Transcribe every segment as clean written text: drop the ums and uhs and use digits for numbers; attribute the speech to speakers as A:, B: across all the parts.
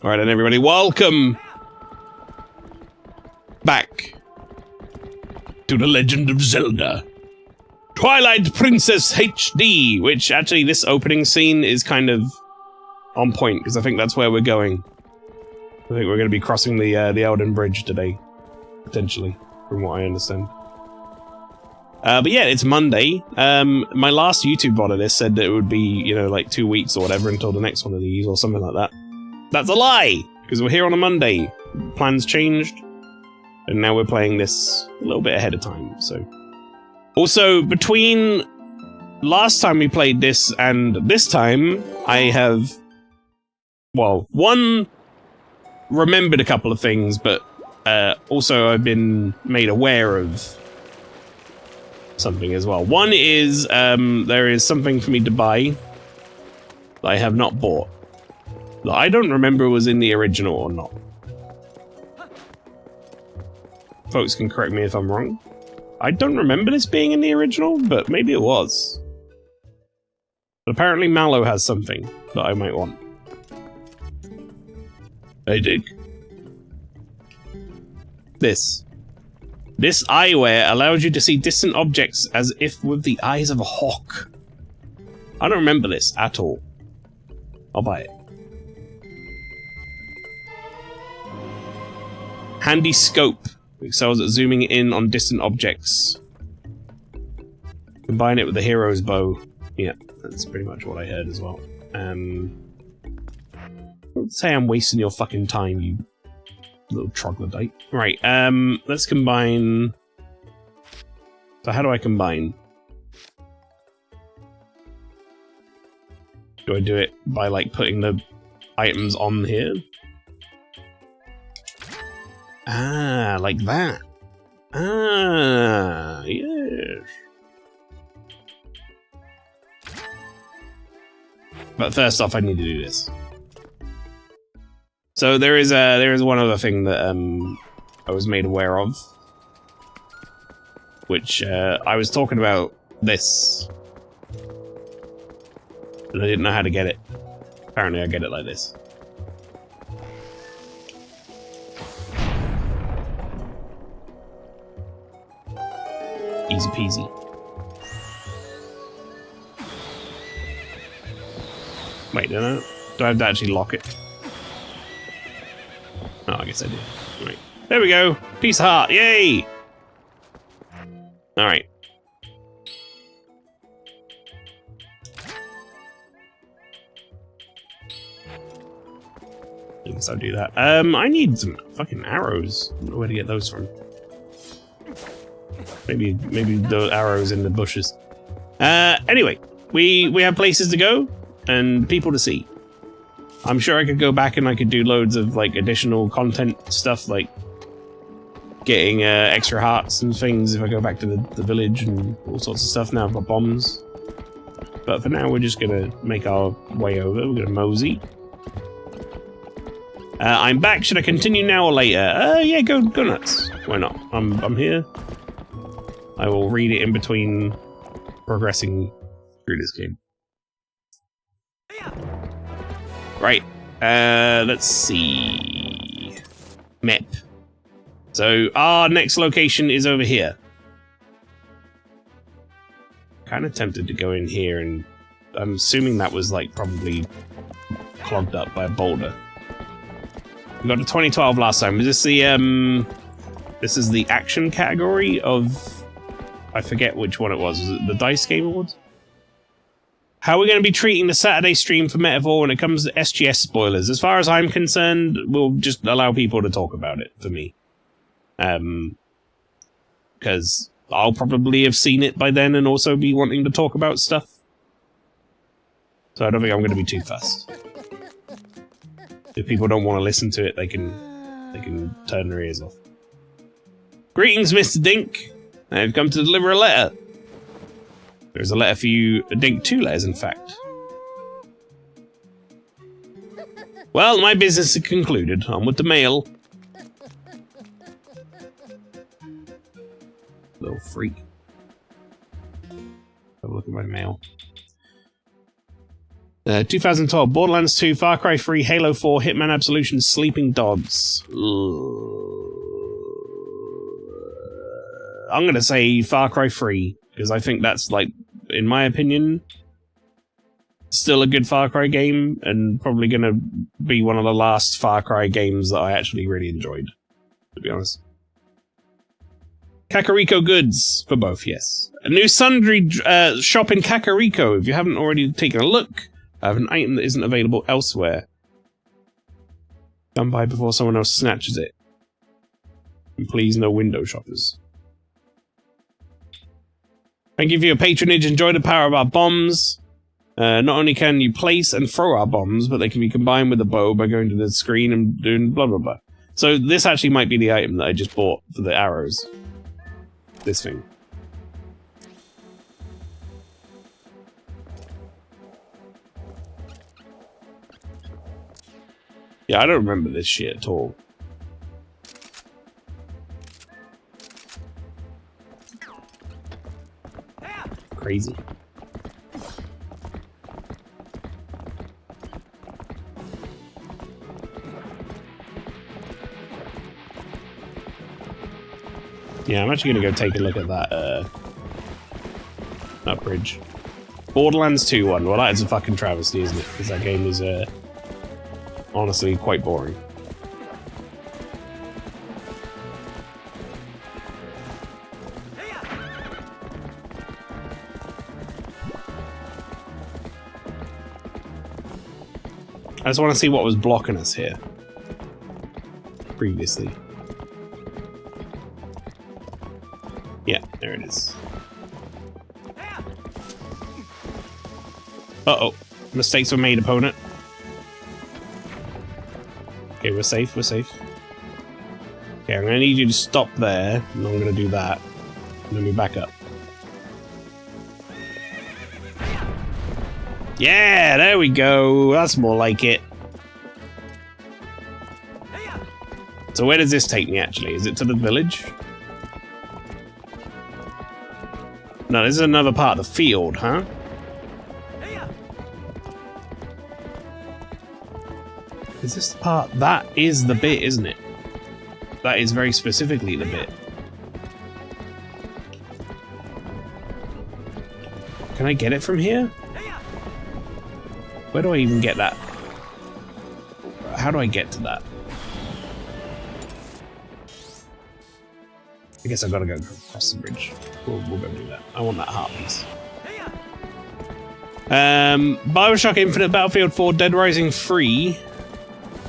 A: Alright then everybody, welcome back to the Legend of Zelda. Twilight Princess HD, which actually this opening scene is kind of on point, because I think that's where we're going. I think we're going to be crossing the Elden Bridge today, potentially, from what I understand. But yeah, it's Monday. My last YouTube VOD of this said that it would be, you know, like 2 weeks or whatever until the next one of these, or something like that. That's a lie! Because we're here on a Monday. Plans changed, and now we're playing this a little bit ahead of time, so... Also, between last time we played this and this time, I have... Well, one, remembered a couple of things, but also I've been made aware of something as well. One is, there is something for me to buy that I have not bought. That I don't remember was in the original or not. Folks can correct me if I'm wrong. I don't remember this being in the original, but maybe it was. But apparently Mallow has something that I might want. Hey, Dick. This. This eyewear allows you to see distant objects as if with the eyes of a hawk. I don't remember this at all. I'll buy it. Handy scope. Excels at zooming in on distant objects. Combine it with the hero's bow. Yeah, that's pretty much what I heard as well. Don't say I'm wasting your fucking time, you little troglodyte. Right, let's combine... So how do I combine? Do I do it by, like, putting the items on here? Ah, like that. Ah, yes. But first off, I need to do this. So there is one other thing that I was made aware of, which I was talking about this, and I didn't know how to get it. Apparently, I get it like this. Easy peasy. Wait, do I have to actually lock it? Oh, I guess I did. Right. There we go! Piece of heart! Yay! Alright. I guess I'll do that. I need some fucking arrows. I don't know where to get those from. Maybe the arrows in the bushes. Anyway, we have places to go and people to see. I'm sure I could go back and I could do loads of like additional content stuff, like getting extra hearts and things if I go back to the village and all sorts of stuff. Now I've got bombs. But for now, we're just gonna make our way over. We're gonna mosey. I'm back. Should I continue now or later? Yeah, go nuts. Why not? I'm here. I will read it in between progressing through this game. Right, let's see. Map. So, our next location is over here. Kind of tempted to go in here, and I'm assuming that was, like, probably clogged up by a boulder. We got to 2012 last time. Is this the, this is the action category of... I forget which one it was. Was it the Dice Game Awards? How are we going to be treating the Saturday stream for Metaphor when it comes to SGS spoilers? As far as I'm concerned, we'll just allow people to talk about it for me. Because I'll probably have seen it by then and also be wanting to talk about stuff. So I don't think I'm going to be too fussed. If people don't want to listen to it, they can turn their ears off. Greetings, Mr. Dink. I've come to deliver a letter. There's a letter for you, Dink, 2 letters, in fact. Well, my business is concluded. On with the mail. Little freak. Have a look at my mail. 2012, Borderlands 2, Far Cry 3, Halo 4, Hitman Absolution, Sleeping Dogs. I'm gonna say Far Cry 3, because I think that's, like, in my opinion, still a good Far Cry game, and probably gonna be one of the last Far Cry games that I actually really enjoyed, to be honest. Kakariko goods for both, yes. A new sundry shop in Kakariko. If you haven't already taken a look, I have an item that isn't available elsewhere. Come by before someone else snatches it. And please, no window shoppers. Thank you for your patronage. Enjoy the power of our bombs. Not only can you place and throw our bombs, but they can be combined with the bow by going to the screen and doing blah blah blah. So this actually might be the item that I just bought for the arrows. This thing. Yeah, I don't remember this shit at all. Crazy. Yeah, I'm actually gonna go take a look at that, that bridge. Borderlands 2 one. Well, that is a fucking travesty, isn't it? Because that game is, honestly quite boring. I just want to see what was blocking us here previously. Yeah, there it is. Uh-oh. Mistakes were made, opponent. Okay, we're safe, we're safe. Okay, I'm gonna need you to stop there, and I'm gonna do that. And then we back up. Yeah, there we go. That's more like it. So where does this take me, actually? Is it to the village? No, this is another part of the field, huh? Is this the part? That is the bit, isn't it? That is very specifically the bit. Can I get it from here? Where do I even get that? How do I get to that? I guess I've got to go across the bridge. We'll go do that. I want that heart piece. Bioshock Infinite, Battlefield 4, Dead Rising 3,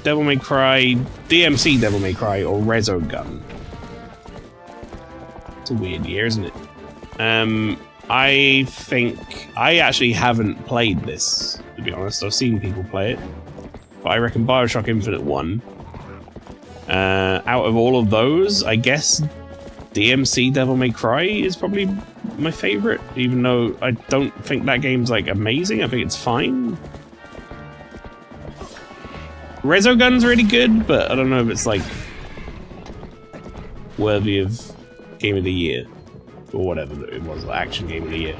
A: Devil May Cry, DMC Devil May Cry, or Resogun. It's a weird year, isn't it? I think... I actually haven't played this, to be honest. I've seen people play it. But I reckon Bioshock Infinite won. Out of all of those, I guess DMC Devil May Cry is probably my favorite, even though I don't think that game's like amazing. I think it's fine. Resogun's really good, but I don't know if it's like worthy of Game of the Year or whatever it was, like Action Game of the Year.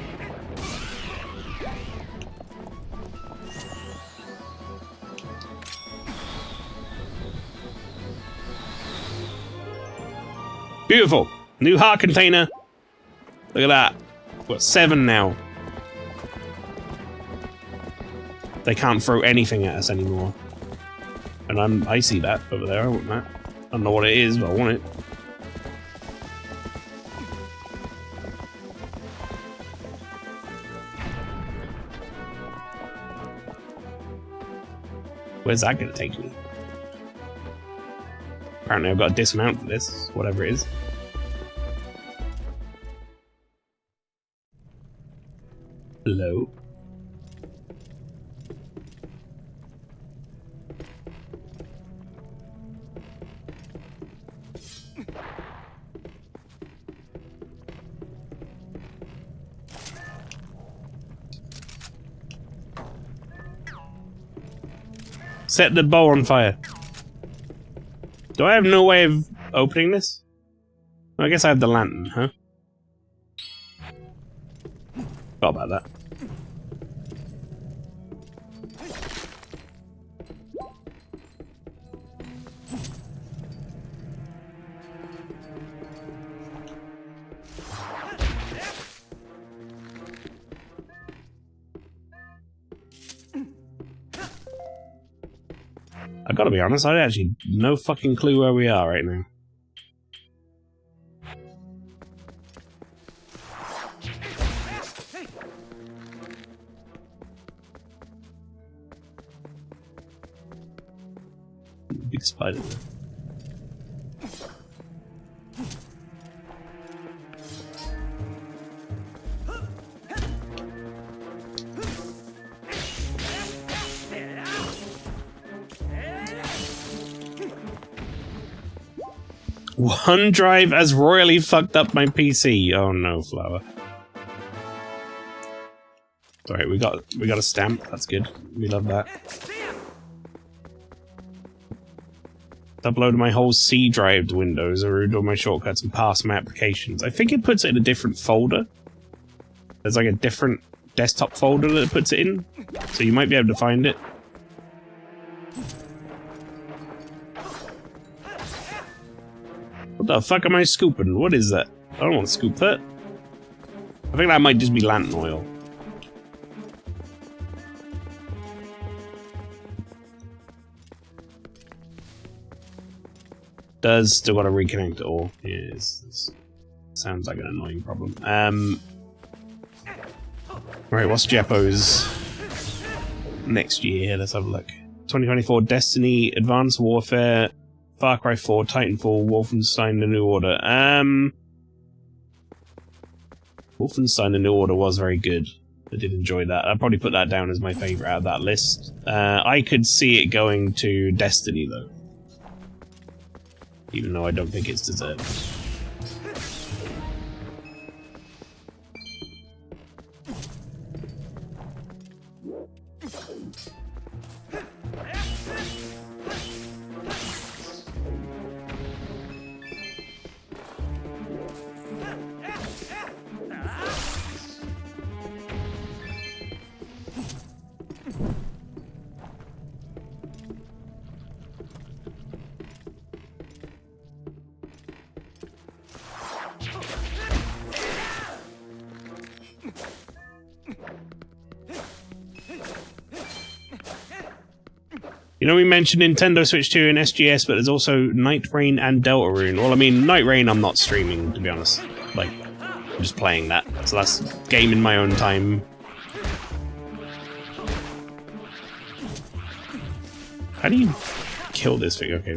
A: Beautiful. New heart container. Look at that. We've got 7 now. They can't throw anything at us anymore. And I see that over there. I want that. I don't know what it is, but I want it. Where's that going to take me? Apparently I've got to dismount for this, whatever it is. Hello? Set the bow on fire. Do I have no way of opening this? I guess I have the lantern, huh? Forgot about that. I gotta be honest, I actually no fucking clue where we are right now. Big spider. OneDrive has royally fucked up my PC. Oh no, Flower. Sorry, we got a stamp. That's good. We love that. Uploaded my whole C drive to Windows, I removed all my shortcuts and passed my applications. I think it puts it in a different folder. There's like a different desktop folder that it puts it in, so you might be able to find it. What the fuck am I scooping? What is that? I don't want to scoop that. I think that might just be lantern oil. Does still got to reconnect it all. Yeah, this sounds like an annoying problem. Right, what's Jeppo's next year? Let's have a look. 2024 Destiny, Advanced Warfare, Far Cry 4, Titanfall, Wolfenstein: The New Order. Wolfenstein: The New Order was very good. I did enjoy that. I'd probably put that down as my favourite out of that list. I could see it going to Destiny though. Even though I don't think it's deserved. You know, we mentioned Nintendo Switch 2 and SGS, but there's also Night Rain and Deltarune. Well, I mean, Night Rain I'm not streaming, to be honest. Like, I'm just playing that. So that's game in my own time. How do you kill this thing? Okay,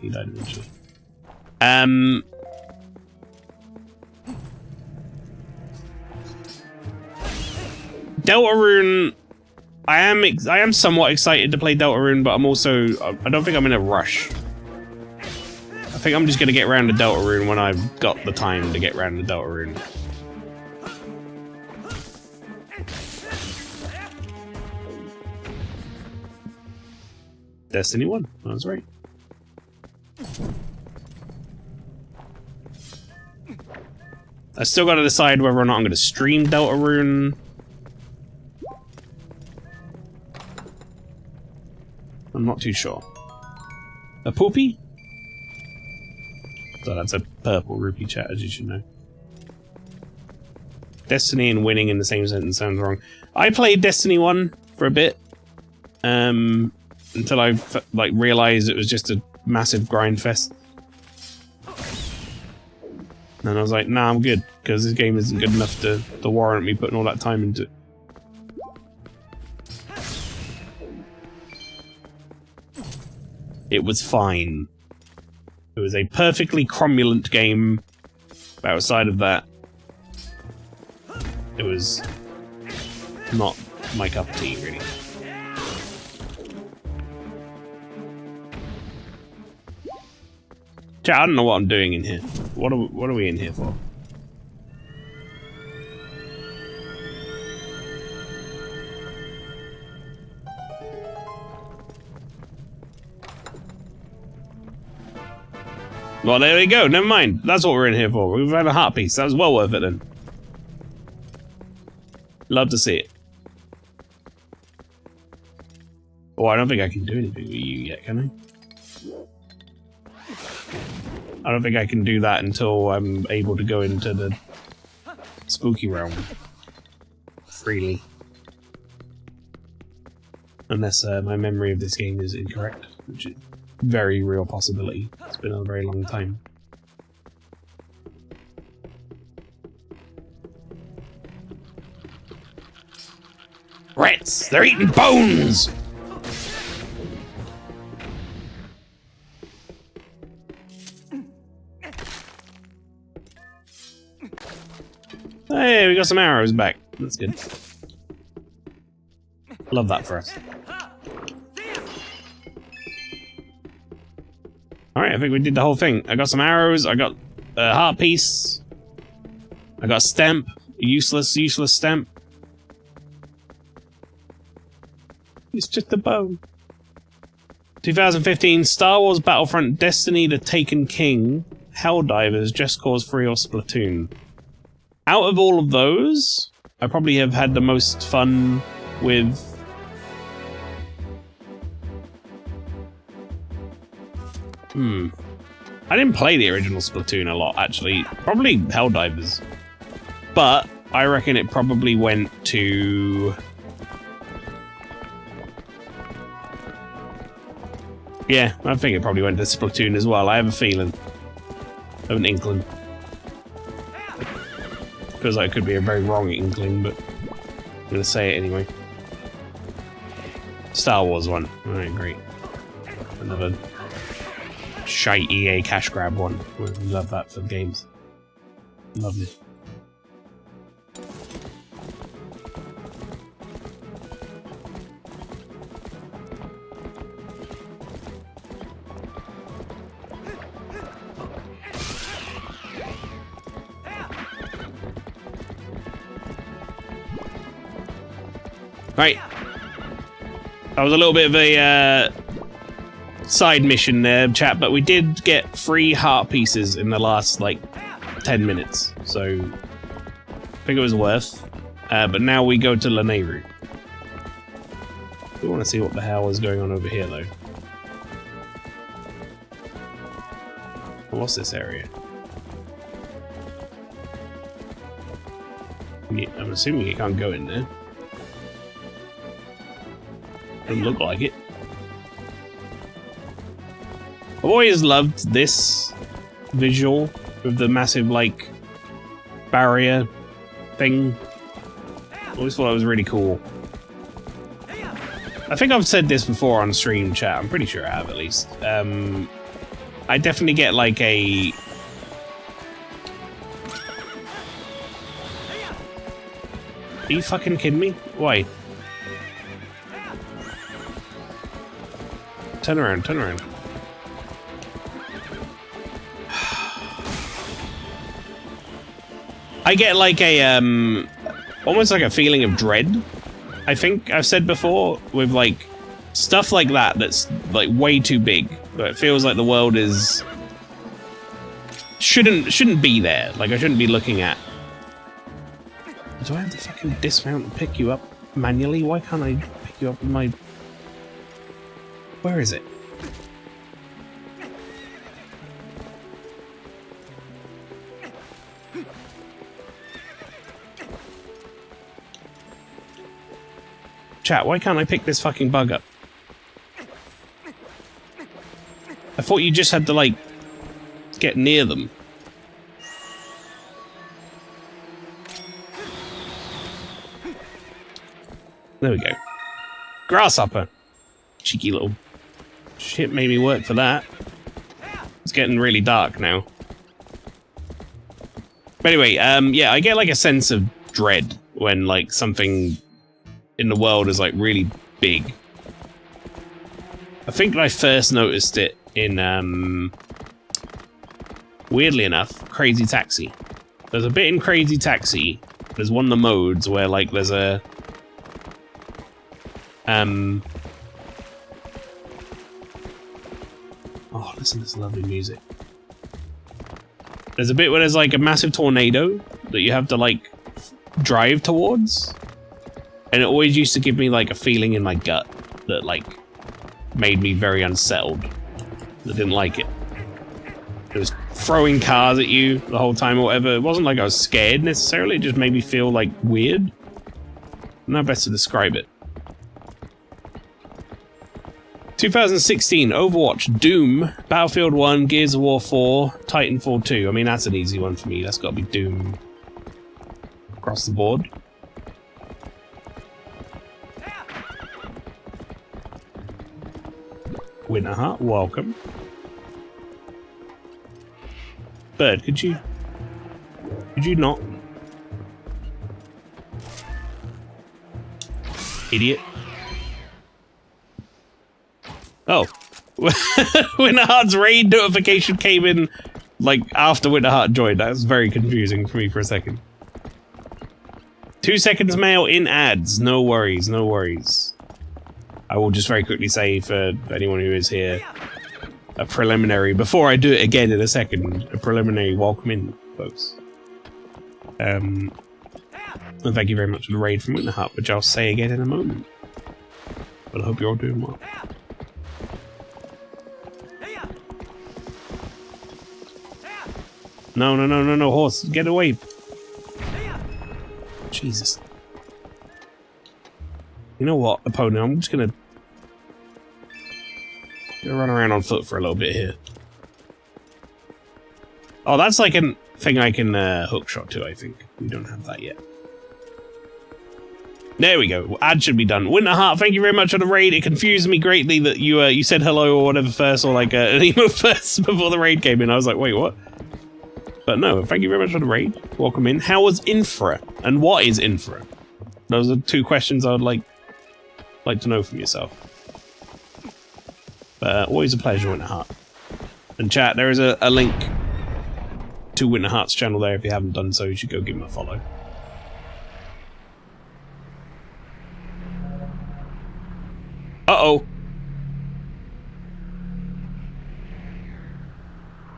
A: he died eventually. Deltarune... I am somewhat excited to play Deltarune, but I'm also... I don't think I'm in a rush. I think I'm just going to get around to Deltarune when I've got the time to get around to Deltarune. Destiny 1. That was right. I still got to decide whether or not I'm going to stream Deltarune. I'm not too sure. A poopy? So that's a purple rupee chat, as you should know. Destiny and winning in the same sentence sounds wrong. I played Destiny 1 for a bit. Until I like realized it was just a massive grind fest. And I was like, nah, I'm good, because this game isn't good enough to warrant me putting all that time into it. It was fine. It was a perfectly cromulent game. But outside of that, it was not my cup of tea, really. Chat, I don't know what I'm doing in here. What are we in here for? Well, there we go. Never mind. That's what we're in here for. We've had a heart piece. That was well worth it then. Love to see it. Oh, I don't think I can do anything with you yet, can I? I don't think I can do that until I'm able to go into the spooky realm freely. Unless my memory of this game is incorrect. which is a very real possibility. It's been a very long time. Rats! They're eating bones! Hey, we got some arrows back. That's good. Love that for us. Alright, I think we did the whole thing. I got some arrows, I got a heart piece. I got a stamp. A useless stamp. It's just a bone. 2015, Star Wars Battlefront, Destiny, The Taken King, Helldivers, Just Cause 3 or Splatoon. Out of all of those, I probably have had the most fun with... I didn't play the original Splatoon a lot, actually. Probably Helldivers. But I reckon it probably went to... Yeah, I think it probably went to Splatoon as well. I have a feeling. I have an inkling. Feels like it could be a very wrong inkling, but I'm gonna say it anyway. Star Wars one. Alright, great. Another shite EA cash grab one. We love that for games. Lovely. Right. That was a little bit of a side mission there, chat, but we did get 3 heart pieces in the last, like, 10 minutes. So, I think it was worth. But now we go to Lanayru. We want to see what the hell is going on over here, though. What's this area? I'm assuming you can't go in there. Doesn't look like it. I've always loved this visual with the massive, like, barrier thing. I always thought it was really cool. I think I've said this before on stream chat. I'm pretty sure I have, at least. I definitely get, like, a... Are you fucking kidding me? Why? Turn around, turn around. I get like a, almost like a feeling of dread. I think I've said before, with like, stuff like that that's like way too big. But it feels like the world is... Shouldn't be there. Like, I shouldn't be looking at. Do I have to fucking dismount and pick you up manually? Why can't I pick you up with my... Where is it? Chat, why can't I pick this fucking bug up? I thought you just had to, like, get near them. There we go. Grasshopper. Cheeky little... Shit made me work for that. It's getting really dark now. But anyway, yeah, I get like a sense of dread when like something in the world is like really big. I think I first noticed it in, weirdly enough, Crazy Taxi. There's a bit in Crazy Taxi, there's one of the modes where like there's a... Oh, listen to this lovely music. There's a bit where there's like a massive tornado that you have to like drive towards. And it always used to give me like a feeling in my gut that like made me very unsettled. I didn't like it. It was throwing cars at you the whole time or whatever. It wasn't like I was scared necessarily, it just made me feel like weird. I don't know best to describe it. 2016, Overwatch, Doom, Battlefield 1, Gears of War 4, Titanfall 2. I mean, that's an easy one for me. That's got to be Doom across the board. Winter Heart, welcome. Bird, could you not? Idiot. Oh. Winter Heart's raid notification came in, like, after Winter Heart joined. That was very confusing for me for a second. 2 seconds mail in ads. No worries, no worries. I will just very quickly say for anyone who is here, a preliminary, before I do it again in a second, a preliminary welcome in, folks. And thank you very much for the raid from Winter Heart, which I'll say again in a moment. But I hope you're all doing well. No, no, no, no, no, horse, get away. Jesus. You know what, opponent, I'm just gonna run around on foot for a little bit here. Oh, that's like a thing I can hookshot to, I think. We don't have that yet. There we go. Ad should be done. Winter Heart, thank you very much for the raid. It confused me greatly that you said hello or whatever first, or like an email first before the raid came in. I was like, wait, what? But no, thank you very much for the raid. Welcome in. How was Infra? And what is Infra? Those are 2 questions I would like to know from yourself. But always a pleasure, Winter Heart. And chat, there is a link to Winter Heart's channel there. If you haven't done so, you should go give him a follow. Uh-oh.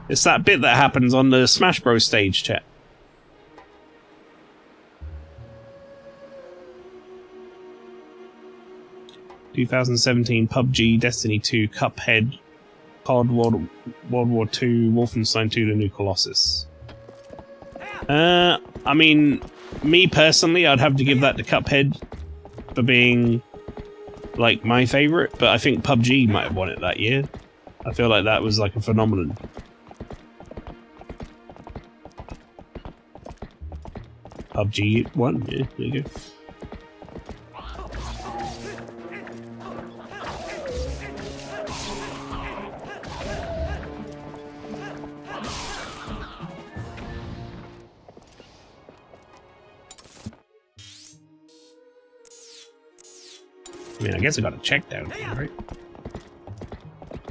A: It's that bit that happens on the Smash Bros stage, chat. ...2017, PUBG, Destiny 2, Cuphead, COD, World War 2, Wolfenstein 2, The New Colossus. I mean, me personally, I'd have to give that to Cuphead for being, like, my favourite, but I think PUBG might have won it that year. I feel like that was, like, a phenomenon. PUBG won, yeah, there you go. I mean, I guess I got to check down here, right?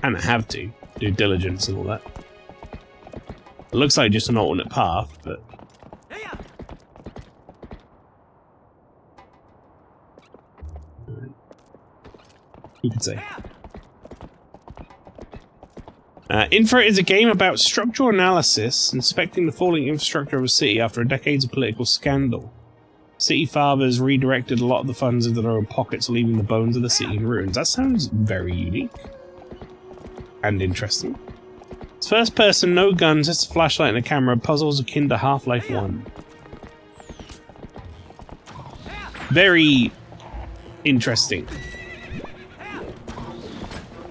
A: And I have to. Do diligence and all that. It looks like just an alternate path, but... Who could say? Infra is a game about structural analysis, inspecting the falling infrastructure of a city after decades of political scandal. City fathers redirected a lot of the funds into their own pockets, leaving the bones of the city in ruins. That sounds very unique. And interesting. It's first person, no guns, just a flashlight and a camera, puzzles akin to Half-Life 1. Very interesting.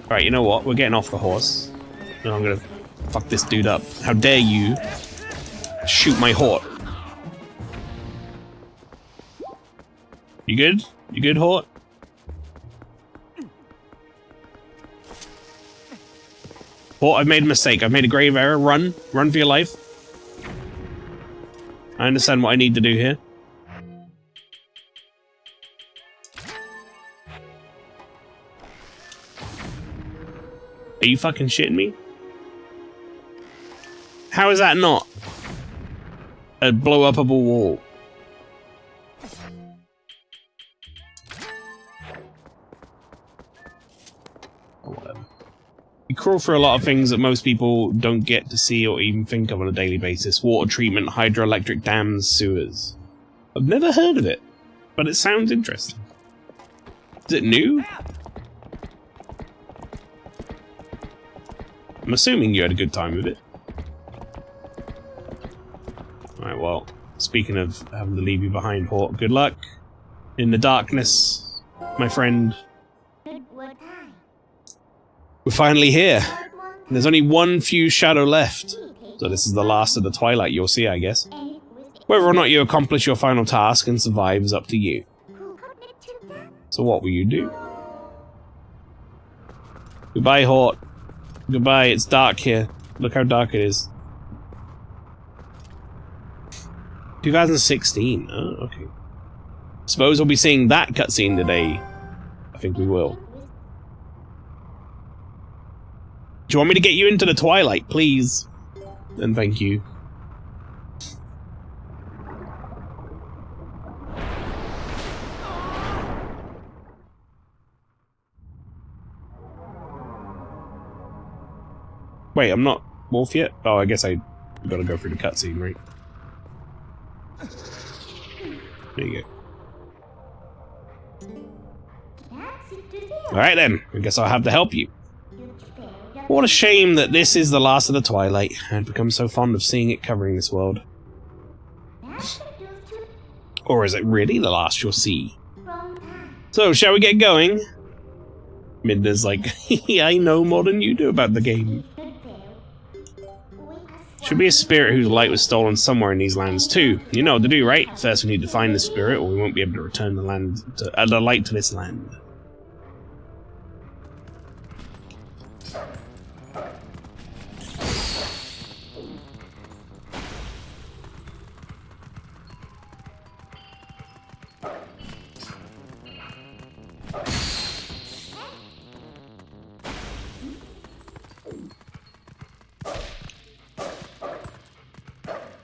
A: Right, you know what? We're getting off the horse. And I'm gonna fuck this dude up. How dare you shoot my Hort? You good? You good, Hort? Hort, I've made a mistake. I've made a grave error. Run. Run for your life. I understand what I need to do here. Are you fucking shitting me? How is that not a blow-upable wall? Or whatever. You crawl through a lot of things that most people don't get to see or even think of on a daily basis. Water treatment, hydroelectric dams, sewers. I've never heard of it, but it sounds interesting. Is it new? I'm assuming you had a good time with it. Alright, well, speaking of having to leave you behind, Hort, good luck in the darkness, my friend. We're finally here. There's only one fused shadow left. So this is the last of the Twilight you'll see, I guess. Whether or not you accomplish your final task and survive is up to you. So what will you do? Goodbye, Hort. Goodbye, it's dark here. Look how dark it is. 2016. Oh, okay. Suppose we'll be seeing that cutscene today. I think we will. Do you want me to get you into the Twilight, please? And thank you. Wait, I'm not Wolf yet? Oh, I guess I gotta go through the cutscene, right? There you go. Alright then, I guess I'll have to help you. What a shame that this is the last of the Twilight. I'd become so fond of seeing it covering this world. Or is it really the last you'll see? So, shall we get going? Midna's like, I know more than you do about the game. Should be a spirit whose light was stolen somewhere in these lands too. You know what to do, right? First we need to find the spirit, or we won't be able to return the light to this land.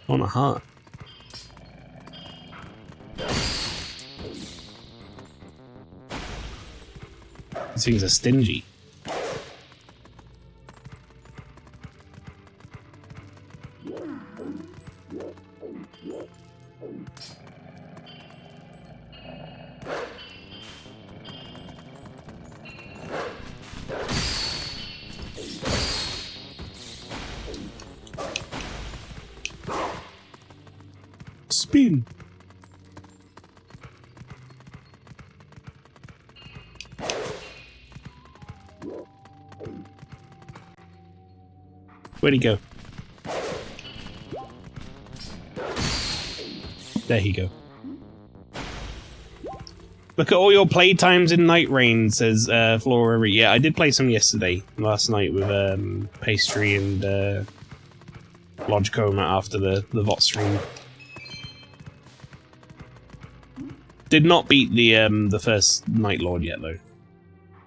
A: On a heart. These things are stingy. Spin. Where'd he go? There he go. Look at all your playtimes in Night Rain, says Flora. Yeah, I did play some last night with Pastry and Lodgecoma after the VOT stream. Did not beat the first Night Lord yet, though.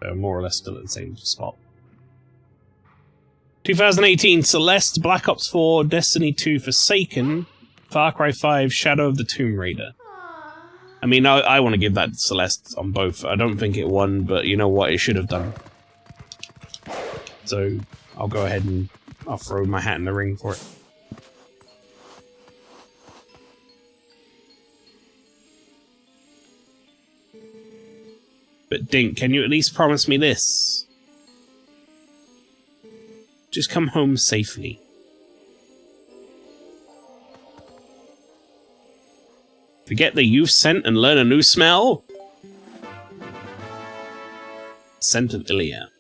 A: So more or less still at the same spot. 2018, Celeste, Black Ops 4, Destiny 2, Forsaken, Far Cry 5, Shadow of the Tomb Raider. I mean, I want to give that to Celeste on both. I don't think it won, but you know what? It should have done. So, I'll go ahead and I'll throw my hat in the ring for it. But Dink, can you at least promise me this? Just come home safely. Forget the youth scent and learn a new smell? Scent of Ilya.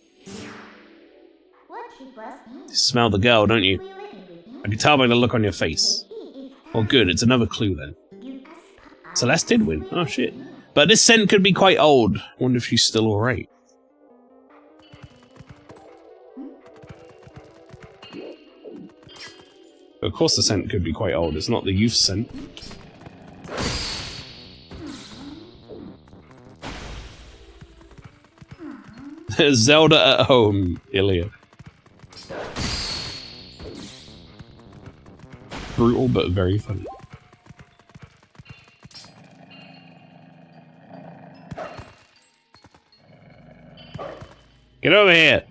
A: You smell the girl, don't you? I can tell by the look on your face. Well, good, it's another clue then. Celeste did win. Oh, shit. But this scent could be quite old. Wonder if she's still alright. Of course the scent could be quite old. It's not the youth scent. Zelda at home, Ilya. Brutal, but very funny. Get over here!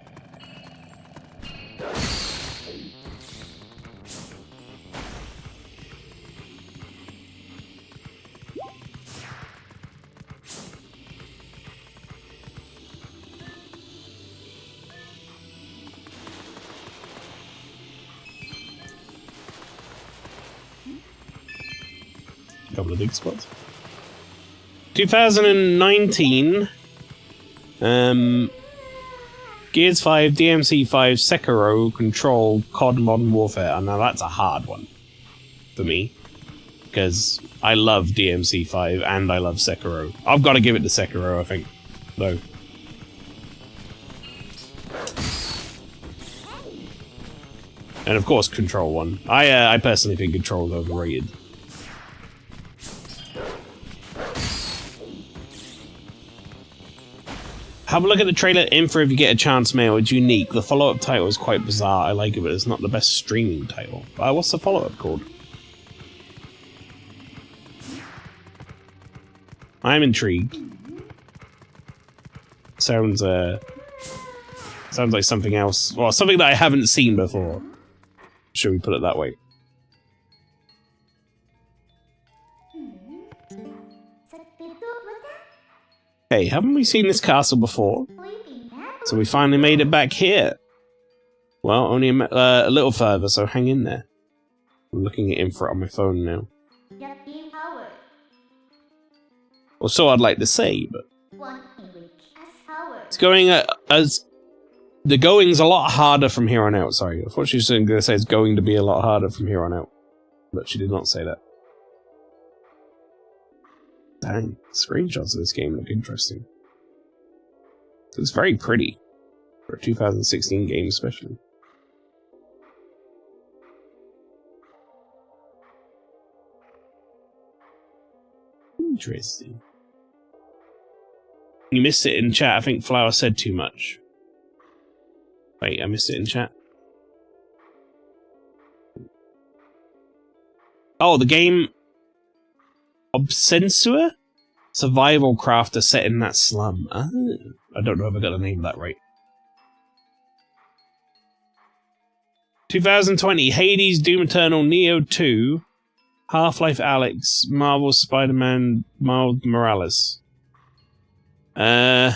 A: Couple of big spots. 2019. Gears 5, DMC 5, Sekiro, Control, COD Modern Warfare. And now that's a hard one for me. Because I love DMC 5 and I love Sekiro. I've got to give it to Sekiro, I think. Though. And of course, Control 1. I personally think Control is overrated. Have a look at the trailer info if you get a chance, Mail. It's unique. The follow-up title is quite bizarre. I like it, but it's not the best streaming title. What's the follow-up called? I'm intrigued. Sounds like something else. Well, something that I haven't seen before. Should we put it that way? Hey, haven't we seen this castle before? So we finally made it back here. Well, only a little further, so hang in there. I'm looking at info on my phone now. Or so I'd like to say, but it's going as the going's a lot harder from here on out. Sorry, I thought she was going to say it's going to be a lot harder from here on out, but she did not say that. Dang, screenshots of this game look interesting. It's very pretty for a 2016 game, especially. Interesting. You missed it in chat. I think Flower said too much. Wait, I missed it in chat. Oh, the game Obsensua? Survival crafter set in that slum. Ah, I don't know if I got the name of that right. 2020, Hades, Doom Eternal, Neo 2, Half-Life Alyx, Marvel Spider-Man, Miles Morales. I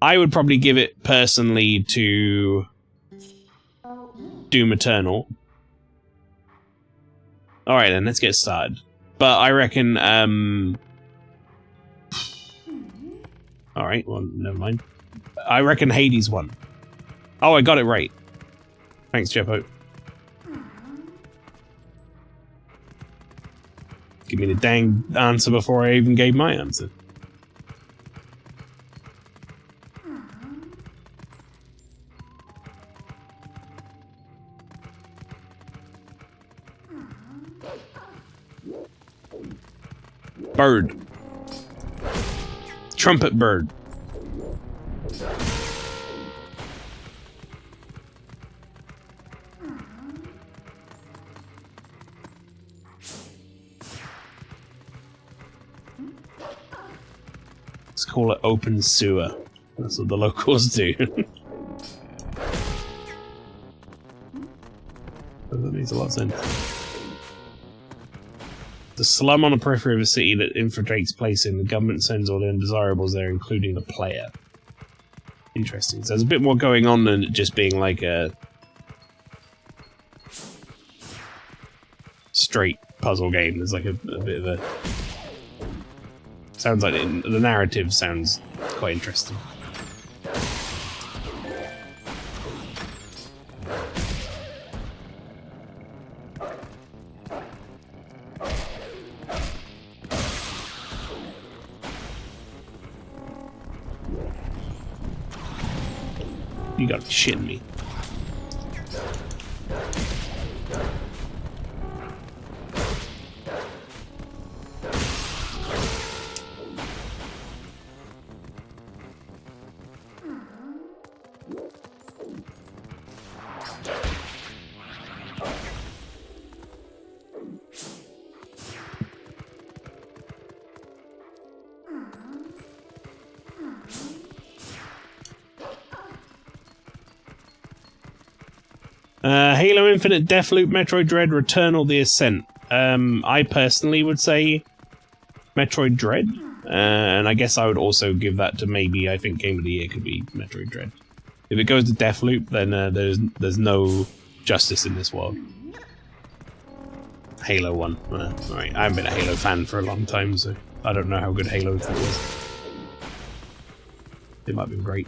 A: would probably give it personally to Doom Eternal. Alright then, let's get started. But I reckon, alright, well, never mind. I reckon Hades won. Oh, I got it right. Thanks, Jeppo. Give me the dang answer before I even gave my answer. Bird. Trumpet bird. Let's call it open sewer. That's what the locals do. That makes a lot of sense. The slum on the periphery of a city that infiltrates place in, the government sends all the undesirables there, including the player. Interesting. So there's a bit more going on than it just being like a straight puzzle game. There's like a bit of a... Sounds like the narrative sounds quite interesting. You gotta be shitting me. Halo Infinite, Deathloop, Metroid Dread, Returnal, The Ascent. I personally would say Metroid Dread, and I guess I would also give that to maybe, I think Game of the Year could be Metroid Dread. If it goes to Deathloop, then there's no justice in this world. Halo 1. Alright, I haven't been a Halo fan for a long time, so I don't know how good Halo was. It might have been great.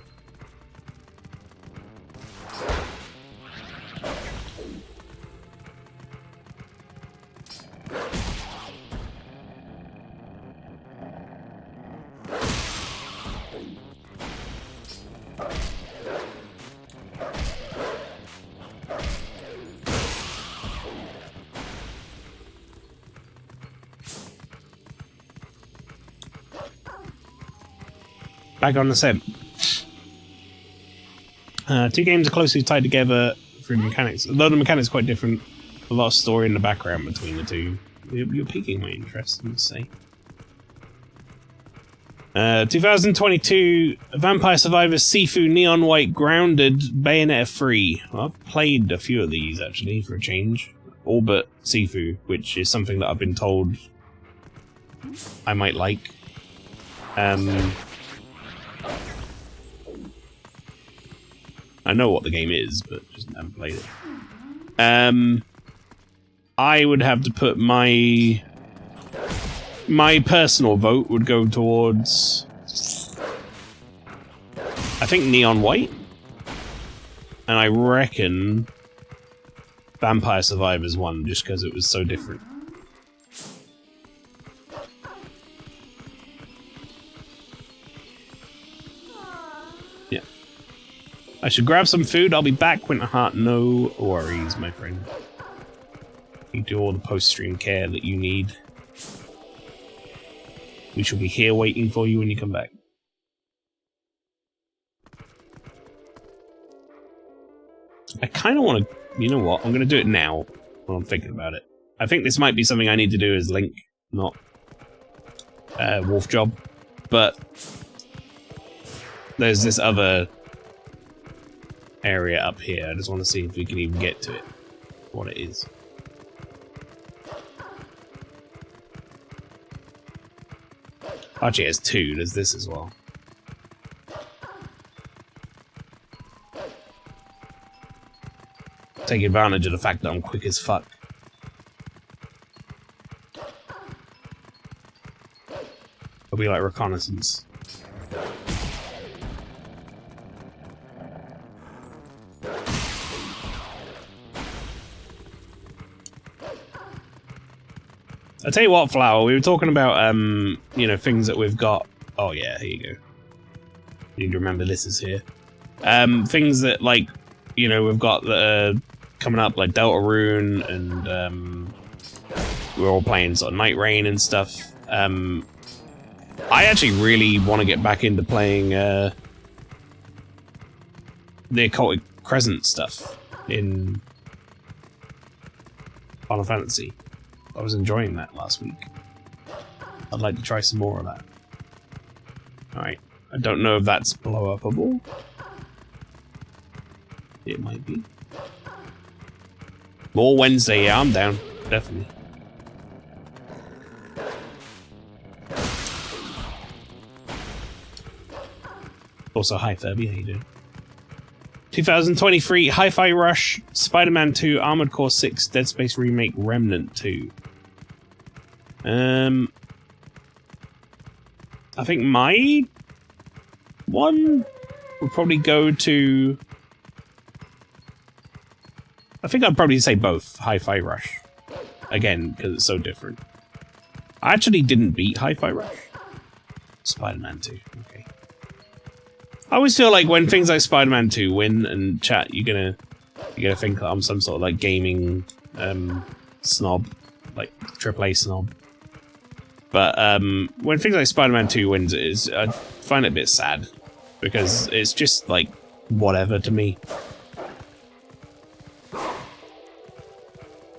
A: Back on the set. Two games are closely tied together through the mechanics. Although the mechanics are quite different, a lot of story in the background between the two. You're piquing my interest, I must say. 2022 Vampire Survivors Sifu Neon White Grounded Bayonetta 3. Well, I've played a few of these actually for a change. All but Sifu, which is something that I've been told I might like. I know what the game is, but just haven't played it. I would have to put my personal vote would go towards, I think, Neon White, and I reckon Vampire Survivors won just because it was so different. Yeah. I should grab some food. I'll be back, Winterheart. No worries, my friend. You do all the post-stream care that you need. We shall be here waiting for you when you come back. I kind of want to... You know what? I'm going to do it now while I'm thinking about it. I think this might be something I need to do as Link, not Wolf Job. But there's this other area up here. I just want to see if we can even get to it. What it is. Actually, it has two. There's this as well. Take advantage of the fact that I'm quick as fuck. It'll be like reconnaissance. I'll tell you what, Flower, we were talking about, you know, things that we've got. Oh, yeah, here you go. You need to remember this is here. Things that, like, you know, we've got that are coming up, like Deltarune, and we're all playing sort of Night Rain and stuff. I actually really want to get back into playing the Occultic Crescent stuff in Final Fantasy. I was enjoying that last week. I'd like to try some more of that. Alright. I don't know if that's blow-upable. It might be. More Wednesday, yeah, I'm down. Definitely. Also, hi Furby, how you doing? 2023 Hi-Fi Rush, Spider-Man 2, Armored Core 6, Dead Space Remake, Remnant 2. I think my one would probably go to... I think I'd probably say both, Hi-Fi Rush. Again, because it's so different. I actually didn't beat Hi-Fi Rush. Spider-Man 2, okay. I always feel like when things like Spider-Man 2 win and chat, you're gonna think that I'm some sort of like gaming snob, like AAA snob. But when things like Spider-Man 2 wins, I find it a bit sad because it's just like whatever to me.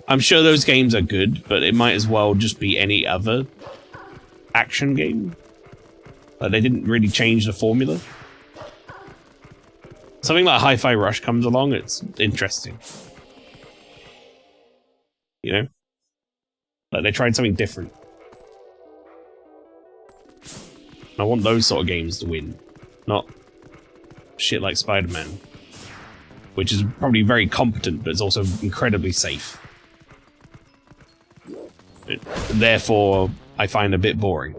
A: I'm sure those games are good, but it might as well just be any other action game. Like they didn't really change the formula. Something like Hi-Fi Rush comes along, it's interesting. You know? Like they tried something different. I want those sort of games to win, not shit like Spider-Man, which is probably very competent, but it's also incredibly safe. Therefore, I find a bit boring.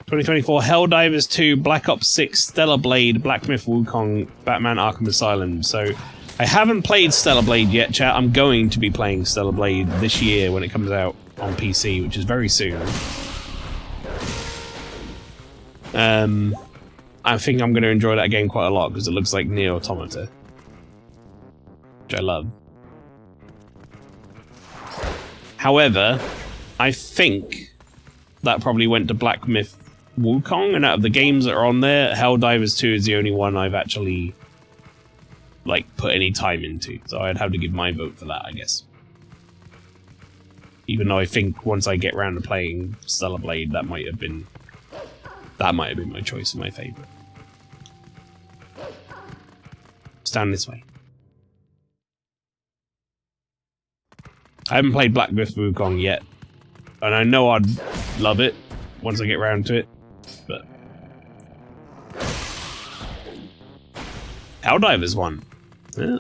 A: 2024 Helldivers 2, Black Ops 6, Stellar Blade, Black Myth Wukong, Batman Arkham Asylum. So I haven't played Stellar Blade yet, chat. I'm going to be playing Stellar Blade this year when it comes out on PC, which is very soon. I think I'm going to enjoy that game quite a lot because it looks like Nier Automata, which I love. However, I think that probably went to Black Myth Wukong, and out of the games that are on there, Helldivers 2 is the only one I've actually like put any time into, so I'd have to give my vote for that, I guess. Even though I think once I get around to playing Stellar Blade, that might have been my choice for my favourite. It's down this way. I haven't played Black Myth Wukong yet, and I know I'd love it once I get around to it, but... Helldivers won. Yeah.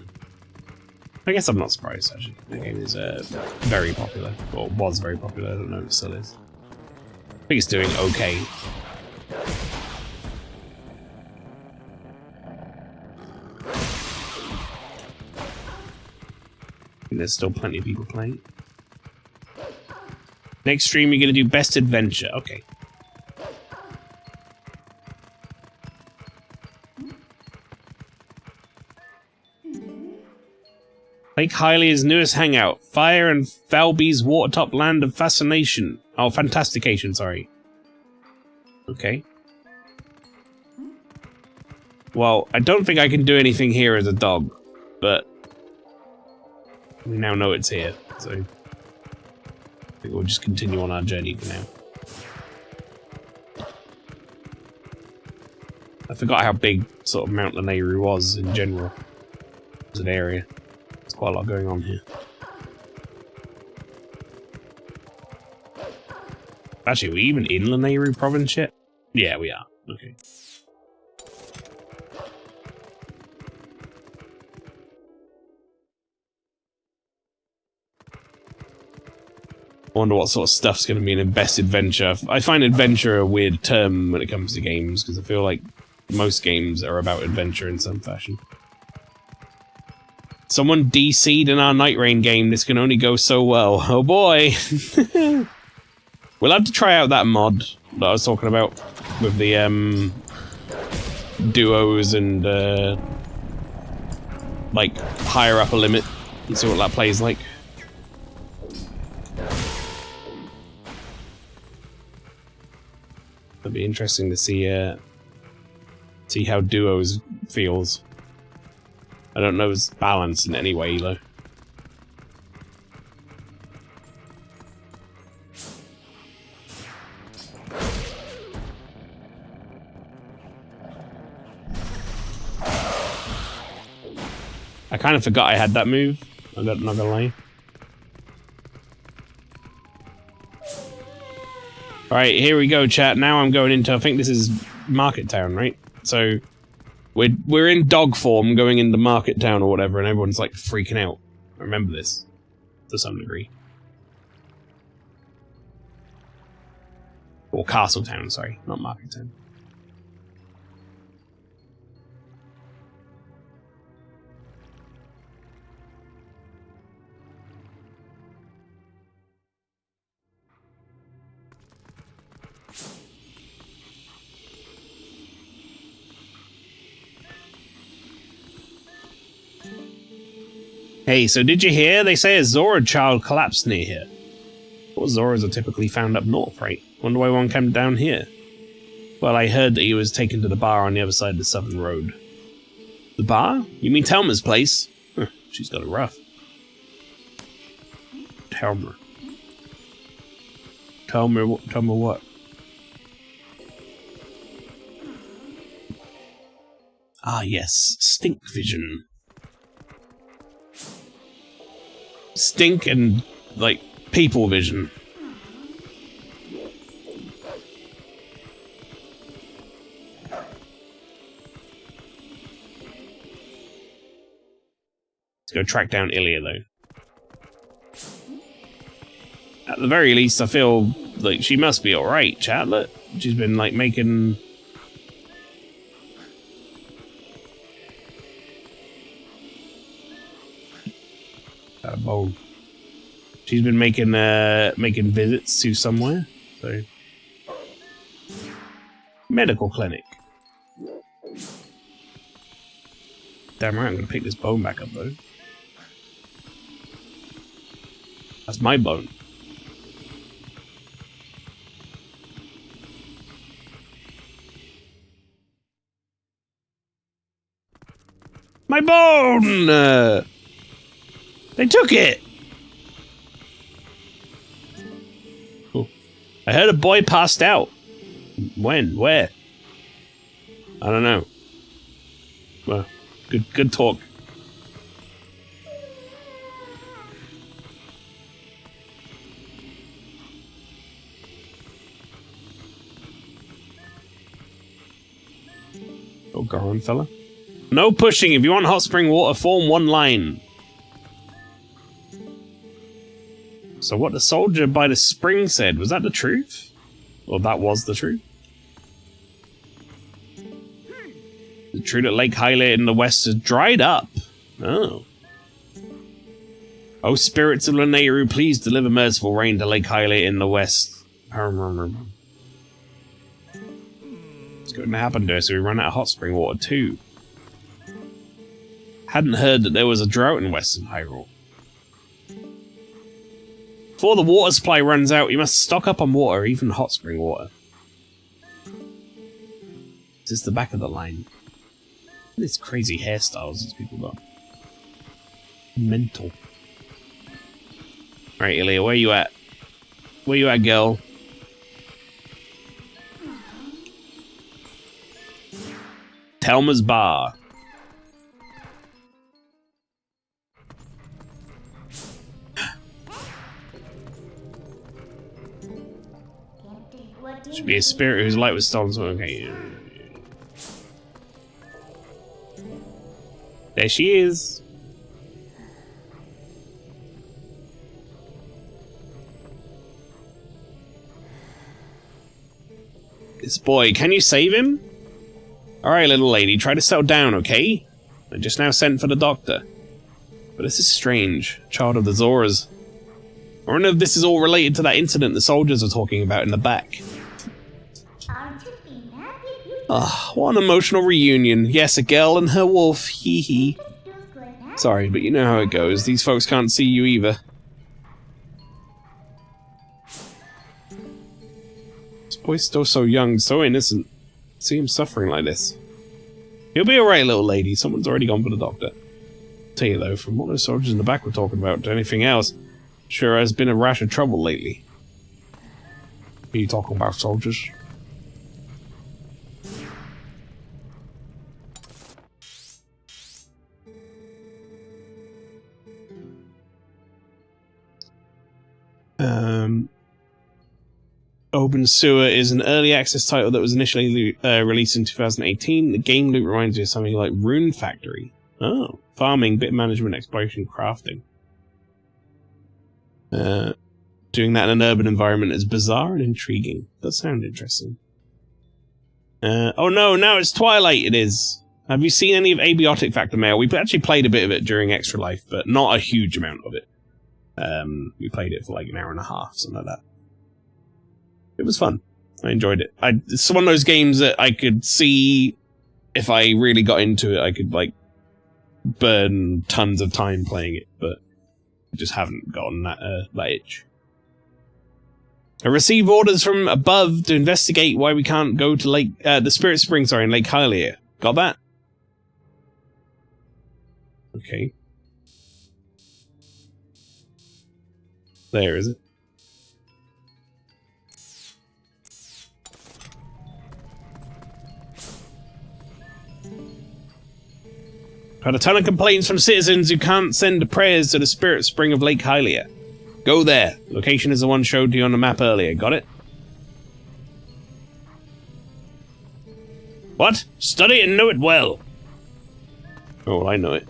A: I guess I'm not surprised, actually. The game is very popular, or was very popular, I don't know if it still is. I think it's doing okay. There's still plenty of people playing. Next stream, you're going to do Best Adventure. Okay. Lake Hylie's newest hangout. Fire and Falby's watertop land of fascination. Oh, fantastication, sorry. Okay. Well, I don't think I can do anything here as a dog, but... we now know it's here, so I think we'll just continue on our journey for now. I forgot how big sort of Mount Lanayru was in general as an area. There's quite a lot going on here. Actually, are we even in Lanayru province yet? Yeah, we are. Okay. I wonder what sort of stuff's going to be in Best Adventure. I find adventure a weird term when it comes to games, because I feel like most games are about adventure in some fashion. Someone DC'd in our Night Rain game. This can only go so well. Oh boy! We'll have to try out that mod that I was talking about with the duos and like higher upper limit and see what that plays like. It'd be interesting to see how duos feels. I don't know if it's balanced in any way though. I kind of forgot I had that move. I'm not gonna lie. Alright, here we go, chat. Now I'm going into, I think this is Market Town, right? So, we're in dog form going into Market Town or whatever, and everyone's like freaking out. I remember this, to some degree. Or Castle Town, sorry, not Market Town. Hey, so did you hear? They say a Zora child collapsed near here. Well, Zoras are typically found up north, right? Wonder why one came down here. Well, I heard that he was taken to the bar on the other side of the southern road. The bar? You mean Telma's place? Huh, she's got it rough. Telma. Telma what? Ah, yes. Stink vision. Stink and, like, people vision. Let's go track down Ilya, though. At the very least, I feel like she must be alright, chat. Look. She's been, like, making... a bone. She's been making visits to somewhere. So, medical clinic. Damn right, I'm gonna pick this bone back up though. That's my bone. My bone! They took it! Cool. I heard a boy passed out. When? Where? I don't know. Well, good talk. Oh, go on, fella. No pushing. If you want hot spring water, form one line. So what the soldier by the spring said, was that the truth? Well, that was the truth. Is it true that Lake Hylia in the west has dried up? Oh. Oh, spirits of Lanayru, please deliver merciful rain to Lake Hylia in the west. What's going to happen to us if we run out of hot spring water too? Hadn't heard that there was a drought in western Hyrule. Before the water supply runs out, you must stock up on water, even hot spring water. Is this the back of the line? These crazy hairstyles these people got. Mental. Right, Ilya, where you at? Where you at, girl? Telma's Bar. Should be a spirit whose light was stolen. So okay. There she is. This boy, can you save him? Alright, little lady, try to settle down, okay? I just now sent for the doctor. But this is strange. Child of the Zoras. I wonder if this is all related to that incident the soldiers are talking about in the back. Ah, what an emotional reunion. Yes, a girl and her wolf, hee hee. Sorry, but you know how it goes. These folks can't see you either. This boy's still so young, so innocent. See him suffering like this. You'll be alright, little lady. Someone's already gone for the doctor. Tell you though, from what those soldiers in the back were talking about to anything else, sure has been a rash of trouble lately. Are you talking about soldiers? Open Sewer is an early access title that was initially released in 2018. The game loop reminds me of something like Rune Factory. Oh, farming, bit management, exploration, crafting. Doing that in an urban environment is bizarre and intriguing. Does sound interesting. Oh no, now it's Twilight it is. Have you seen any of Abiotic Factor Mail? We actually played a bit of it during Extra Life, but not a huge amount of it. We played it for like an hour and a half, something like that. It was fun. I enjoyed it. It's one of those games that I could see if I really got into it, I could like burn tons of time playing it, but I just haven't gotten that itch. I received orders from above to investigate why we can't go to the Spirit Spring, in Lake Hylia. Got that? Okay. There, is it? Had a ton of complaints from citizens who can't send prayers to the Spirit Spring of Lake Hylia. Go there. Location is the one showed to you on the map earlier. Got it? What? Study it and know it well. Oh, I know it.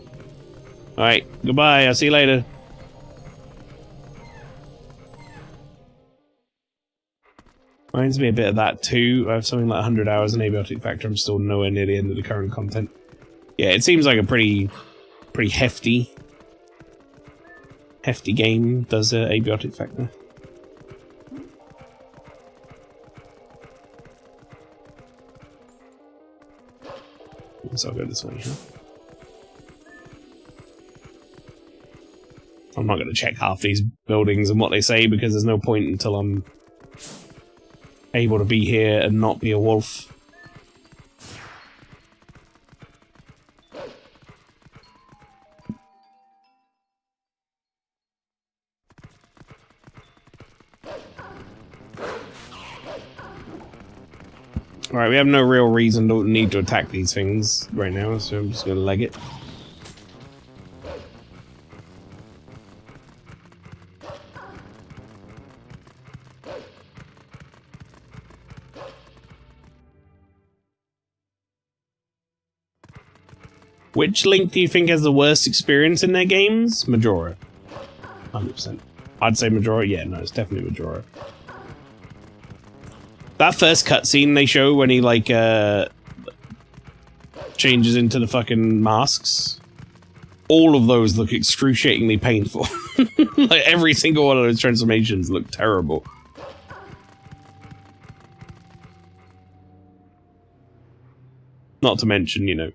A: Alright, goodbye. I'll see you later. Reminds me a bit of that too. I have something like 100 hours in abiotic factor. I'm still nowhere near the end of the current content. Yeah, it seems like a pretty hefty game. Does abiotic factor. So I'll go this way, huh? I'm not going to check half these buildings and what they say because there's no point until I'm able to be here and not be a wolf. Alright, we have no real reason to need to attack these things right now, so I'm just going to leg it. Which Link do you think has the worst experience in their games? Majora. 100%. I'd say Majora. Yeah, no, it's definitely Majora. That first cutscene they show when he, like, changes into the fucking masks, all of those look excruciatingly painful. Like, every single one of those transformations look terrible. Not to mention, you know,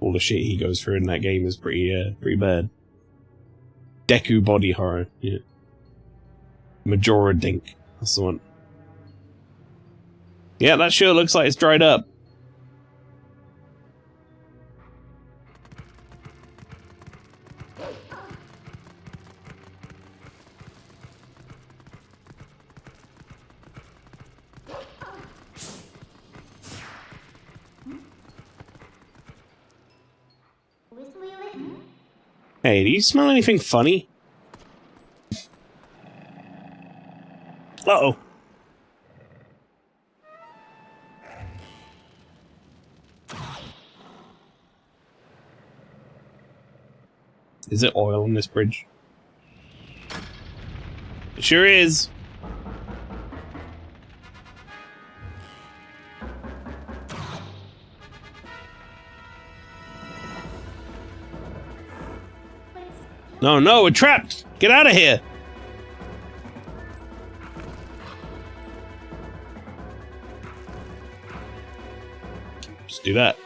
A: all the shit he goes through in that game is pretty bad. Deku body horror, yeah. Majora Dink. That's the one. Yeah, that sure looks like it's dried up. Hey, do you smell anything funny? Uh-oh. Is it oil on this bridge? It sure is. No, no, we're trapped! Get out of here! Just do that.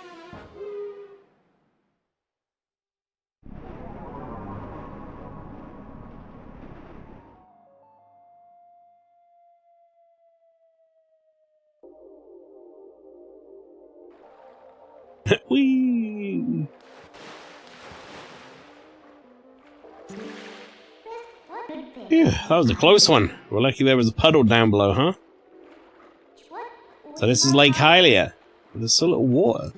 A: Whee! Yeah, that was a close one. We're lucky there was a puddle down below, huh? So this is Lake Hylia. There's so little water.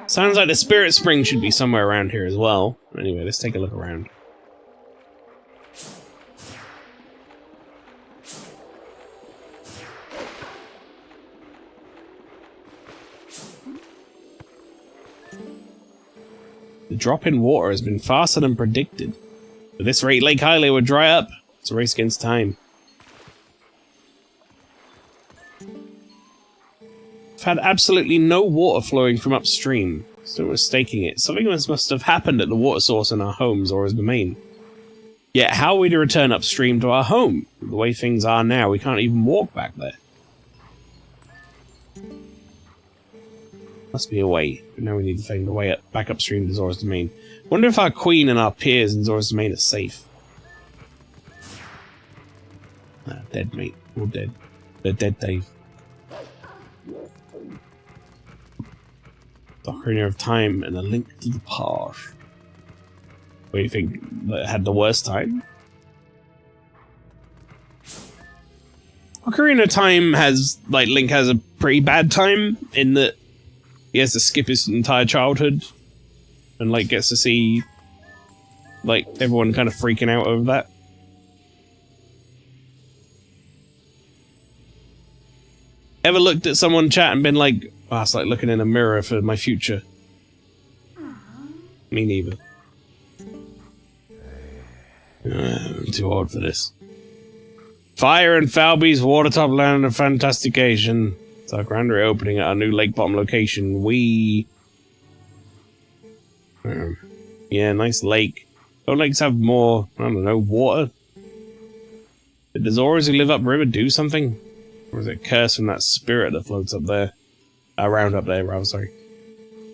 A: Sounds like the spirit spring should be somewhere around here as well. Anyway, let's take a look around. The drop in water has been faster than predicted. At this rate, Lake Hylia would dry up. It's a race against time. I've had absolutely no water flowing from upstream. Still mistaking it. Something must have happened at the water source in our homes or as the main. Yet how are we to return upstream to our home? The way things are now, we can't even walk back there. Must be a way. But now we need to find a way back upstream to Zora's domain. Wonder if our queen and our peers in Zora's domain are safe. Ah, dead, mate. All dead. They're dead, Dave. The Ocarina of Time and a Link to the Past. What do you think? That had the worst time? Ocarina of Time has, like, Link has a pretty bad time in that he has to skip his entire childhood and, like, gets to see, like, everyone kind of freaking out over that. Ever looked at someone chat and been like, oh, it's like looking in a mirror for my future? Me neither. I'm too old for this. Fire and Falby's Watertop Land of Fantastication. It's our grand reopening at our new lake bottom location. Yeah, nice lake. Don't lakes have more, I don't know, water? Did the Zoras who live upriver do something? Or is it cursed from that spirit that floats up there? Around up there, rather, sorry.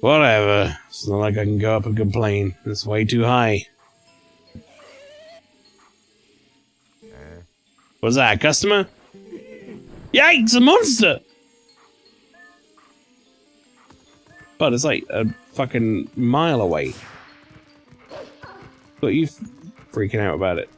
A: Whatever. It's not like I can go up and complain. It's way too high. What's that, a customer? Yikes, a monster! But it's like a fucking mile away. But you freaking out about it.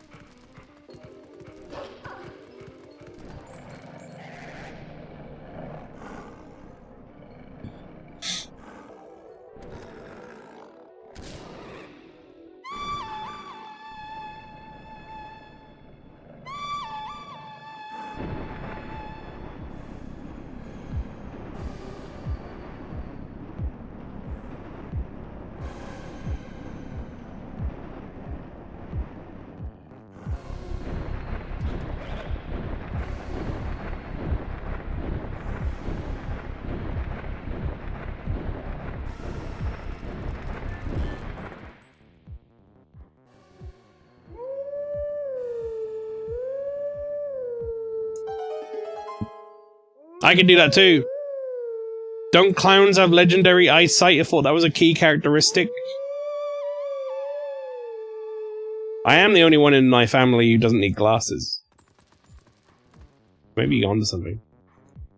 A: I can do that too. Don't clowns have legendary eyesight? I thought that was a key characteristic. I am the only one in my family who doesn't need glasses. Maybe you're onto something.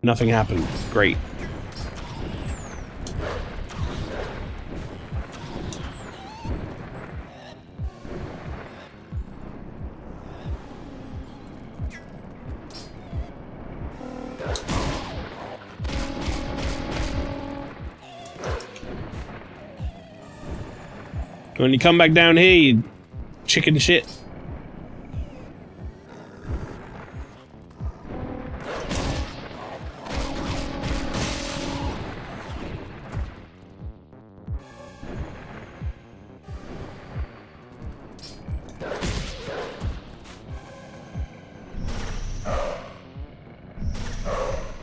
A: Nothing happened. Great. When you come back down here, you chicken shit.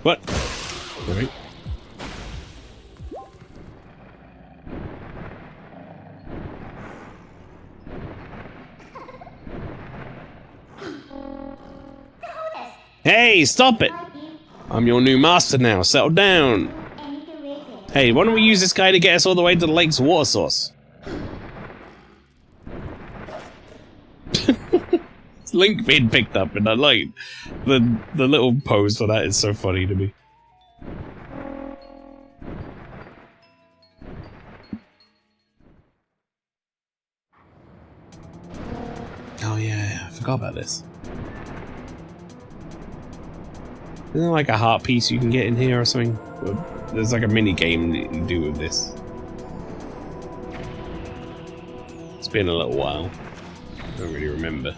A: What? Right. Hey, stop it! I'm your new master now, settle down! Hey, why don't we use this guy to get us all the way to the lake's water source? It's Link being picked up, and I like the little pose for that is so funny to me. Oh yeah, I forgot about this. Isn't there like a heart piece you can get in here or something? There's like a mini game that you can do with this. It's been a little while. I don't really remember.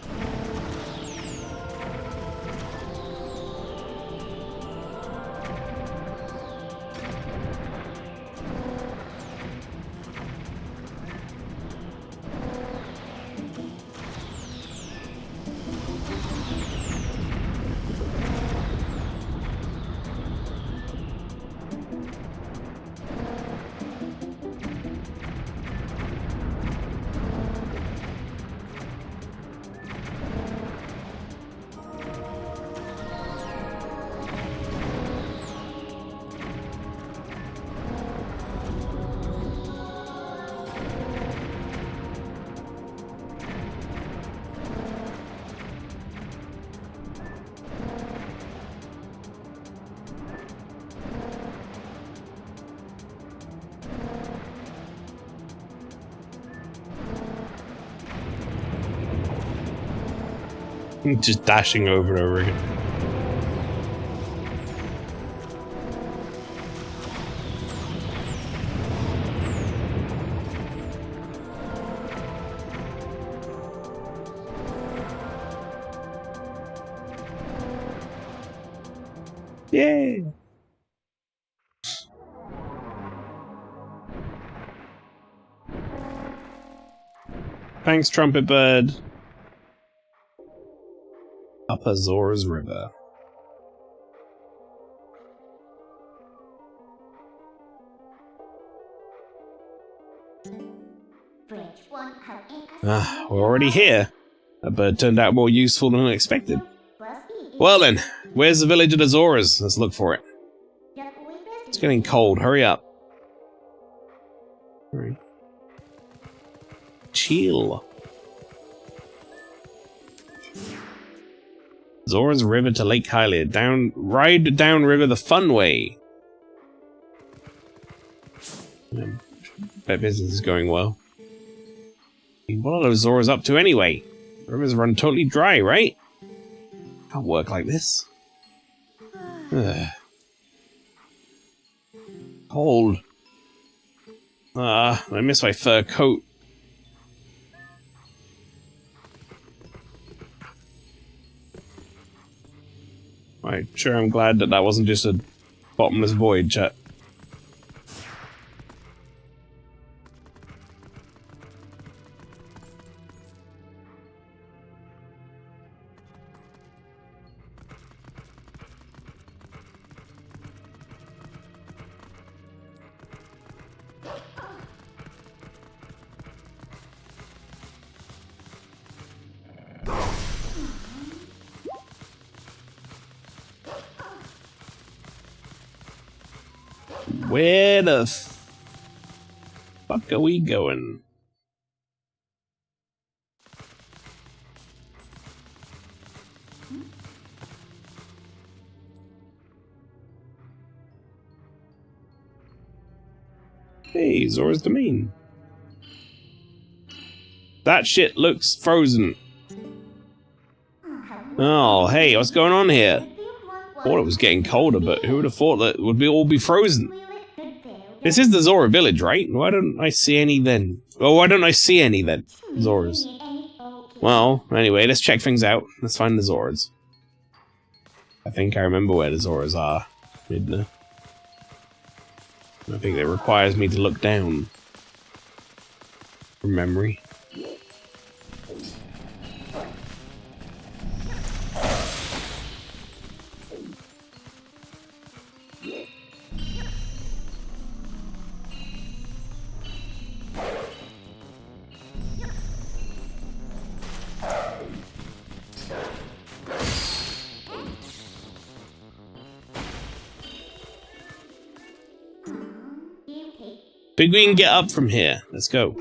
A: Just dashing over and over again. Yay! Thanks, Trumpet Bird. Upper Zora's River. Ah, we're already here. That bird turned out more useful than expected. Well then, where's the village of the Zoras? Let's look for it. It's getting cold, hurry up. Hurry. Chill. Zora's River to Lake Hylia. Ride down river the fun way. Bet business is going well. What are those Zoras up to anyway? The rivers run totally dry, right? Can't work like this. Cold. I miss my fur coat. Right, sure, I'm glad that wasn't just a bottomless void, chat. Where the fuck are we going? Hey, Zora's Domain. That shit looks frozen. Oh, hey, what's going on here? Thought it was getting colder, but who would have thought that it would all be frozen? This is the Zora village, right? Why don't I see any then? Oh, why don't I see any then? Zoras. Well, anyway, let's check things out. Let's find the Zoras. I think I remember where the Zoras are. Midna. I think that requires me to look down. From memory. Think we can get up from here. Let's go.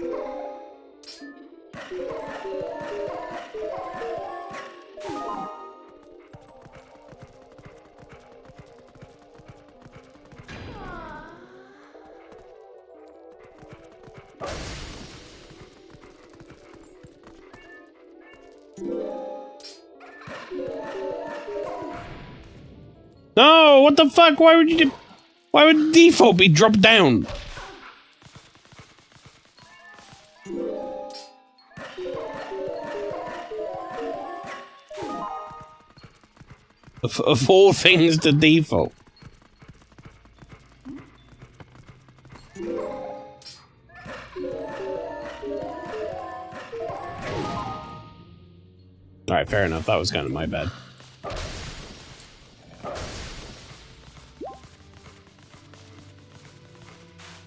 A: No, what the fuck? Why would default be dropped down? Of all things to default. Alright, fair enough. That was kind of my bad.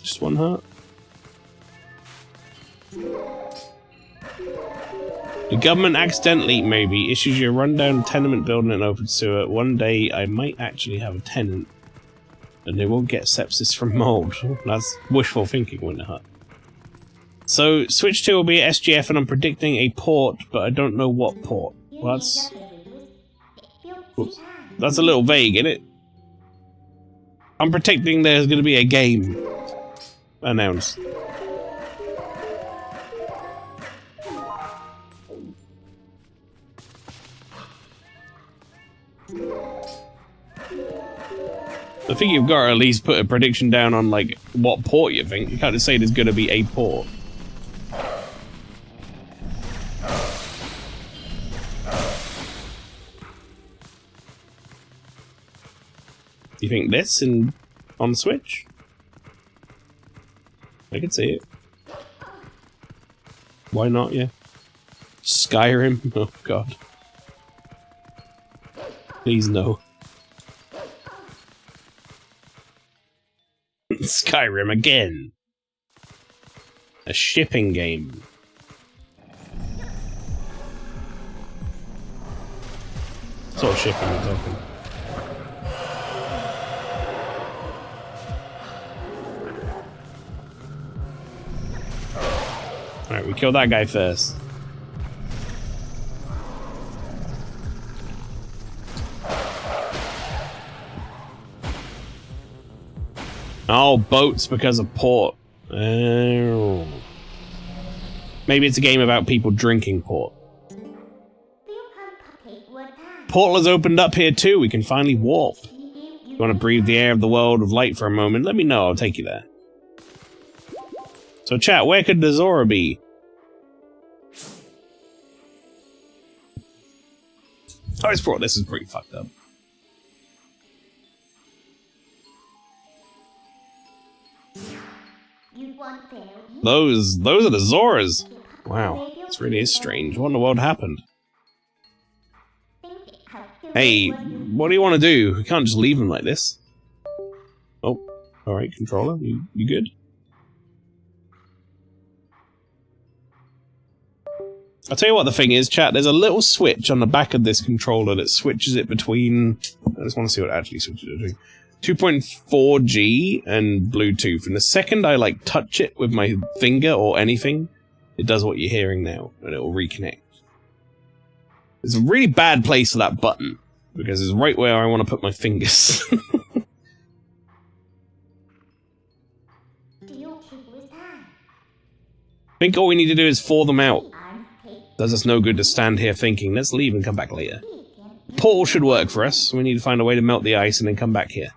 A: Just one heart. The government accidentally, maybe, issues you a rundown tenement building in an open sewer. One day, I might actually have a tenant, and they won't get sepsis from mold. That's wishful thinking, Winterheart. So, Switch 2 will be at SGF, and I'm predicting a port, but I don't know what port. Well, that's a little vague, isn't it? I'm predicting there's going to be a game announced. I think you've got to at least put a prediction down on, like, what port you think. You can't just say there's going to be a port. Do you think this on Switch? I could see it. Why not, yeah? Skyrim? Oh, God. Please no. Skyrim again. A shipping game. What sort of shipping are we talking? Alright, we killed that guy first. Oh, boats because of port. Oh. Maybe it's a game about people drinking port. Portal has opened up here too. We can finally warp. You want to breathe the air of the world of light for a moment? Let me know. I'll take you there. So, chat, where could the Zora be? Oh, it's brought. This is pretty fucked up. Those are the Zoras. Wow, this really is strange. What in the world happened? Hey, what do you want to do? We can't just leave them like this. Oh, alright, controller, you good? I'll tell you what the thing is, chat, there's a little switch on the back of this controller that switches it between... I just want to see what it actually switches it between. 2.4G and Bluetooth, and the second I like touch it with my finger or anything, it does what you're hearing now, and it will reconnect. It's a really bad place for that button, because it's right where I want to put my fingers. I think all we need to do is thaw them out. Does us no good to stand here thinking, let's leave and come back later. Portal should work for us. We need to find a way to melt the ice and then come back here.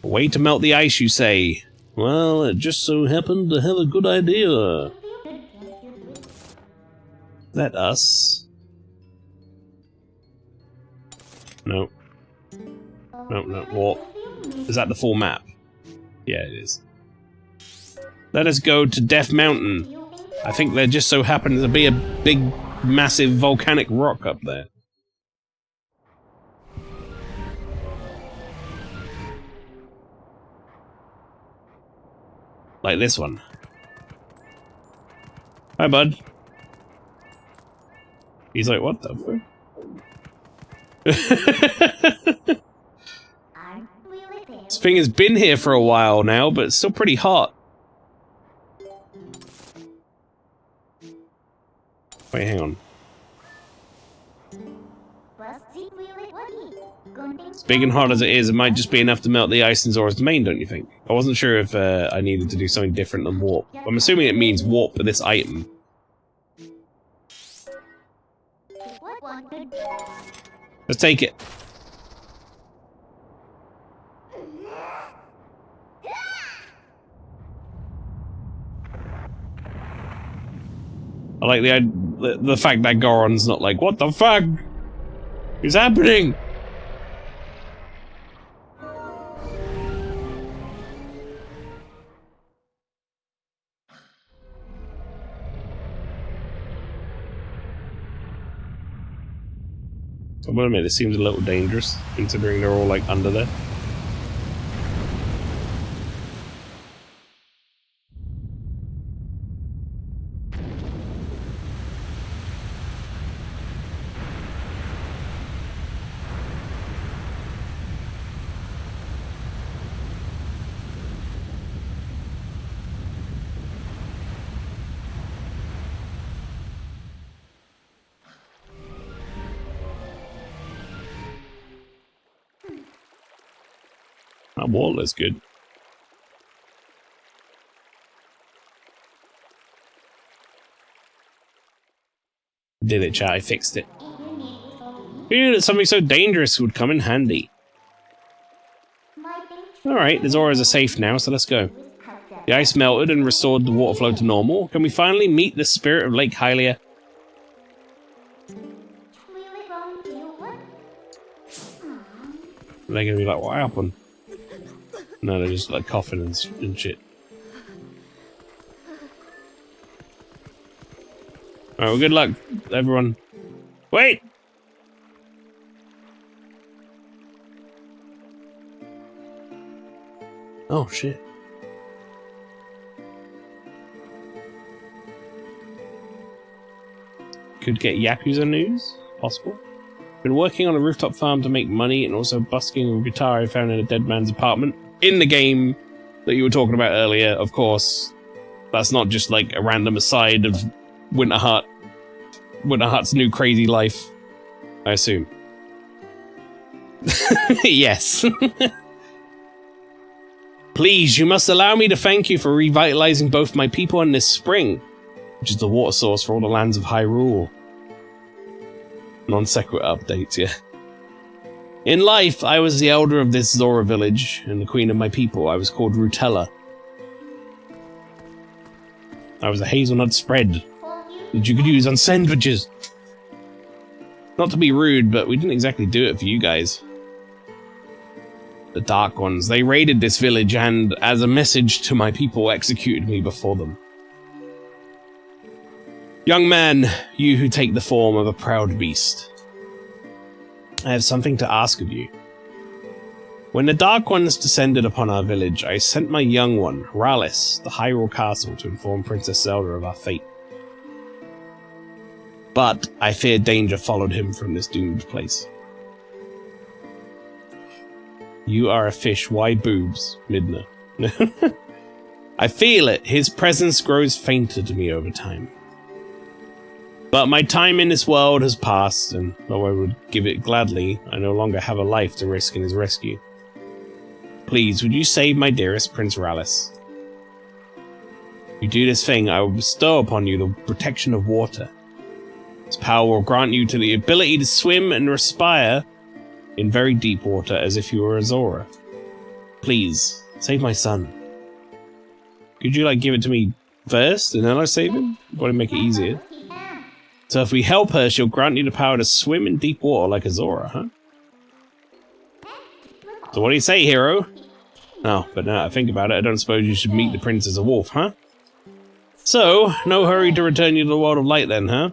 A: A way to melt the ice, you say? Well, it just so happened to have a good idea. Is that us? No. No, warp. Is that the full map? Yeah, it is. Let us go to Death Mountain. I think there just so happens to be a big, massive volcanic rock up there. Like this one. Hi, bud. He's like, what the fuck? This thing has been here for a while now, but it's still pretty hot. Wait, hang on. As big and hot as it is, it might just be enough to melt the ice in Zora's domain, don't you think? I wasn't sure if I needed to do something different than warp. I'm assuming it means warp for this item. Let's take it. I like the fact that Goron's not like, what the fuck is happening? I must admit, this seems a little dangerous, considering they're all like under there. That wall is good. Did it, chat? I fixed it. Who knew that something so dangerous would come in handy? Alright, the Zoras are safe now, so let's go. The ice melted and restored the water flow to normal. Can we finally meet the spirit of Lake Hylia? They're gonna be like, what happened? No, they're just like coughing and shit. Alright, well, good luck, everyone. Wait! Oh, shit. Could get Yakuza news? Possible. Been working on a rooftop farm to make money and also busking a guitar I found in a dead man's apartment. In the game that you were talking about earlier, of course. That's not just like a random aside of Winterheart's new crazy life, I assume. Yes. Please, you must allow me to thank you for revitalizing both my people and this spring, which is the water source for all the lands of Hyrule. Non sequitur updates, yeah. In life, I was the elder of this Zora village, and the queen of my people. I was called Rutella. I was a hazelnut spread that you could use on sandwiches. Not to be rude, but we didn't exactly do it for you guys. The Dark Ones, they raided this village and, as a message to my people, executed me before them. Young man, you who take the form of a proud beast, I have something to ask of you. When the Dark Ones descended upon our village, I sent my young one, Rallis, to Hyrule Castle to inform Princess Zelda of our fate. But I fear danger followed him from this doomed place. You are a fish, why boobs, Midna? I feel it, his presence grows fainter to me over time. But my time in this world has passed, and though I would give it gladly, I no longer have a life to risk in his rescue. Please, would you save my dearest Prince Rallis? If you do this thing, I will bestow upon you the protection of water. This power will grant you the ability to swim and respire in very deep water as if you were a Zora. Please, save my son. Could you, give it to me first, and then I save him? Want to make it easier. So if we help her, she'll grant you the power to swim in deep water like a Zora, huh? So what do you say, hero? Oh, but now that I think about it, I don't suppose you should meet the prince as a wolf, huh? So, no hurry to return you to the world of light then, huh?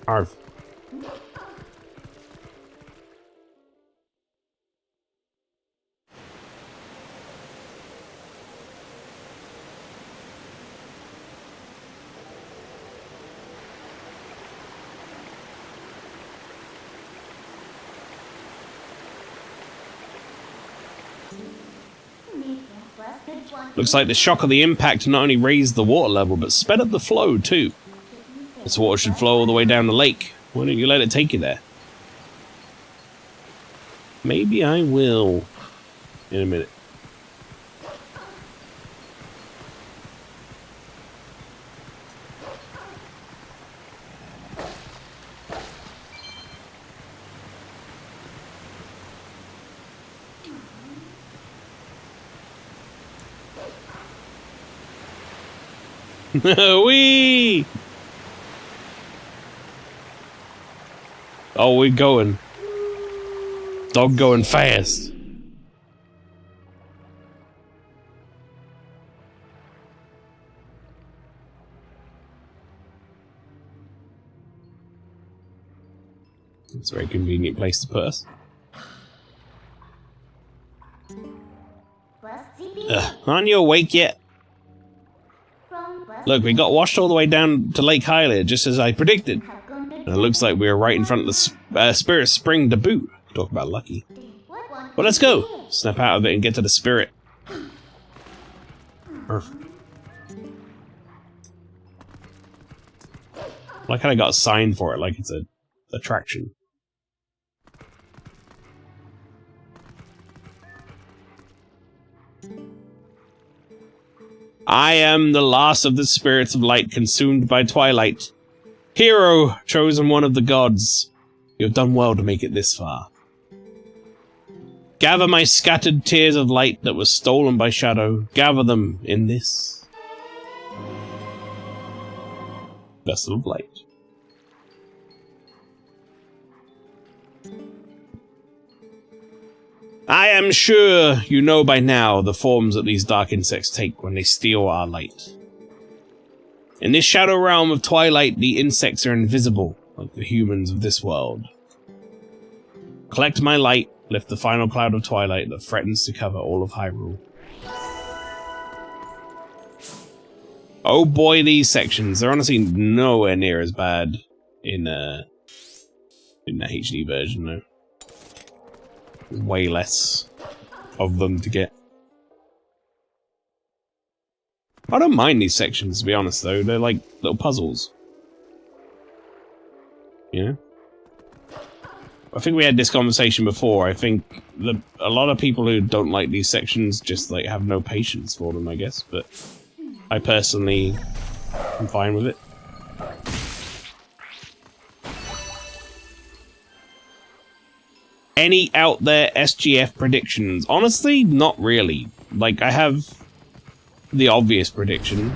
A: Arf. Looks like the shock of the impact not only raised the water level, but sped up the flow too. This water should flow all the way down the lake. Why don't you let it take you there? Maybe I will. In a minute. Wee! Oh, we're going. Dog going fast. It's a very convenient place to put us. Aren't you awake yet? Look, we got washed all the way down to Lake Hylia, just as I predicted. And it looks like we're right in front of the Spirit Spring to boot. Talk about lucky. Well, let's go! Snap out of it and get to the Spirit. Like how I got a sign for it, like it's a attraction. I am the last of the spirits of light consumed by twilight. Hero, chosen one of the gods, you have done well to make it this far. Gather my scattered tears of light that was stolen by shadow. Gather them in this vessel of light. I am sure you know by now the forms that these dark insects take when they steal our light. In this shadow realm of Twilight, the insects are invisible, like the humans of this world. Collect my light, lift the final cloud of Twilight that threatens to cover all of Hyrule. Oh boy, these sections. They're honestly nowhere near as bad in the HD version, though. There's way less of them to get. I don't mind these sections, to be honest, though. They're like little puzzles. You know? I think we had this conversation before. I think a lot of people who don't like these sections just like have no patience for them, I guess. But I personally am fine with it. Any out there SGF predictions? Honestly, not really. Like, I have the obvious prediction.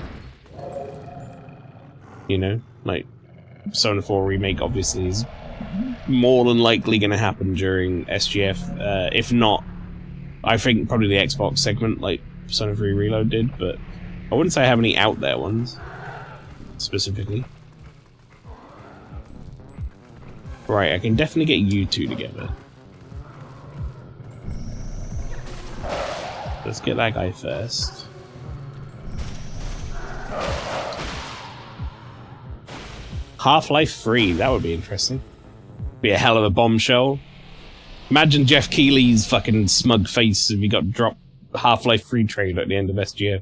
A: You know? Like, Persona 4 Remake obviously is more than likely going to happen during SGF. If not, I think probably the Xbox segment, like Persona 3 Reload did, but I wouldn't say I have any out there ones, specifically. Right, I can definitely get you two together. Let's get that guy first. Half-Life 3, that would be interesting. Be a hell of a bombshell. Imagine Jeff Keighley's fucking smug face if he got dropped Half-Life 3 trailer at the end of SGF.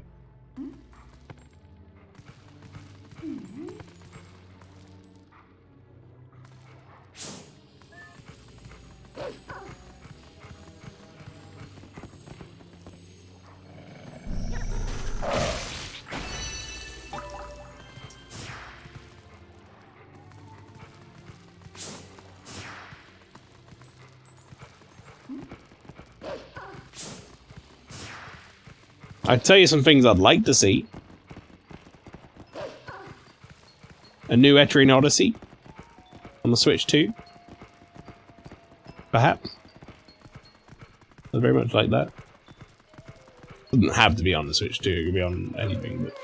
A: I'd tell you some things I'd like to see. A new Etrian Odyssey on the Switch 2. Perhaps. I'd very much like that. Doesn't have to be on the Switch 2, it could be on anything, but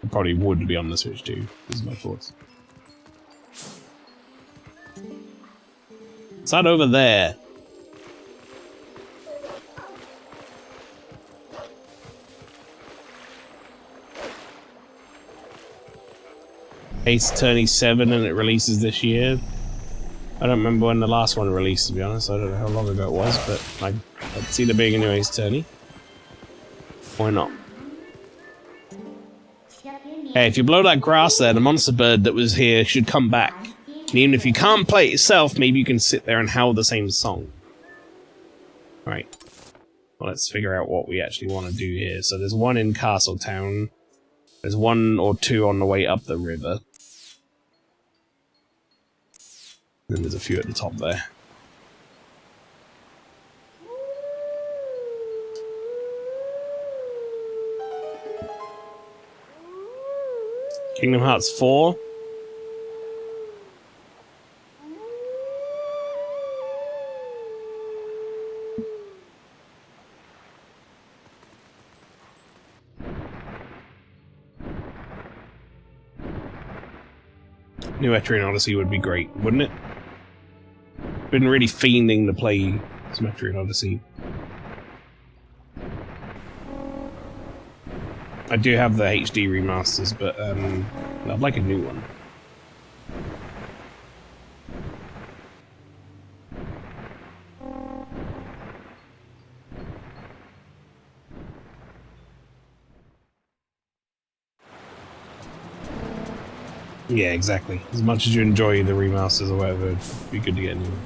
A: it probably would be on the Switch 2, is my thoughts. What's that over there? Ace Attorney 7 and it releases this year. I don't remember when the last one released, to be honest. I don't know how long ago it was, but I'd see there being a new Ace Attorney. Why not? Hey, if you blow that grass there, the monster bird that was here should come back. And even if you can't play it yourself, maybe you can sit there and howl the same song. Right. Well, let's figure out what we actually want to do here. So there's one in Castletown. There's one or two on the way up the river. Then there's a few at the top there. Kingdom Hearts 4. New Etrian Odyssey would be great, wouldn't it? Been really fiending to play some Etrian Odyssey. I do have the HD remasters, but I'd like a new one. Yeah, exactly. As much as you enjoy the remasters or whatever, it'd be good to get a new one.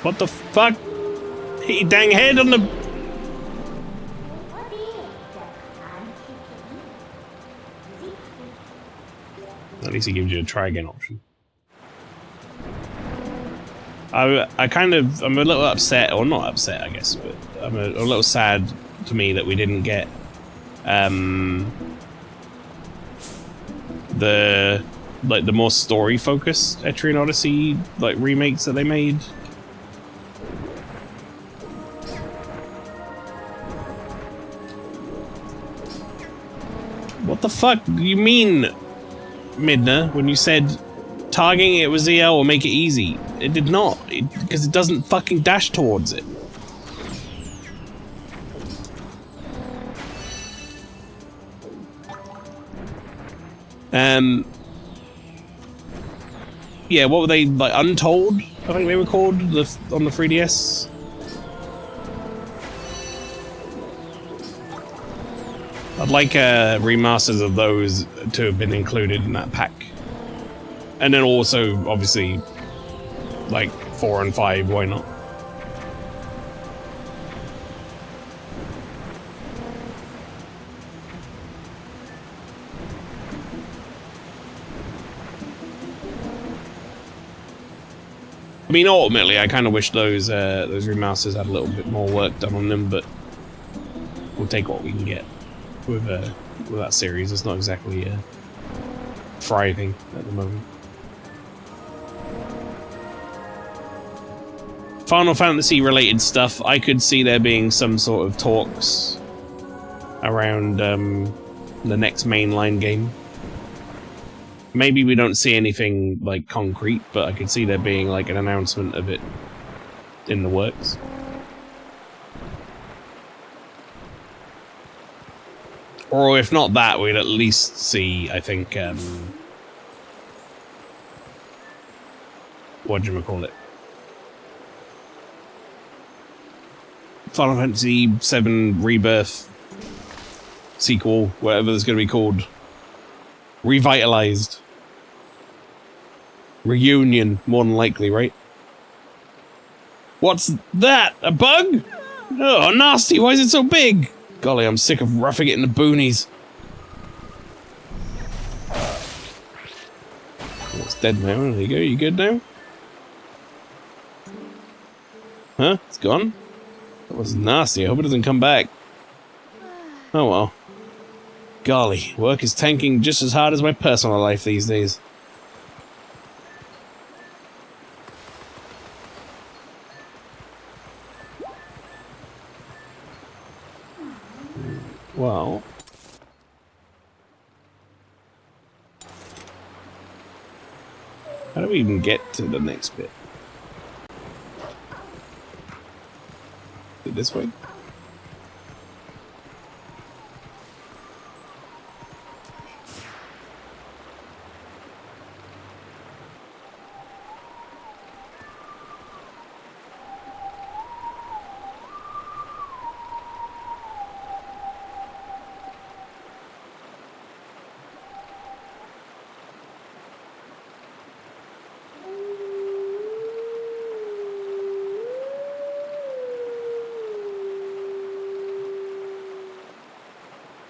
A: What the fuck? Hit your dang head on the... At least he gives you a try again option. I'm a little upset, or not upset, I guess, but I'm a little sad to me that we didn't get the like the more story-focused Etrian Odyssey like remakes that they made. What the fuck do you mean, Midna, when you said targeting it with ZL will make it easy? It did not, because it doesn't fucking dash towards it. Yeah, what were they, like, Untold? I think they were called, on the 3DS. I'd like remasters of those to have been included in that pack. And then also, obviously, like, 4 and 5, why not? I mean, ultimately, I kind of wish those remasters had a little bit more work done on them, but we'll take what we can get with that series. It's not exactly thriving at the moment. Final Fantasy related stuff, I could see there being some sort of talks around the next mainline game. Maybe we don't see anything like concrete, but I could see there being like an announcement of it in the works. Or if not that, we'd at least see, I think, whatchamacallit? Final Fantasy VII Rebirth sequel, whatever it's going to be called. Revitalized. Reunion, more than likely, right? What's that? A bug? Oh, nasty, why is it so big? Golly, I'm sick of roughing it in the boonies. Oh, it's dead now. There you go, you good now? Huh? It's gone? That was nasty, I hope it doesn't come back. Oh well. Golly, work is tanking just as hard as my personal life these days. Well... how do we even get to the next bit? Is it this way?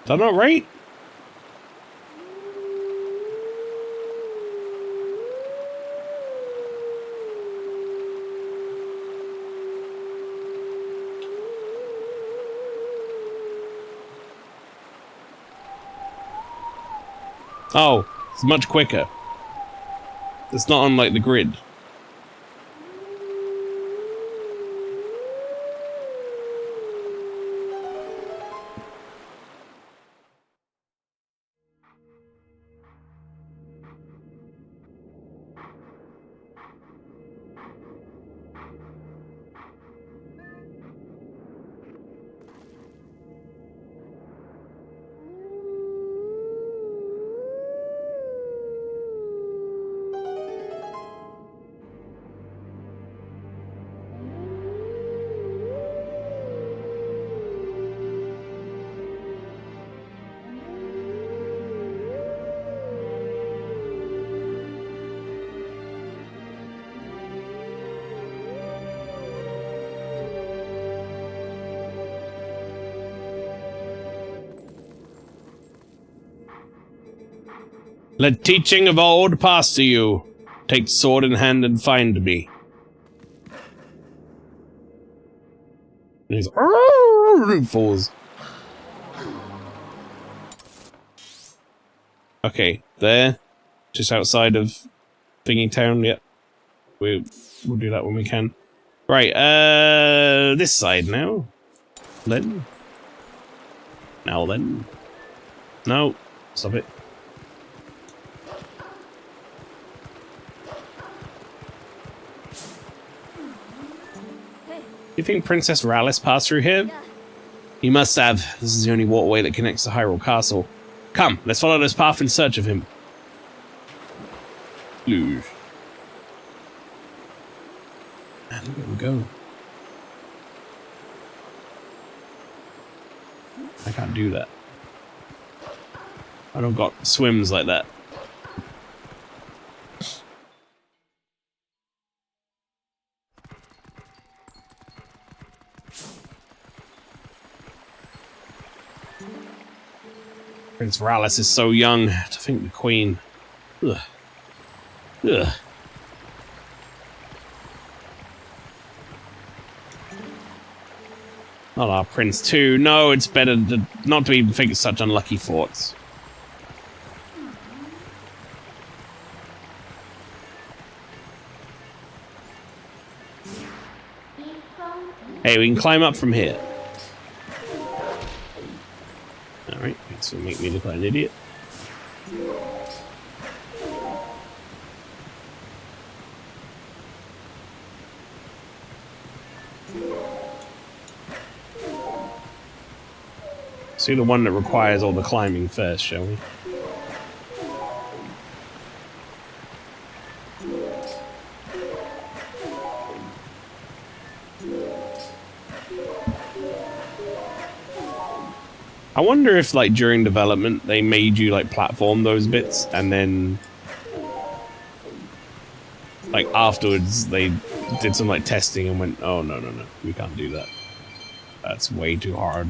A: Is that not right? Oh, it's much quicker. It's not on, like, the grid. Let teaching of old pass to you. Take sword in hand and find me. And he's falls. Okay, there. just outside of Thingy Town. Yep. We'll do that when we can. Right, this side now. Then. Now then. No. Stop it. You think Princess Rallis passed through here? He must have. This is the only waterway that connects to Hyrule Castle. Come, let's follow this path in search of him. Luge. And look at him go. I can't do that. I don't got swims like that. Prince Rallis is so young. To think the Queen. Ugh. Ugh. Not our Prince too. No, it's better to not to even think of such unlucky thoughts. Hey, we can climb up from here. Alright, this will make me look like an idiot. Let's do the one that requires all the climbing first, shall we? I wonder if, like, during development, they made you, like, platform those bits, and then, like, afterwards, they did some, like, testing and went, oh, no, no, no, we can't do that. That's way too hard.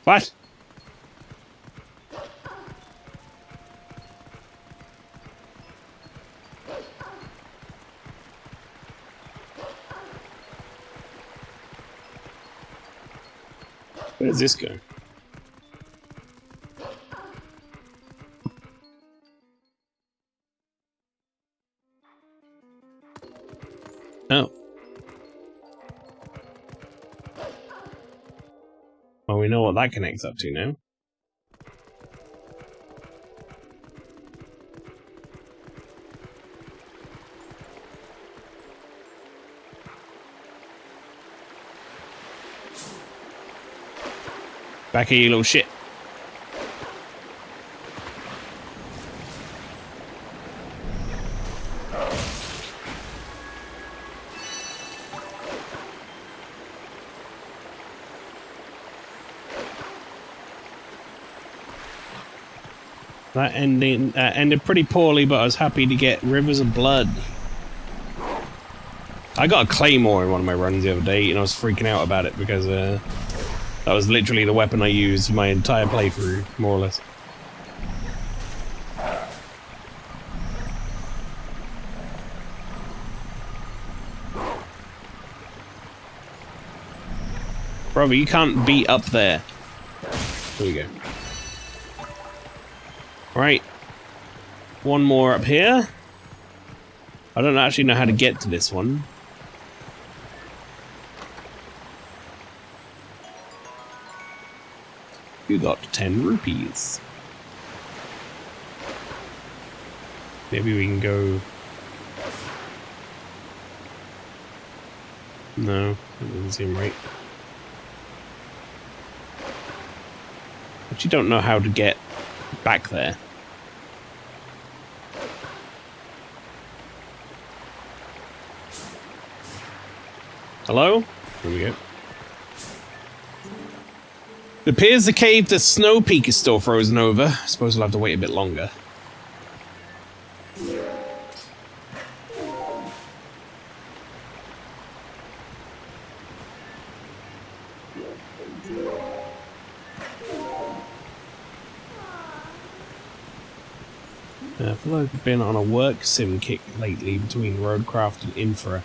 A: What? Where does this go? Oh. Well, we know what that connects up to now. Back here, you little shit. That ended pretty poorly, but I was happy to get Rivers of Blood. I got a Claymore in one of my runs the other day, and I was freaking out about it because that was literally the weapon I used my entire playthrough, more or less. Brother, you can't be up there. Here we go. Right. One more up here. I don't actually know how to get to this one. You got 10 rupees. Maybe we can go... No, that doesn't seem right. Actually don't know how to get back there. Hello? Here we go. It appears the cave to Snow Peak is still frozen over. I suppose we'll have to wait a bit longer. I feel like I've been on a work sim kick lately between Roadcraft and Infra.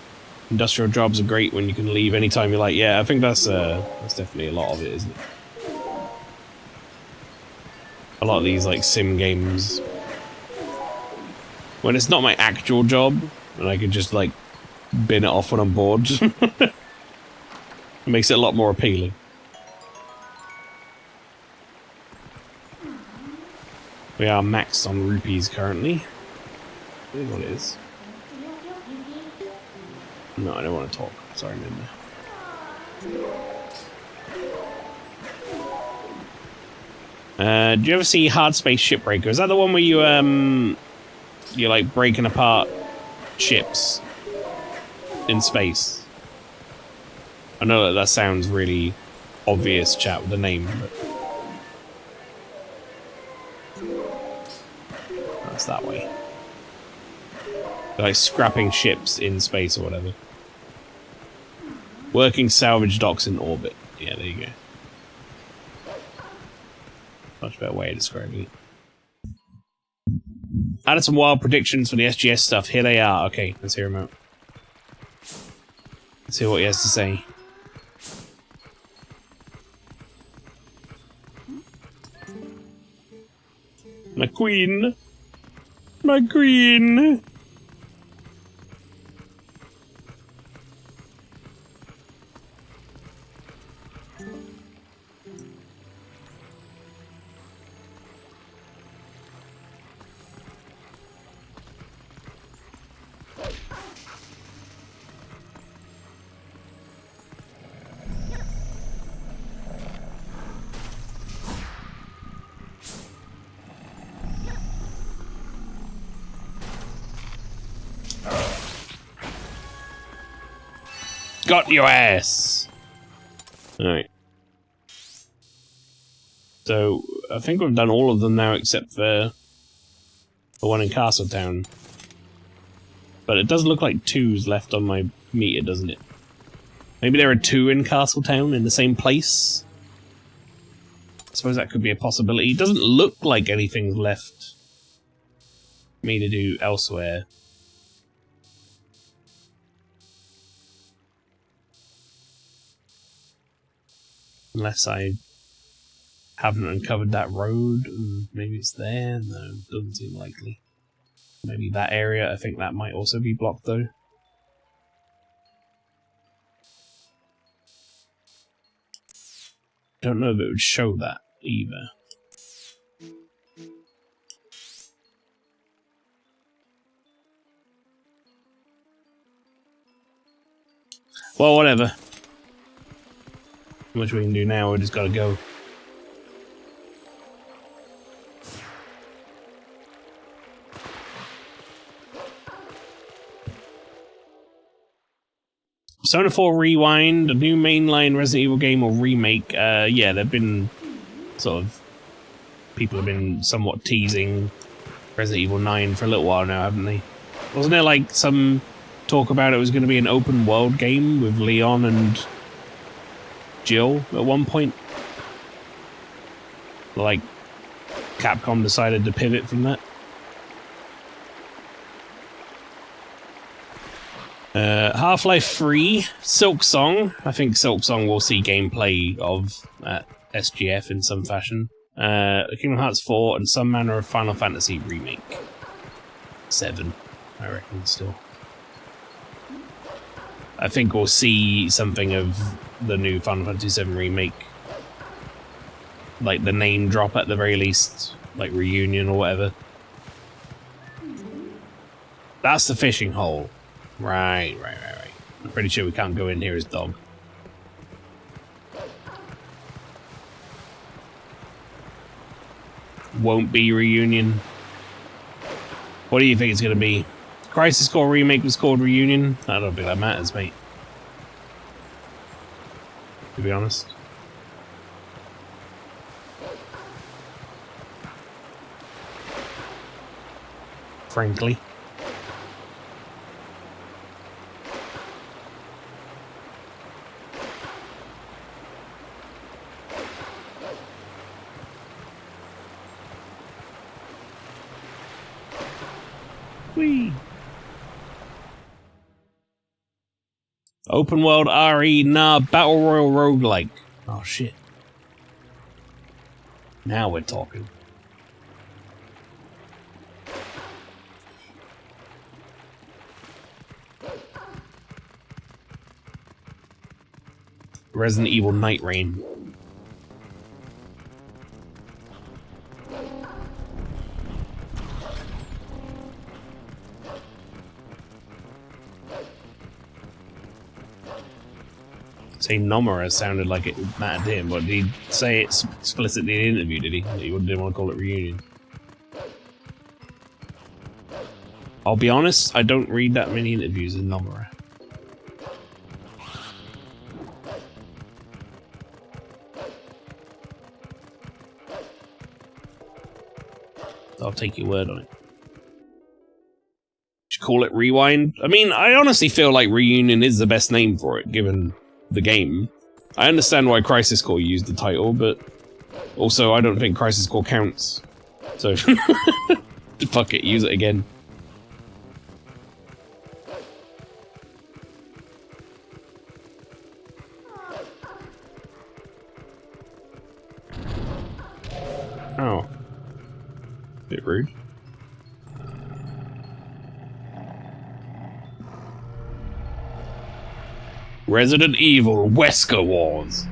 A: Industrial jobs are great when you can leave anytime you like. Yeah, I think that's definitely a lot of it, isn't it? A lot of these like sim games, when it's not my actual job and I can just like bin it off when I'm bored, it makes it a lot more appealing. We are maxed on rupees currently. That is what it is. No, I don't want to talk. Sorry, Linda. Do you ever see Hard Space Shipbreaker? Is that the one where you're like breaking apart ships in space? I know that sounds really obvious, chat, with the name, but that's that way. They're like scrapping ships in space or whatever. Working salvage docks in orbit. Yeah, there you go. Much better way of describing it. Added some wild predictions for the SGS stuff. Here they are. Okay, let's hear them out. Let's hear what he has to say. My queen. My queen. Got your ass! Alright. So, I think we've done all of them now except for the one in Castletown. But it does look like 2's left on my meter, doesn't it? Maybe there are 2 in Castletown in the same place? I suppose that could be a possibility. It doesn't look like anything's left for me to do elsewhere. Unless I haven't uncovered that road, and maybe it's there? No, doesn't seem likely. Maybe that area, I think that might also be blocked though. Don't know if it would show that either. Well, whatever. How much we can do now, we just gotta go. Persona 4 Rewind, a new mainline Resident Evil game or remake. Yeah, they've been sort of... People have been somewhat teasing Resident Evil 9 for a little while now, haven't they? Wasn't there like some talk about it was going to be an open world game with Leon and Jill at one point? Like, Capcom decided to pivot from that. Half-Life 3, Silk Song. I think Silk Song will see gameplay of SGF in some fashion. Kingdom Hearts 4 and some manner of Final Fantasy remake. 7, I reckon, still. I think we'll see something of the new Final Fantasy 7 remake. Like the name drop at the very least. Like Reunion or whatever. That's the fishing hole. Right. I'm pretty sure we can't go in here as dog. Won't be Reunion. What do you think it's going to be? Crisis Core Remake was called Reunion? I don't think that matters, mate. To be honest. Frankly. Whee! Open world RE, nah, battle royal roguelike. Oh shit. Now we're talking. Resident Evil Night Rain. Say Nomura sounded like it mattered to him, but did he say it explicitly in an interview, did he? He didn't want to call it Reunion. I'll be honest, I don't read that many interviews in Nomura. I'll take your word on it. Should call it Rewind? I mean, I honestly feel like Reunion is the best name for it, given the game. I understand why Crisis Core used the title, but also I don't think Crisis Core counts. So, fuck it, use it again. Oh. Bit rude. Resident Evil Wesker Wars.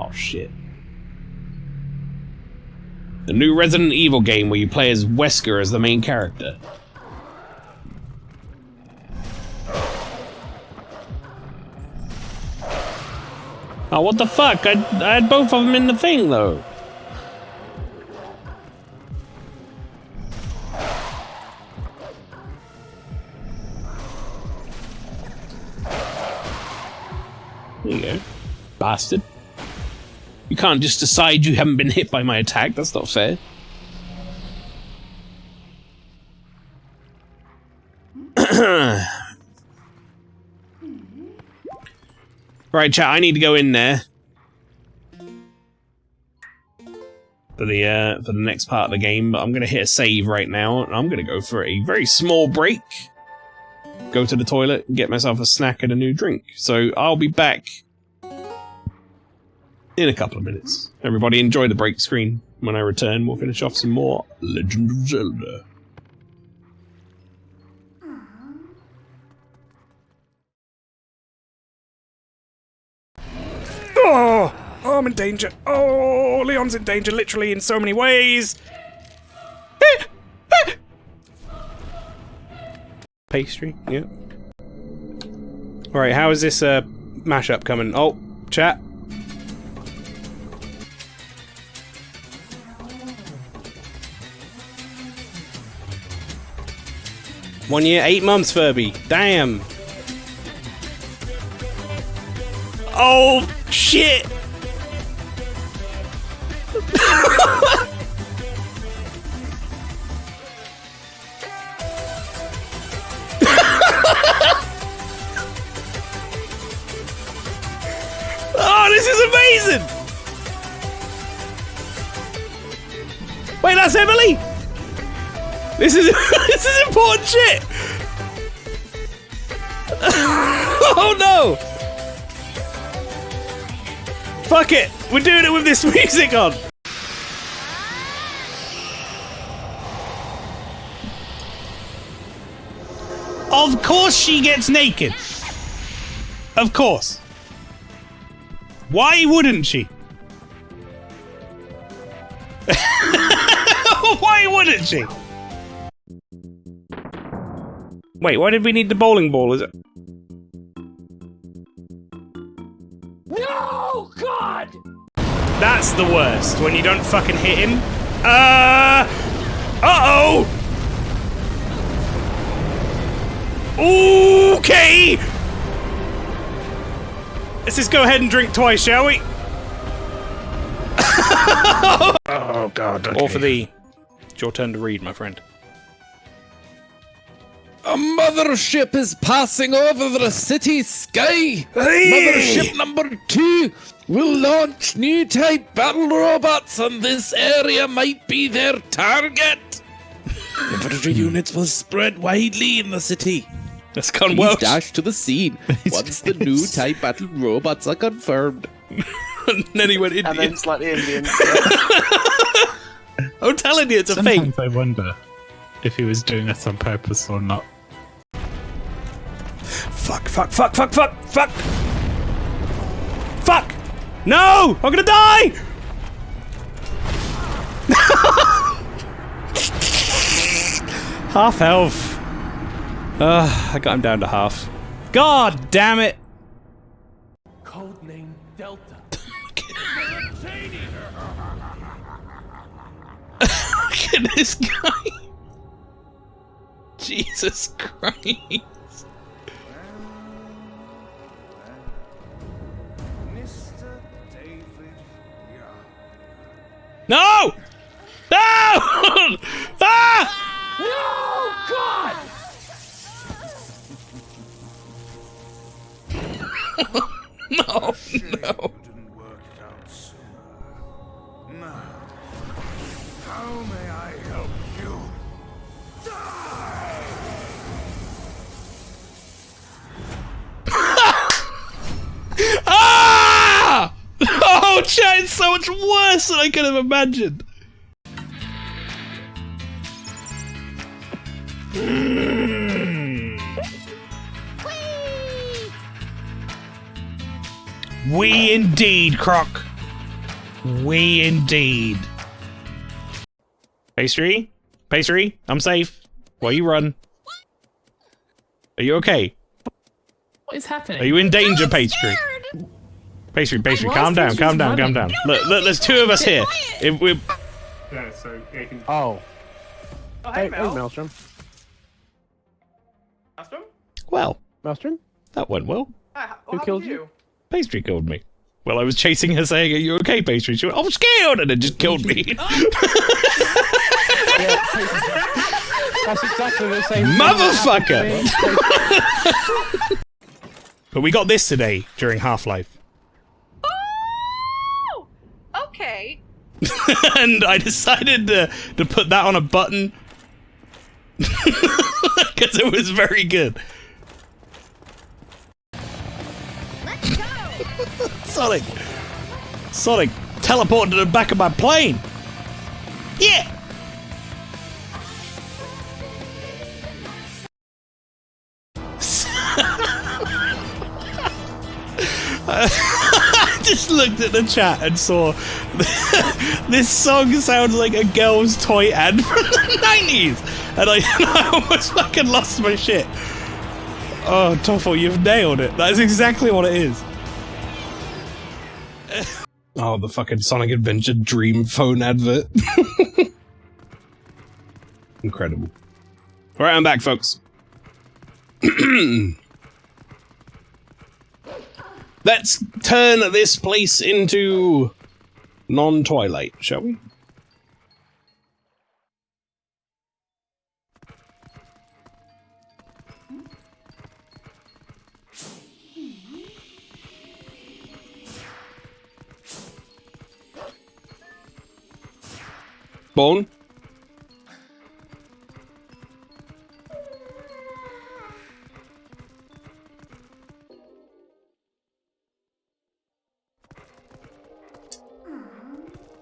A: Oh shit. The new Resident Evil game where you play as Wesker as the main character. Oh, what the fuck? I had both of them in the thing though. There you go. Bastard. You can't just decide you haven't been hit by my attack, that's not fair. Right, chat, I need to go in there. For the next part of the game, but I'm gonna hit a save right now, and I'm gonna go for a very small break. Go to the toilet and get myself a snack and a new drink. So I'll be back in a couple of minutes. Everybody enjoy the break screen. When I return, we'll finish off some more Legend of Zelda. Oh, I'm in danger. Oh, Leon's in danger, literally in so many ways. Pastry, yeah. Alright, how is this mashup coming? Oh, chat. One year, 8 months, Furby. Damn. Oh, shit. Oh, this is amazing! Wait, that's Emily? This is this is important shit! Oh no! Fuck it! We're doing it with this music on! Of course she gets naked! Of course. Why wouldn't she? Why wouldn't she? Wait, why did we need the bowling ball? Is it? No, God! That's the worst, when you don't fucking hit him. Uh-oh! Okay! Let's just go ahead and drink twice, shall we? Oh, God, okay. Or for the... It's your turn to read, my friend.
B: A mothership is passing over the city sky.
A: Hey!
B: Mothership number 2 will launch new type battle robots, and this area might be their target. Infantry units will spread widely in the city.
A: That's gone
B: Please
A: Welsh.
B: dash to the scene once the new type battle robots are confirmed.
A: And then he went
C: And
A: Indian.
C: then slightly Indian.
A: I'm telling you, it's a thing.
D: Sometimes I wonder if he was doing this on purpose or not.
A: Fuck, fuck, fuck, fuck, fuck, fuck! Fuck! No! I'm gonna die! Half health. I got him down to half. God damn it!
E: Codename Delta.
A: Look at this guy. Jesus Christ. No! No! Ah! No, no.
F: Didn't work it out sooner. Now, how may I help you?
A: Ah! Oh, chat, it's so much worse than I could have imagined. We indeed, Croc. We indeed. Pastry? Pastry? I'm safe. While you run. Are you okay?
E: What is happening?
A: Are you in danger, Pastry? Pastry, calm down, calm down, calm down. Look, there's two of us here. If we're...
D: Yeah, so you can...
C: Oh.
G: Hey,
C: Mel.
G: Maelstrom. Maelstrom?
A: Well,
G: Maelstrom?
A: that went well.
G: Hi,
C: Who killed you?
A: Pastry killed me. Well, I was chasing her saying, are you okay, Pastry? She went, I'm scared, and it just killed me.
G: Yeah, that's exactly the same.
A: Motherfucker! But we got this today during Half-Life.
H: Oh! Okay.
A: And I decided to put that on a button. Because it was very good.
H: Let's go!
A: Sonic, teleport to the back of my plane! Yeah! I just looked at the chat and saw this song sounds like a girl's toy ad from the 90s, and I almost fucking lost my shit. Oh, Toffel, you've nailed it. That is exactly what it is. Oh, the fucking Sonic Adventure Dream phone advert. Incredible. Alright, I'm back, folks. Let's turn this place into non-Twilight, shall we? Bone?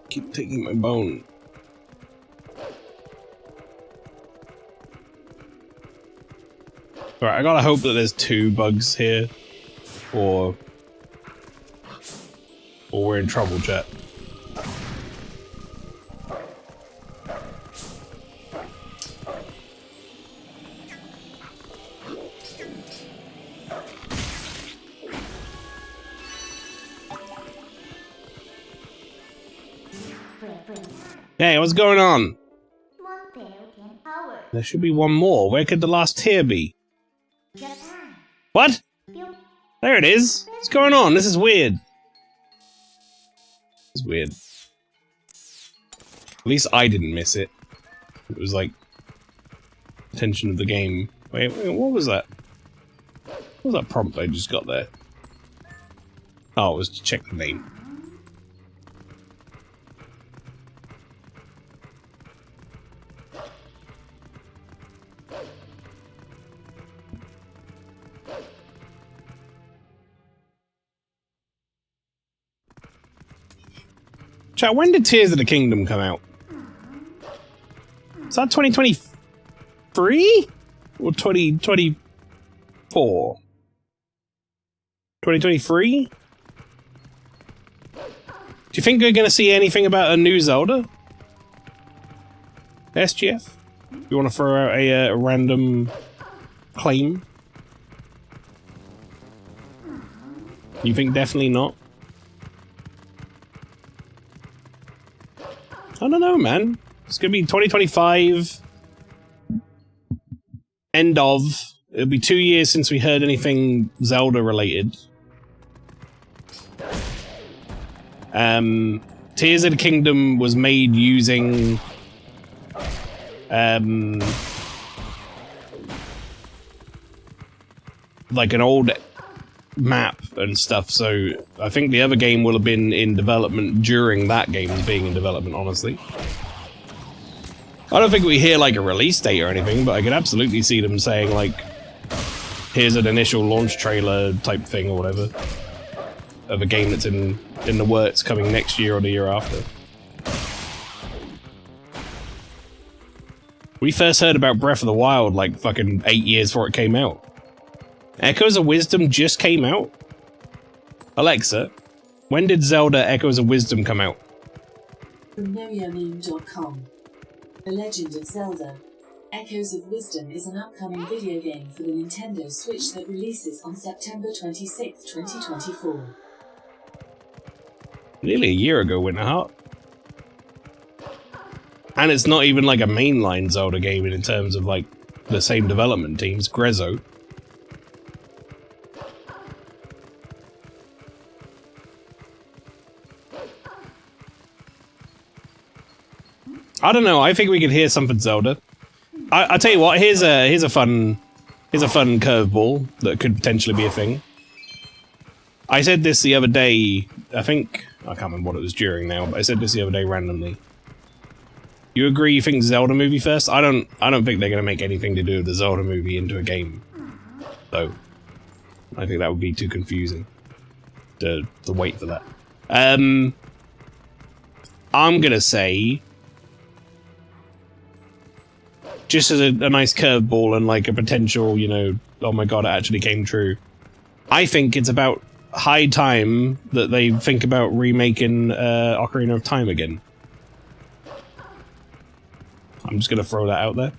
A: Keep taking my bone. Alright, I gotta hope that there's two bugs here. Or we're in trouble, chat. Hey, what's going on? There should be one more. Where could the last tier be? What? There it is. What's going on? This is weird. It's weird. At least I didn't miss it. It was like tension of the game. Wait, what was that? What was that prompt I just got there? Oh, it was to check the name. Chat, when did Tears of the Kingdom come out? Is that 2023? Or 2024? 2023? Do you think we're going to see anything about a new Zelda? SGF? You want to throw out a random claim? You think definitely not? I don't know, man. It's gonna be 2025. End of. It'll be 2 years since we heard anything Zelda related. Tears of the Kingdom was made using like an old map and stuff, so I think the other game will have been in development during that game being in development, honestly. I don't think we hear like a release date or anything, but I could absolutely see them saying like, here's an initial launch trailer type thing or whatever of a game that's in the works coming next year or the year after. We first heard about Breath of the Wild like fucking 8 years before it came out. Echoes of Wisdom just came out? Alexa, when did Zelda Echoes of Wisdom come out?
C: From NoYoMeme.com. The Legend of Zelda. Echoes of Wisdom is an upcoming video game for the Nintendo Switch that releases on September 26, 2024.
A: Nearly a year ago, Winterheart. And it's not even like a mainline Zelda game in terms of like the same development teams, Grezzo. I don't know. I think we could hear something Zelda. I tell you what. Here's a fun curveball that could potentially be a thing. I said this the other day. I think I can't remember what it was during now, but I said this the other day randomly. You agree? You think Zelda movie first? I don't think they're gonna make anything to do with the Zelda movie into a game, though. I think that would be too confusing to wait for that. I'm gonna say, just as a nice curveball and like a potential, you know, oh my god, it actually came true. I think it's about high time that they think about remaking Ocarina of Time again. I'm just gonna throw that out there.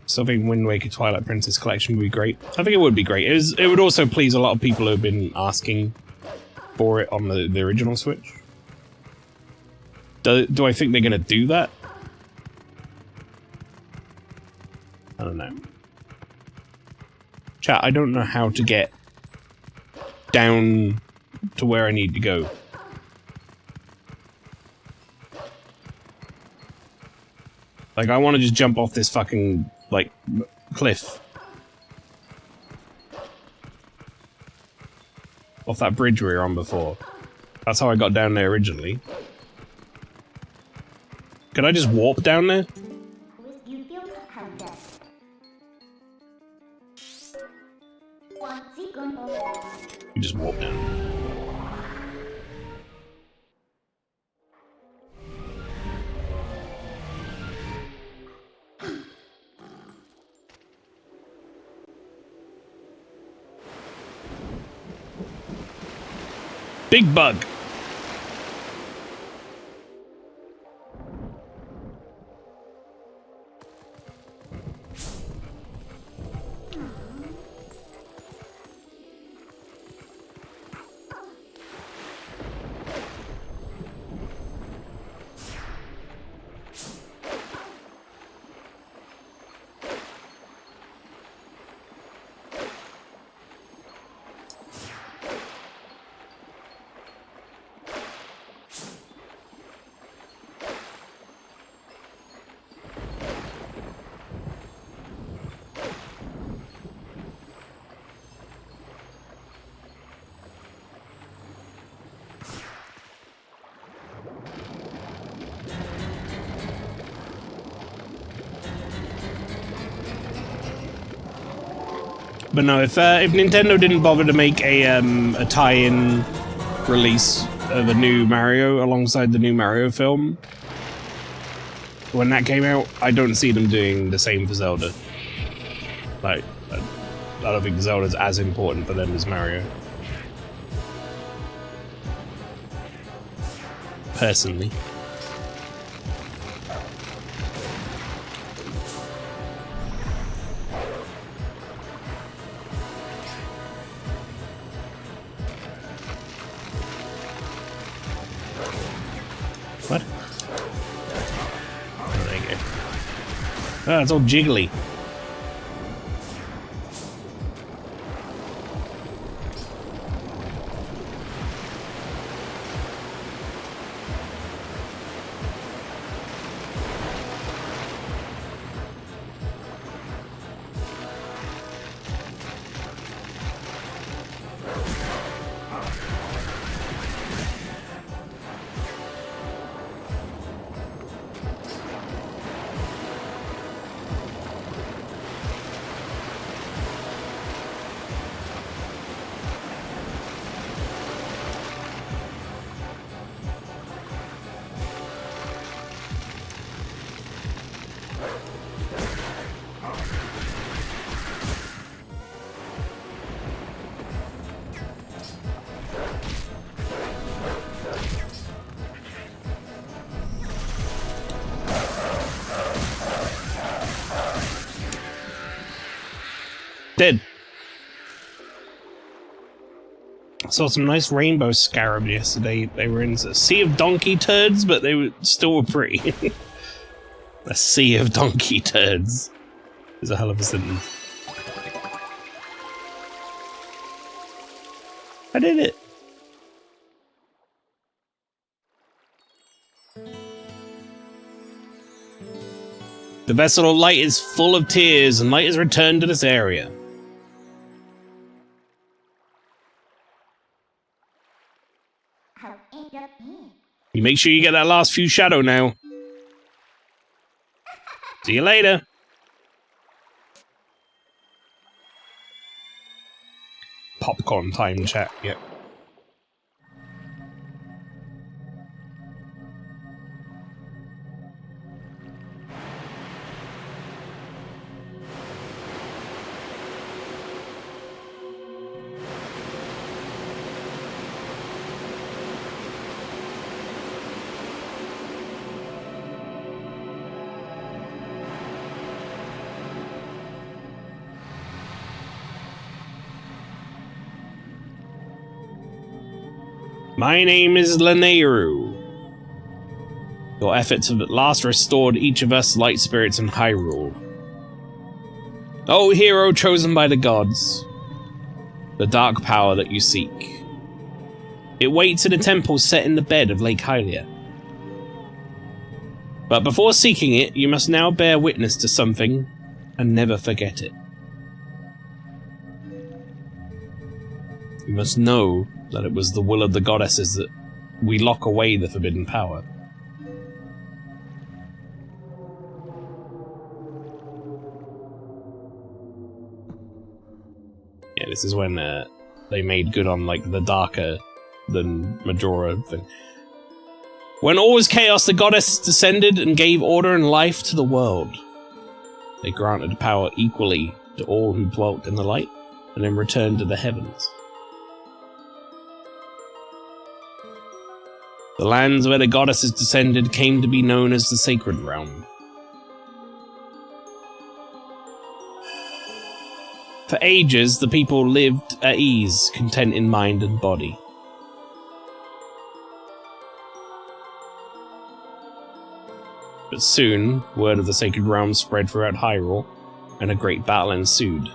A: Something Wind Waker Twilight Princess collection would be great. I think it would be great. It would also please a lot of people who have been asking for it on the original Switch. Do I think they're gonna do that? I don't know. Chat, I don't know how to get down to where I need to go. Like, I want to just jump off this fucking, like, cliff. Off that bridge we were on before. That's how I got down there originally. Could I just warp down there? You just warp down. Big bug. But no, if Nintendo didn't bother to make a tie-in release of a new Mario alongside the new Mario film, when that came out, I don't see them doing the same for Zelda. Like, I don't think Zelda's as important for them as Mario. Personally. What? Oh, there you go. Oh, it's all jiggly. Dead. I saw some nice rainbow scarabs yesterday. They were in a sea of donkey turds, but they were still pretty. A sea of donkey turds is a hell of a sentence. I did it. The vessel of light is full of tears, and light is returned to this area. You make sure you get that last few shadow now. See you later. Popcorn time chat, yep. My name is Lanayru. Your efforts have at last restored each of us light spirits in Hyrule. O hero chosen by the gods, the dark power that you seek. It waits in a temple set in the bed of Lake Hylia. But before seeking it, you must now bear witness to something and never forget it. You must know that it was the will of the goddesses that we lock away the forbidden power. Yeah, this is when they made good on like the darker than Majora thing. When all was chaos, the goddesses descended and gave order and life to the world. They granted power equally to all who dwelt in the light, and then returned to the heavens. The lands where the goddesses descended came to be known as the Sacred Realm. For ages, the people lived at ease, content in mind and body. But soon, word of the Sacred Realm spread throughout Hyrule, and a great battle ensued.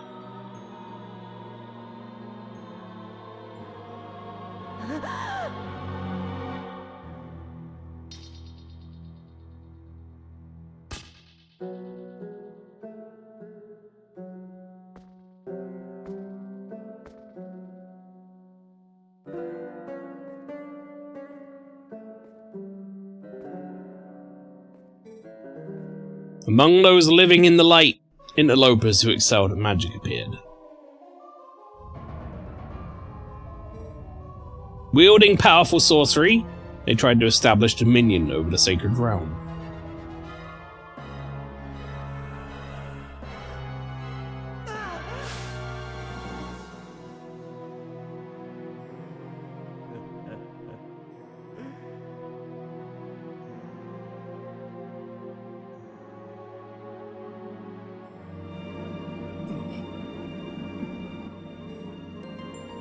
A: Among those living in the light, interlopers who excelled at magic appeared. Wielding powerful sorcery, they tried to establish dominion over the sacred realm.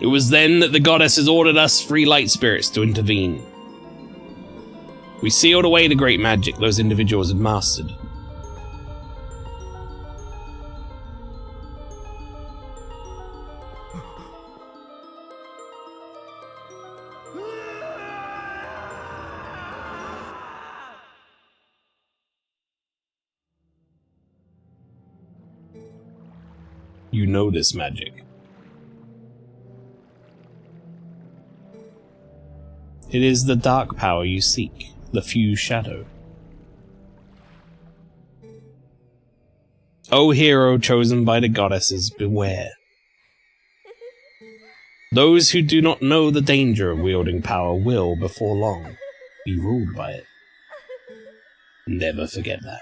A: It was then that the goddesses ordered us free light spirits to intervene. We sealed away the great magic those individuals had mastered. You know this magic. It is the dark power you seek, the fused shadow. O hero chosen by the goddesses, beware. Those who do not know the danger of wielding power will, before long, be ruled by it. Never forget that.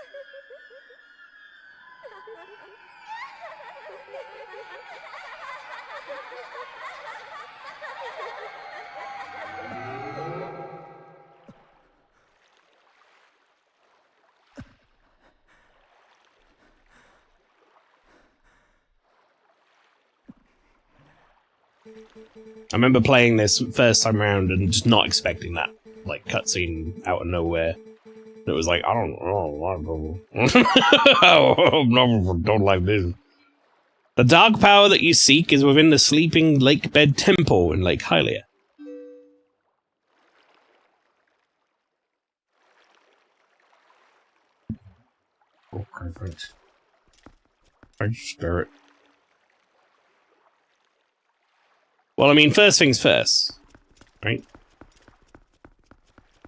A: I remember playing this first time around and just not expecting that, like, cutscene out of nowhere. It was like, I don't like this. The dark power that you seek is within the sleeping lake bed temple in Lake Hylia. Okay, thanks. Thanks, spirit. Well, I mean, first things first, right?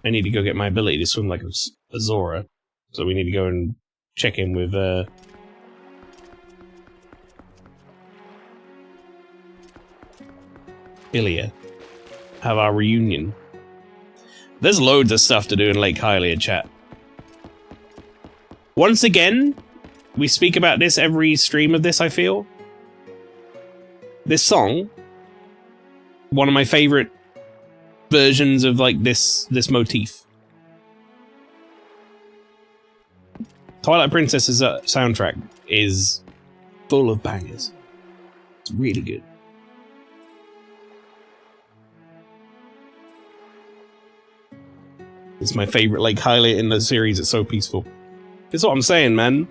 A: I need to go get my ability to swim like a Zora, so we need to go and check in with, Ilia. Have our reunion. There's loads of stuff to do in Lake Hylia, chat. Once again, we speak about this every stream of this, I feel. This song, one of my favorite versions of like this motif. Twilight Princess's soundtrack is full of bangers. It's really good. It's my favorite Lake Hylia in the series. It's so peaceful. That's what I'm saying, man.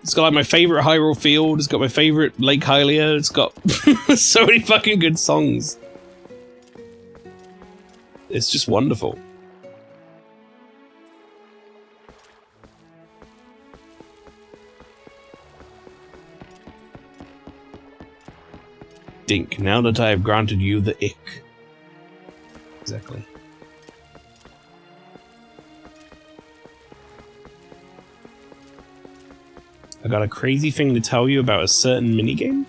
A: It's got like my favorite Hyrule Field. It's got my favorite Lake Hylia. It's got so many fucking good songs. It's just wonderful. Dink, now that I have granted you the ick. Exactly. I got a crazy thing to tell you about a certain minigame.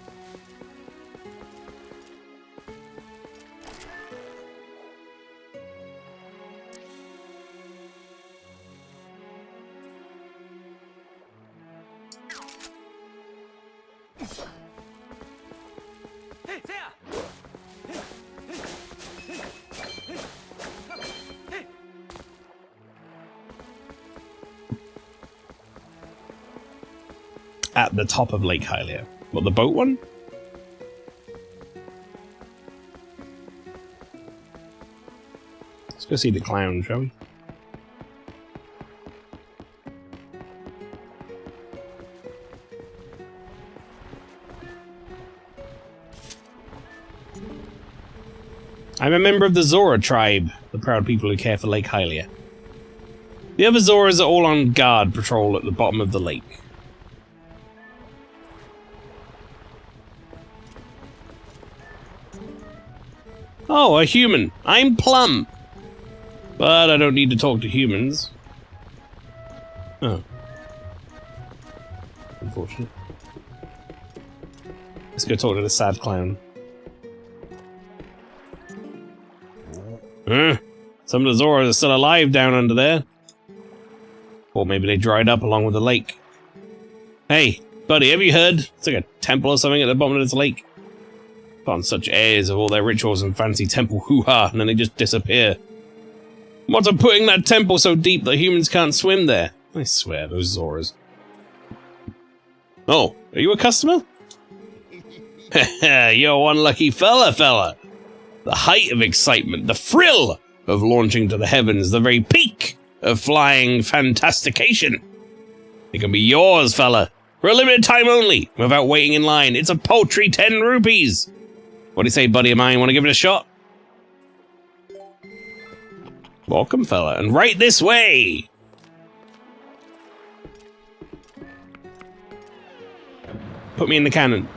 A: At the top of Lake Hylia. What, the boat one? Let's go see the clown, shall we? I'm a member of the Zora tribe, the proud people who care for Lake Hylia. The other Zoras are all on guard patrol at the bottom of the lake. Oh, a human. I'm Plum. But I don't need to talk to humans. Oh. Unfortunate. Let's go talk to the sad clown. Some of the Zoras are still alive down under there. Or maybe they dried up along with the lake. Hey, buddy, have you heard? It's like a temple or something at the bottom of this lake. Put on such airs of all their rituals and fancy temple hoo-ha, and then they just disappear. What's up putting that temple so deep that humans can't swim there? I swear, those Zoras. Oh, are you a customer? You're one lucky fella. The height of excitement, the thrill of launching to the heavens, the very peak of flying fantastication. It can be yours, fella, for a limited time only, without waiting in line. It's a paltry 10 rupees. What do you say, buddy of mine? Want to give it a shot? Welcome, fella, and right this way. Put me in the cannon.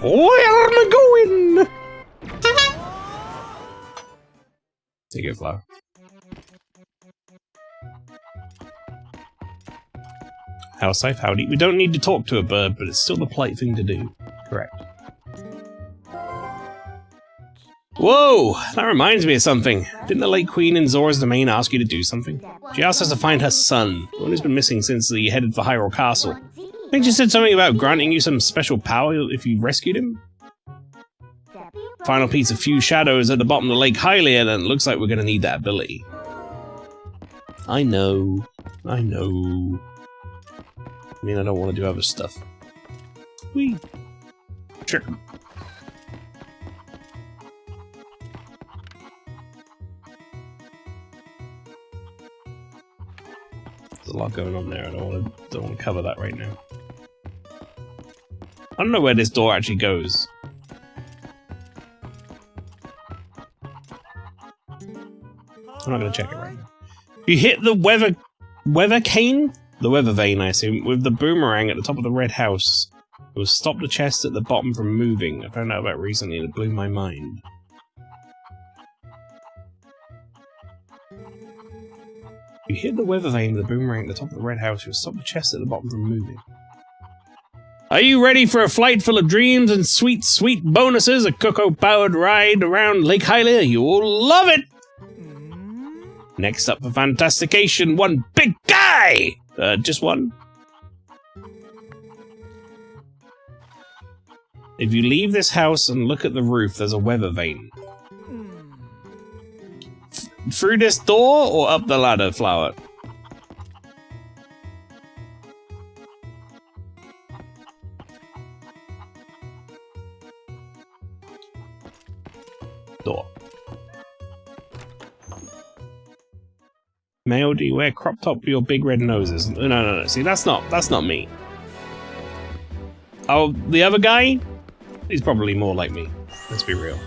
A: Where am I going? There you go, Flower. House safe, howdy. We don't need to talk to a bird, but it's still the polite thing to do. Correct. Whoa! That reminds me of something. Didn't the late Queen in Zora's Domain ask you to do something? She asked us to find her son, the one who's been missing since he headed for Hyrule Castle. I think she said something about granting you some special power if you rescued him? Final piece of Few Shadows at the bottom of the Lake Hylia, and it looks like we're gonna need that ability. I know. I mean, I don't want to do other stuff. Whee! Sure. There's a lot going on there. I don't want to cover that right now. I don't know where this door actually goes. I'm not going to check it right now. You hit the weather cane? The weather vane, I assume, with the boomerang at the top of the red house. It will stop the chest at the bottom from moving. I found out about it recently and it blew my mind. You hit the weather vane with the boomerang at the top of the red house. It will stop the chest at the bottom from moving. Are you ready for a flight full of dreams and sweet, sweet bonuses? A cocoa-powered ride around Lake Hylia? You'll love it! Next up for Fantastication, one big guy! Just one? If you leave this house and look at the roof, there's a weather vane. Through this door or up the ladder, Flower? Door. Male, do you wear crop top for your big red noses? No. See, that's not me. Oh, the other guy? He's probably more like me. Let's be real.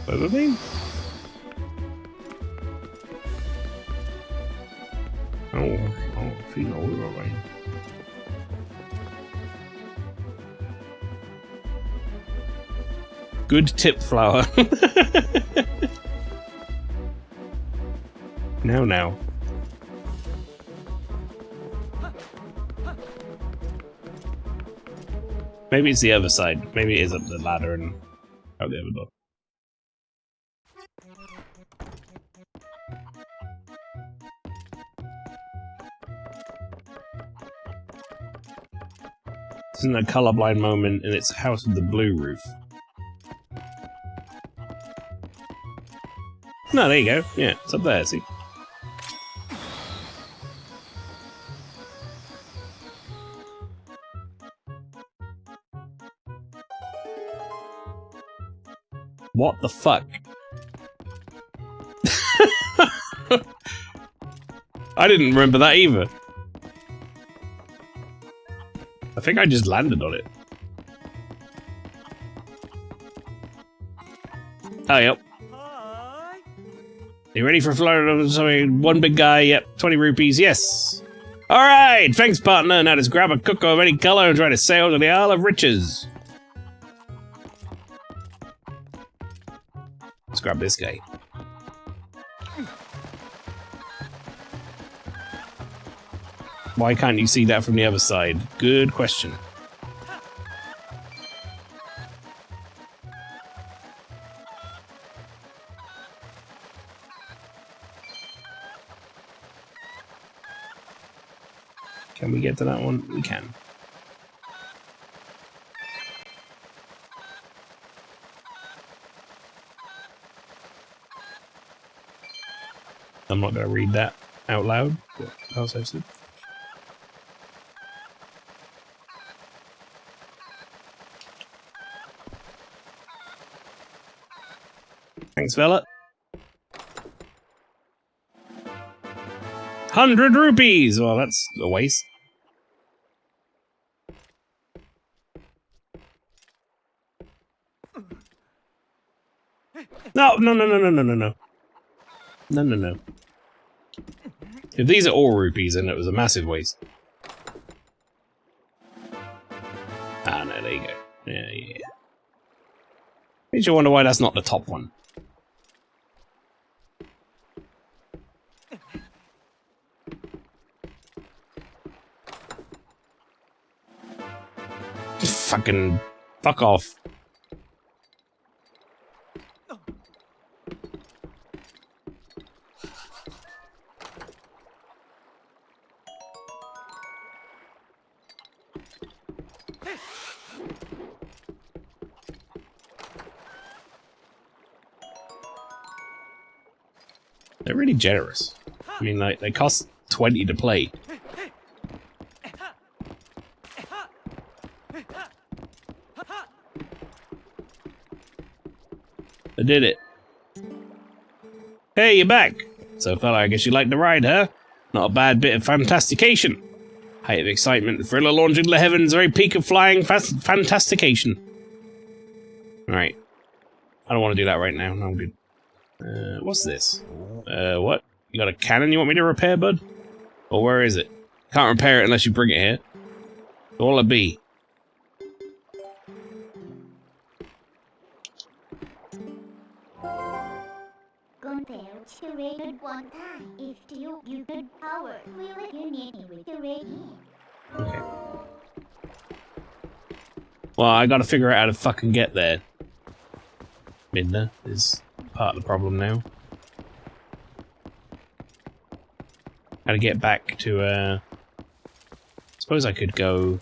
A: Weather vane? Oh, feel all right. Good tip, Flower. Now. Maybe it's the other side. Maybe it is up the ladder and out the other door. This isn't a colorblind moment, and it's a house with the blue roof. No, there you go. Yeah, it's up there, see? What the fuck? I didn't remember that either. I think I just landed on it. Oh, yep. You ready for Florida? Sorry, one big guy. Yep, 20 rupees. Yes. All right. Thanks, partner. Now just grab a cocoa of any color and try to sail to the Isle of Riches. Let's grab this guy. Why can't you see that from the other side? Good question. Can we get to that one? We can. I'm not going to read that out loud. What else I said? Thanks, fella. 100 rupees! Well, that's a waste. No. If these are all rupees, then it was a massive waste. Ah, no, there you go. Yeah. Makes you wonder why that's not the top one. Fucking fuck off. They're really generous. I mean, like, they cost 20 to play. I did it. Hey, you're back. So, fella, I guess you like the ride, huh? Not a bad bit of fantastication. Height of excitement, thriller launch into the heavens, very peak of flying, fantastication. Alright. I don't want to do that right now. No, I'm good. What's this? What? You got a cannon you want me to repair, bud? Or where is it? Can't repair it unless you bring it here. What'll it be? Okay. Well, I gotta figure out how to fucking get there. Midna is part of the problem now. How to get back to, suppose I could go...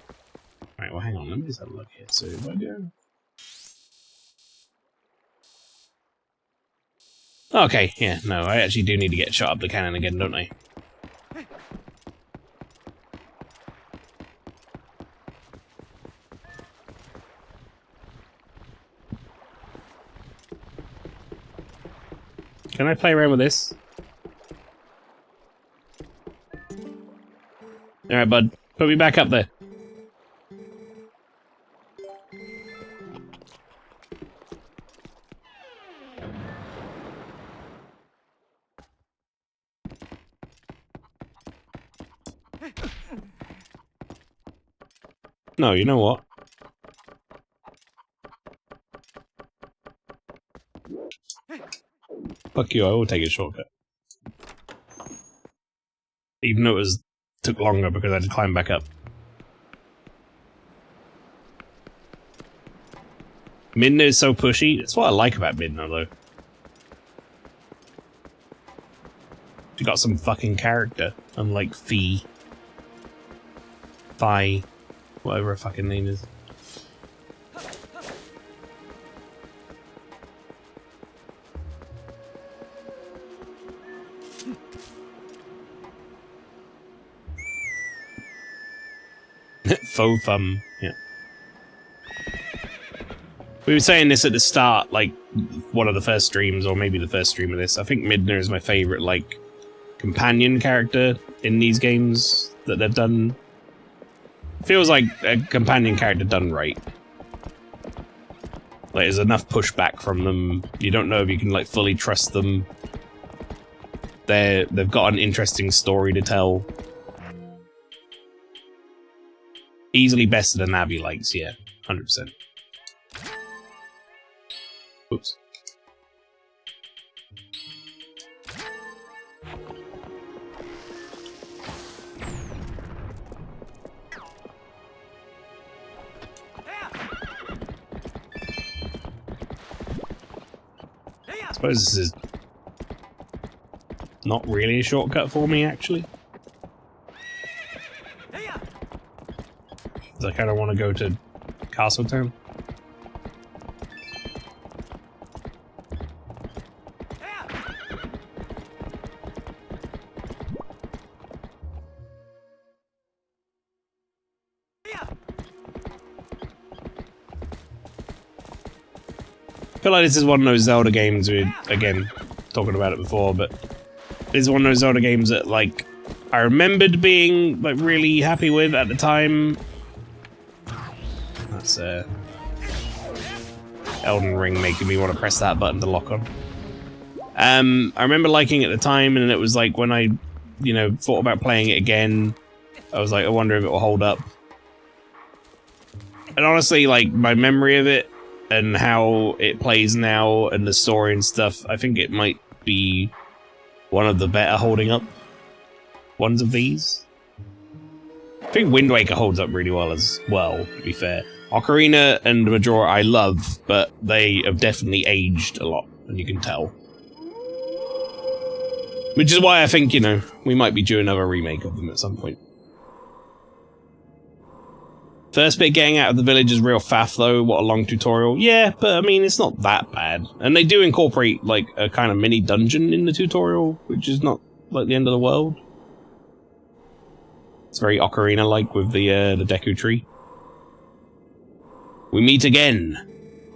A: Right, well, hang on, let me just have a look here. So, if I go... Okay, yeah, no, I actually do need to get shot up the cannon again, don't I? Can I play around with this? Alright, bud. Put me back up there. No, you know what? Fuck you, I will take a shortcut. Even though it took longer because I had to climb back up. Midna is so pushy. That's what I like about Midna, though. She got some fucking character, unlike Fi, whatever her fucking name is. Faux thumb, yeah. We were saying this at the start, like, one of the first streams, or maybe the first stream of this. I think Midna is my favourite, like, companion character in these games that they've done. Feels like a companion character done right. Like, there's enough pushback from them. You don't know if you can, like, fully trust them. They've got an interesting story to tell. Easily better than Navi likes, yeah. 100%. Oops. I suppose this is not really a shortcut for me, actually. Because I kind of want to go to Castletown. I feel like this is one of those Zelda games we, again, talking about it before, but this is one of those Zelda games that, like, I remembered being, like, really happy with at the time. That's, Elden Ring making me want to press that button to lock on. I remember liking it at the time, and it was like, when I, you know, thought about playing it again, I was like, I wonder if it will hold up. And honestly, like, my memory of it, and how it plays now, and the story and stuff, I think it might be one of the better holding up ones of these. I think Wind Waker holds up really well as well, to be fair. Ocarina and Majora I love, but they have definitely aged a lot, and you can tell. Which is why I think, you know, we might be due another remake of them at some point. First bit getting out of the village is real faff though, what a long tutorial. Yeah, but I mean, it's not that bad. And they do incorporate, like, a kind of mini dungeon in the tutorial, which is not, like, the end of the world. It's very Ocarina-like with the Deku Tree. We meet again.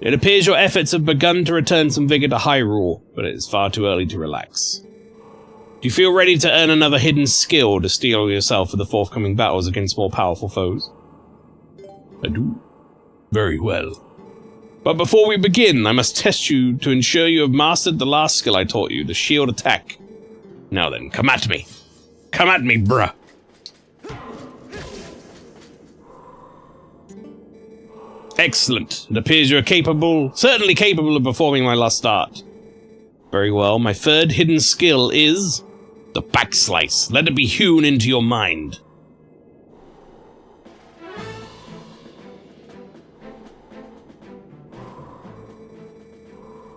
A: It appears your efforts have begun to return some vigor to Hyrule, but it is far too early to relax. Do you feel ready to earn another hidden skill to steel yourself for the forthcoming battles against more powerful foes? I do. Very well. But before we begin, I must test you to ensure you have mastered the last skill I taught you, the shield attack. Now then, come at me. Come at me, bruh. Excellent. It appears you are certainly capable of performing my last art. Very well, my third hidden skill is the backslice. Let it be hewn into your mind.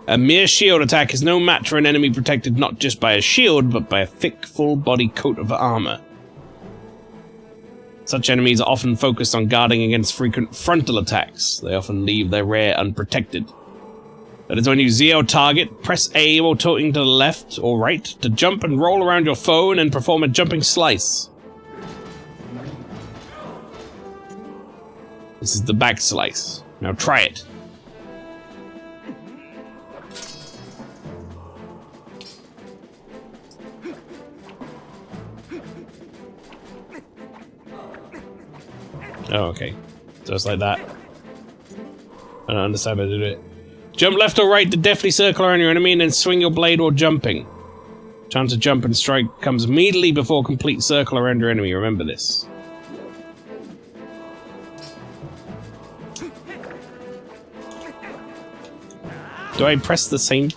A: A mere shield attack is no match for an enemy protected not just by a shield, but by a thick, full-body coat of armor. Such enemies are often focused on guarding against frequent frontal attacks. They often leave their rear unprotected. That is when you zero target, press A while tilting to the left or right to jump and roll around your foe and then perform a jumping slice. This is the back slice. Now try it. Oh, okay. So it's like that. I don't understand how to do it. Jump left or right to deftly circle around your enemy and then swing your blade while jumping. Chance to jump and strike comes immediately before complete circle around your enemy. Remember this. Do I press the same?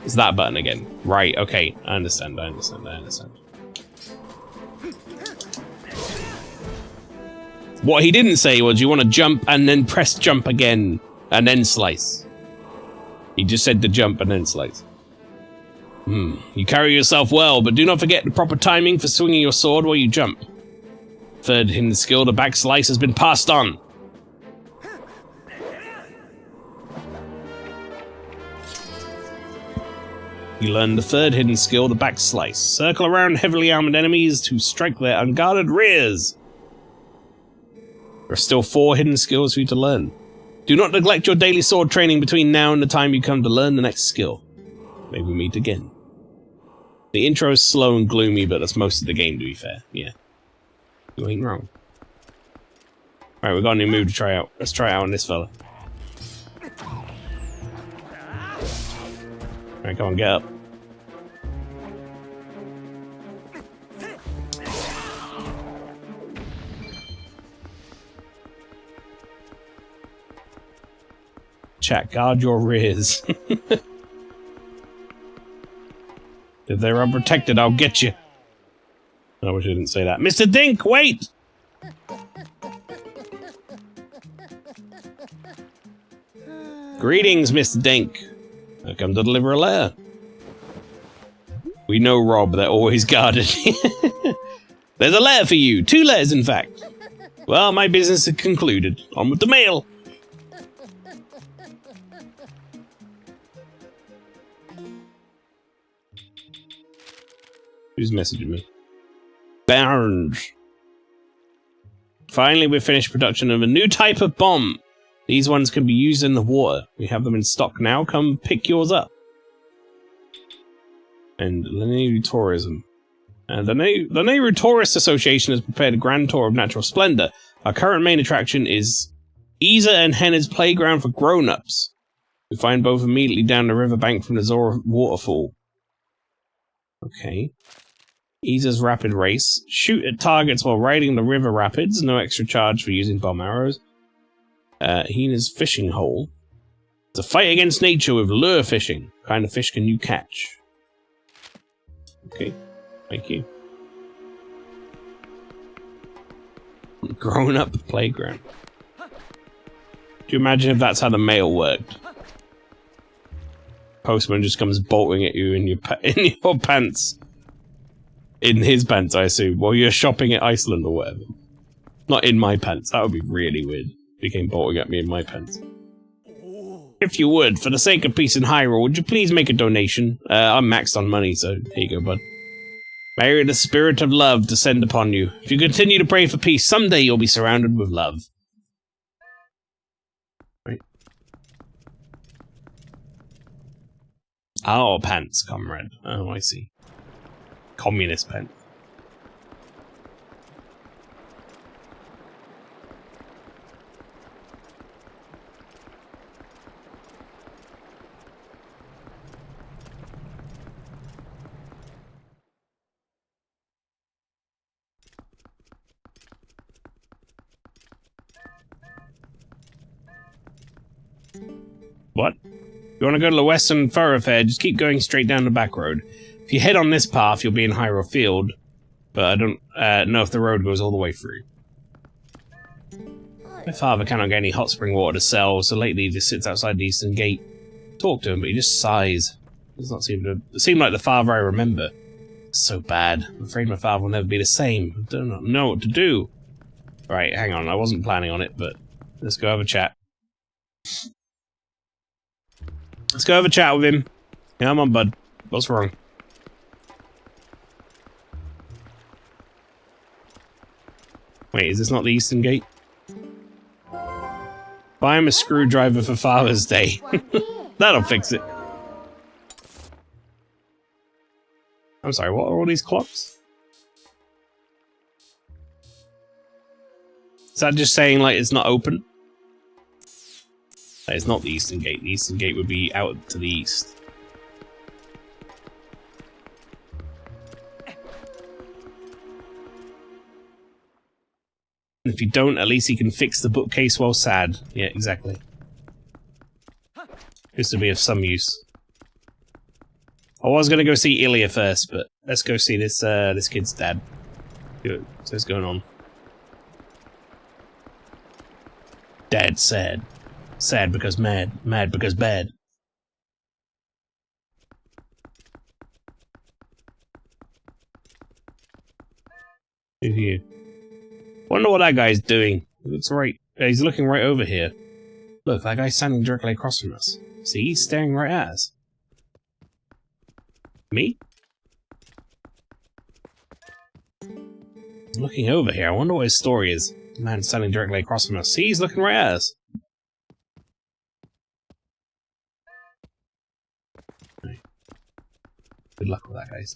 A: It's that button again. Right, okay. I understand. What he didn't say was you want to jump and then press jump again and then slice. He just said to jump and then slice. You carry yourself well, but do not forget the proper timing for swinging your sword while you jump. Third hidden skill, the back slice, has been passed on. You learn the third hidden skill, the back slice. Circle around heavily armored enemies to strike their unguarded rears. There are still 4 hidden skills for you to learn. Do not neglect your daily sword training between now and the time you come to learn the next skill. May we meet again. The intro is slow and gloomy, but that's most of the game, to be fair. Yeah. You ain't wrong. Alright, we've got a new move to try out. Let's try it out on this fella. Alright, come on, get up. Chat, guard your rears. If they're unprotected, I'll get you. I wish I didn't say that. Mr. Dink, wait! Greetings, Mr. Dink. I come to deliver a letter. We know, Rob, they're always guarded. There's a letter for you. 2 letters, in fact. Well, my business is concluded. On with the mail. Who's messaging me? Barnes. Finally, we've finished production of a new type of bomb. These ones can be used in the water. We have them in stock now. Come pick yours up. And the Nehru Tourism. And the Nehru Tourist Association has prepared a grand tour of natural splendor. Our current main attraction is Isa and Henna's playground for grown-ups. We find both immediately down the riverbank from the Zora waterfall. Okay. Isa's rapid race. Shoot at targets while riding the river rapids. No extra charge for using bomb arrows. Hina's fishing hole. It's a fight against nature with lure fishing. What kind of fish can you catch? Okay, thank you. Grown-up playground. Do you imagine if that's how the mail worked? Postman just comes bolting at you in your pants. In his pants, I assume, while you're shopping at Iceland or whatever. Not in my pants. That would be really weird. If he came bolting at me in my pants. If you would, for the sake of peace in Hyrule, would you please make a donation? I'm maxed on money, so here you go, bud. May the spirit of love descend upon you. If you continue to pray for peace, someday you'll be surrounded with love. Right. Our pants, comrade. Oh, I see. Communist pants. What? If you want to go to the western thoroughfare, just keep going straight down the back road. If you head on this path, you'll be in Hyrule Field, but I don't know if the road goes all the way through. My father cannot get any hot spring water to sell, so lately he just sits outside the eastern gate. Talk to him, but he just sighs. Does not seem like the father I remember. It's so bad. I'm afraid my father will never be the same. I do not know what to do. Right, hang on. I wasn't planning on it, but let's go have a chat. Let's go have a chat with him. Come on, bud. What's wrong? Wait, is this not the Eastern Gate? Buy him a screwdriver for Father's Day. That'll fix it. I'm sorry, what are all these clocks? Is that just saying, like, it's not open? That is not the Eastern Gate. The Eastern Gate would be out to the east. If you don't, at least he can fix the bookcase while sad. Yeah, exactly. This would be of some use. I was gonna go see Ilya first, but let's go see this this kid's dad. Good. What's going on? Dad sad. Sad because mad. Mad because bad. Who here? Wonder what that guy's doing. Looks right. He's looking right over here. Look, that guy's standing directly across from us. See, he's staring right at us. Me? Looking over here, I wonder what his story is. The man standing directly across from us. See, he's looking right at us. Right. Good luck with that, guys.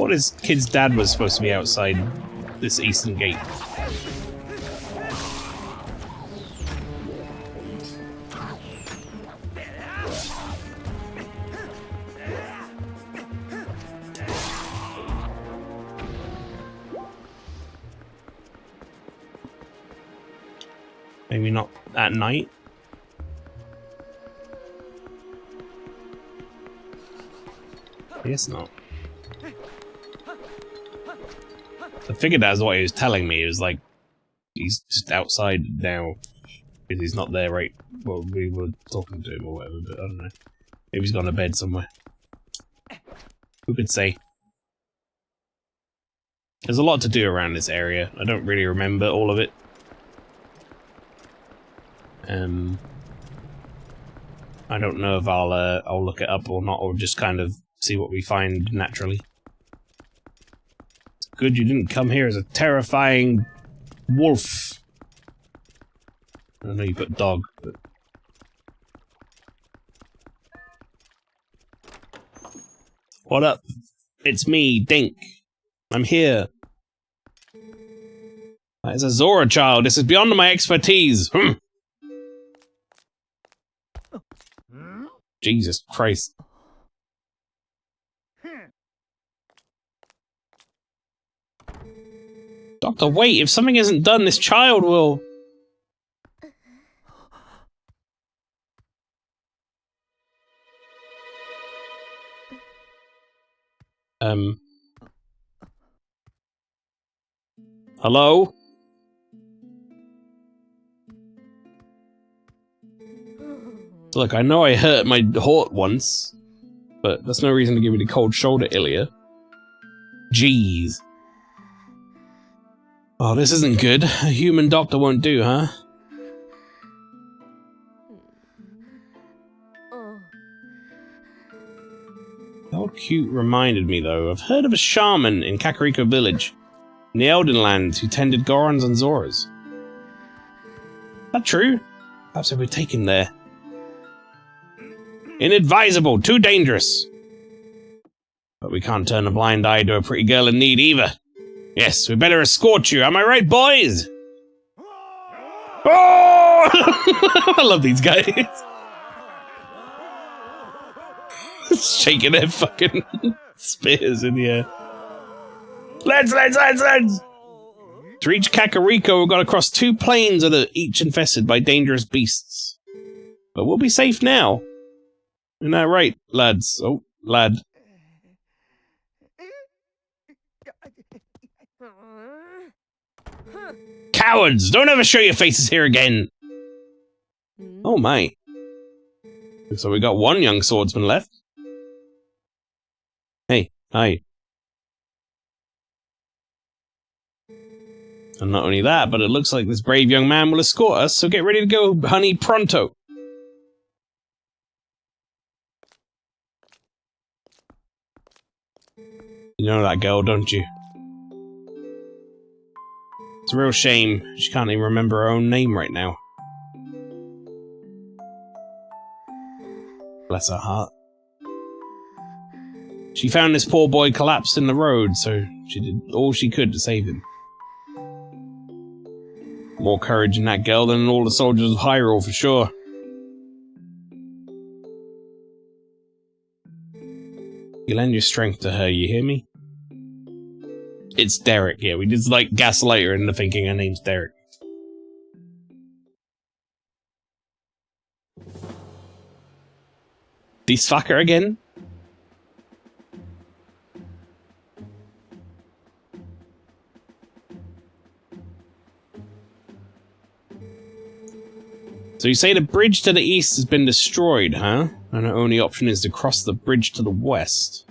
A: thought his kid's dad was supposed to be outside this eastern gate. Maybe not at night. I guess not. I figured that's what he was telling me. It was like, he's just outside now. Because he's not there, right? Well, we were talking to him or whatever, but I don't know. Maybe he's gone to bed somewhere. Who could say? There's a lot to do around this area. I don't really remember all of it. I don't know if I'll look it up or not, or just kind of see what we find naturally. It's good you didn't come here as a terrifying wolf. I know you put dog, but... What up? It's me, Dink. I'm here. That is a Zora child. This is beyond my expertise. Jesus Christ. Doctor, wait! If something isn't done, this child will... Hello? Look, I know I hurt my heart once, but that's no reason to give me the cold shoulder, Ilya. Jeez. Oh, this isn't good. A human doctor won't do, huh? The old cute reminded me, though. I've heard of a shaman in Kakariko village, in the Elden Lands, who tended Gorons and Zoras. Is that true? Perhaps I would take him there. Inadvisable, too dangerous. But we can't turn a blind eye to a pretty girl in need either. Yes, we better escort you, am I right, boys? Oh! I love these guys. Shaking their fucking spears in the air. Let's! To reach Kakariko, we've got to cross 2 plains that are each infested by dangerous beasts. But we'll be safe now. Isn't that right, lads? Oh, lad. Cowards! Don't ever show your faces here again! Oh my. So we got 1 young swordsman left. Hey, hi. And not only that, but it looks like this brave young man will escort us, so get ready to go, honey, pronto. You know that girl, don't you? It's a real shame. She can't even remember her own name right now. Bless her heart. She found this poor boy collapsed in the road, so she did all she could to save him. More courage in that girl than in all the soldiers of Hyrule, for sure. You lend your strength to her, you hear me? It's Derek, yeah, we just like gaslight her into thinking her name's Derek. This fucker again? So you say the bridge to the east has been destroyed, huh? And our only option is to cross the bridge to the west.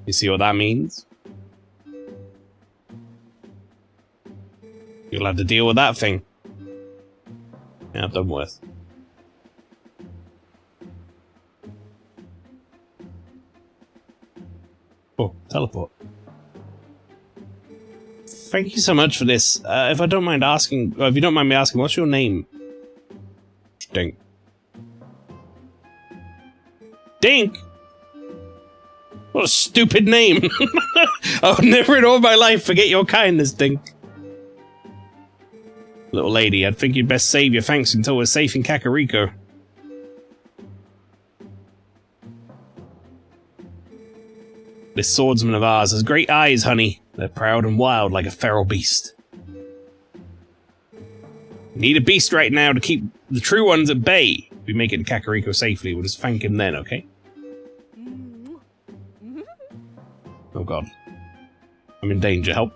A: You see what that means? You'll have to deal with that thing. Yeah, done with. Oh, teleport. Thank you so much for this. If I don't mind asking, if you don't mind me asking, what's your name? Dink. Dink? What a stupid name. I'll never in all my life forget your kindness, Dink. Little lady, I think you'd best save your thanks until we're safe in Kakariko. This swordsman of ours has great eyes, honey. They're proud and wild like a feral beast. We need a beast right now to keep the true ones at bay. If we make it to Kakariko safely, we'll just thank him then, okay? Oh god. I'm in danger, help.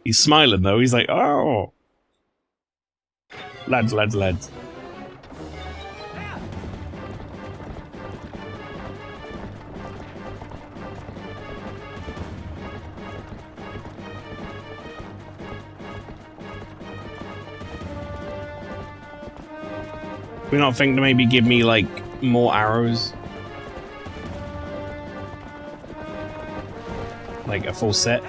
A: He's smiling though, he's like, oh! Lads, lads, lads. We not think to maybe give me, like, more arrows? Like a full set?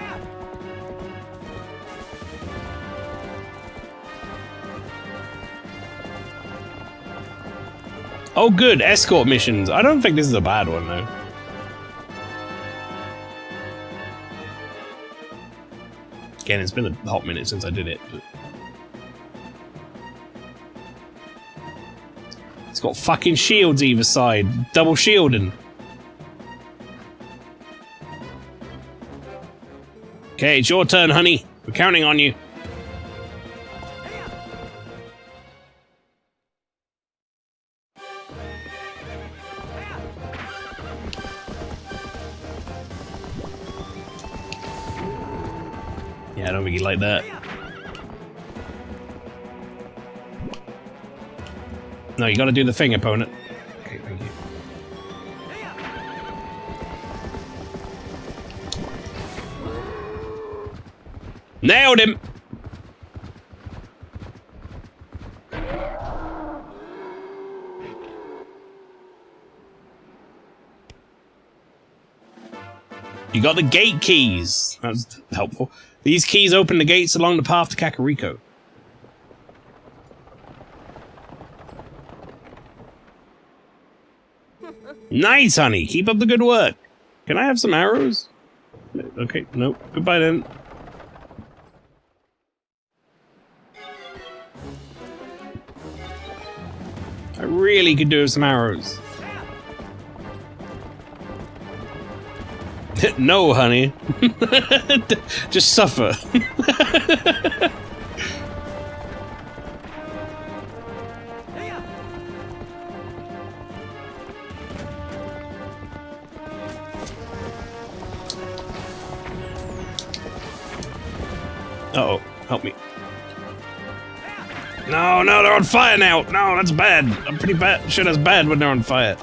A: Oh good, escort missions. I don't think this is a bad one though. Again, it's been a hot minute since I did it, but... It's got fucking shields either side. Double shielding. Okay, it's your turn, honey. We're counting on you. Yeah, I don't think you like that. No, you gotta do the thing, opponent. Okay, thank you. Nailed him! You got the gate keys. That's helpful. These keys open the gates along the path to Kakariko. Nice, honey. Keep up the good work. Can I have some arrows? Okay, nope. Goodbye then. I really could do with some arrows. No, honey. Just suffer. Uh-oh, help me. No, no, they're on fire now! No, that's bad. I'm pretty bad. Shit, that's bad when they're on fire.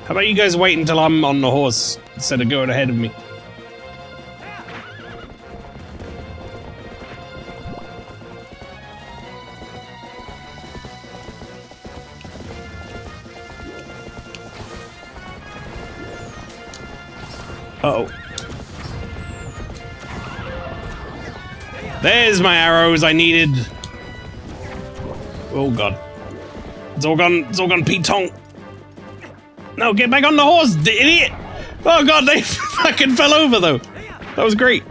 A: How about you guys wait until I'm on the horse instead of going ahead of me? Uh-oh. There's my arrows I needed. Oh god. It's all gone Pete-tong. No, get back on the horse, idiot! Oh god, they fucking fell over though. That was great.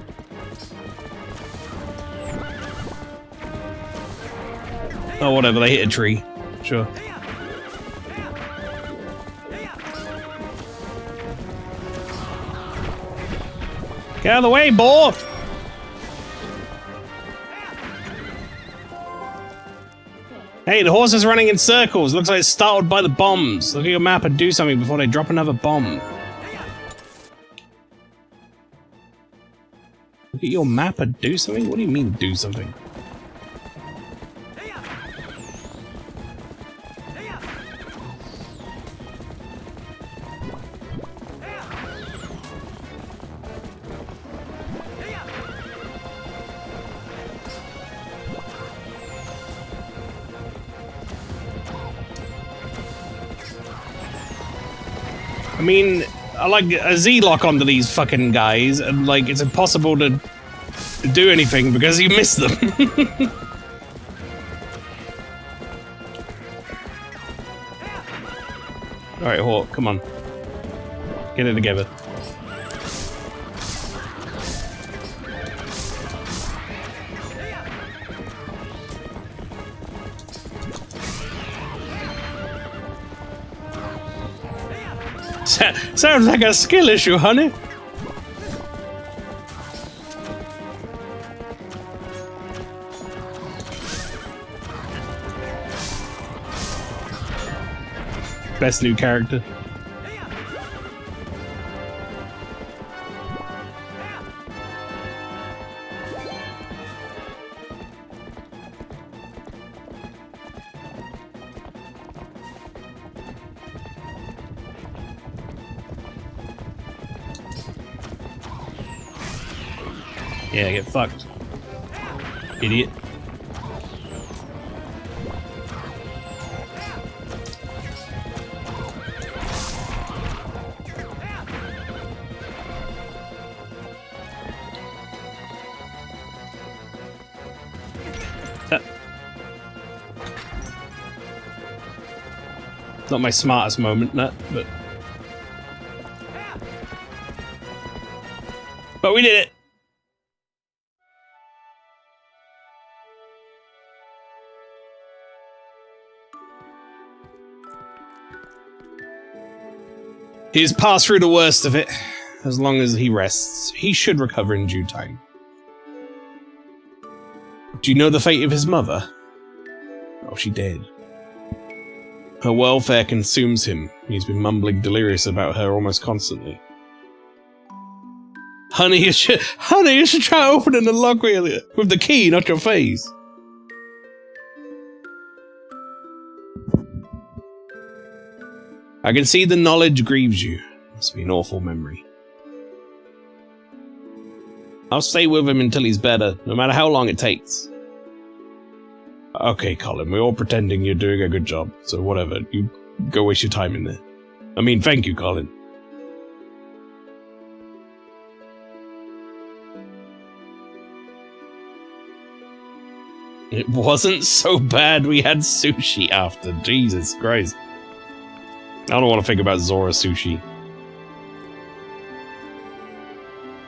A: Oh, whatever, they hit a tree. Sure. Get out of the way, boy! Hey, the horse is running in circles. Looks like it's startled by the bombs. Look at your map and do something before they drop another bomb. Look at your map and do something? What do you mean, do something? I mean, I like a Z-lock onto these fucking guys, and like it's impossible to do anything because you miss them. Alright, Hawk, come on. Get it together. Sounds like a skill issue, honey. Best new character. Yeah, get fucked. Idiot. Not my smartest moment, but we did it. He's passed through the worst of it. As long as he rests, he should recover in due time. Do you know the fate of his mother? Oh, she did. Her welfare consumes him. He's been mumbling delirious about her almost constantly. Honey, you should try opening the lock with the key, not your face. I can see the knowledge grieves you. Must be an awful memory. I'll stay with him until he's better, no matter how long it takes. Okay, Colin, we're all pretending you're doing a good job, so whatever. You go waste your time in there. I mean, thank you, Colin. It wasn't so bad we had sushi after. Jesus Christ. I don't want to think about Zora sushi.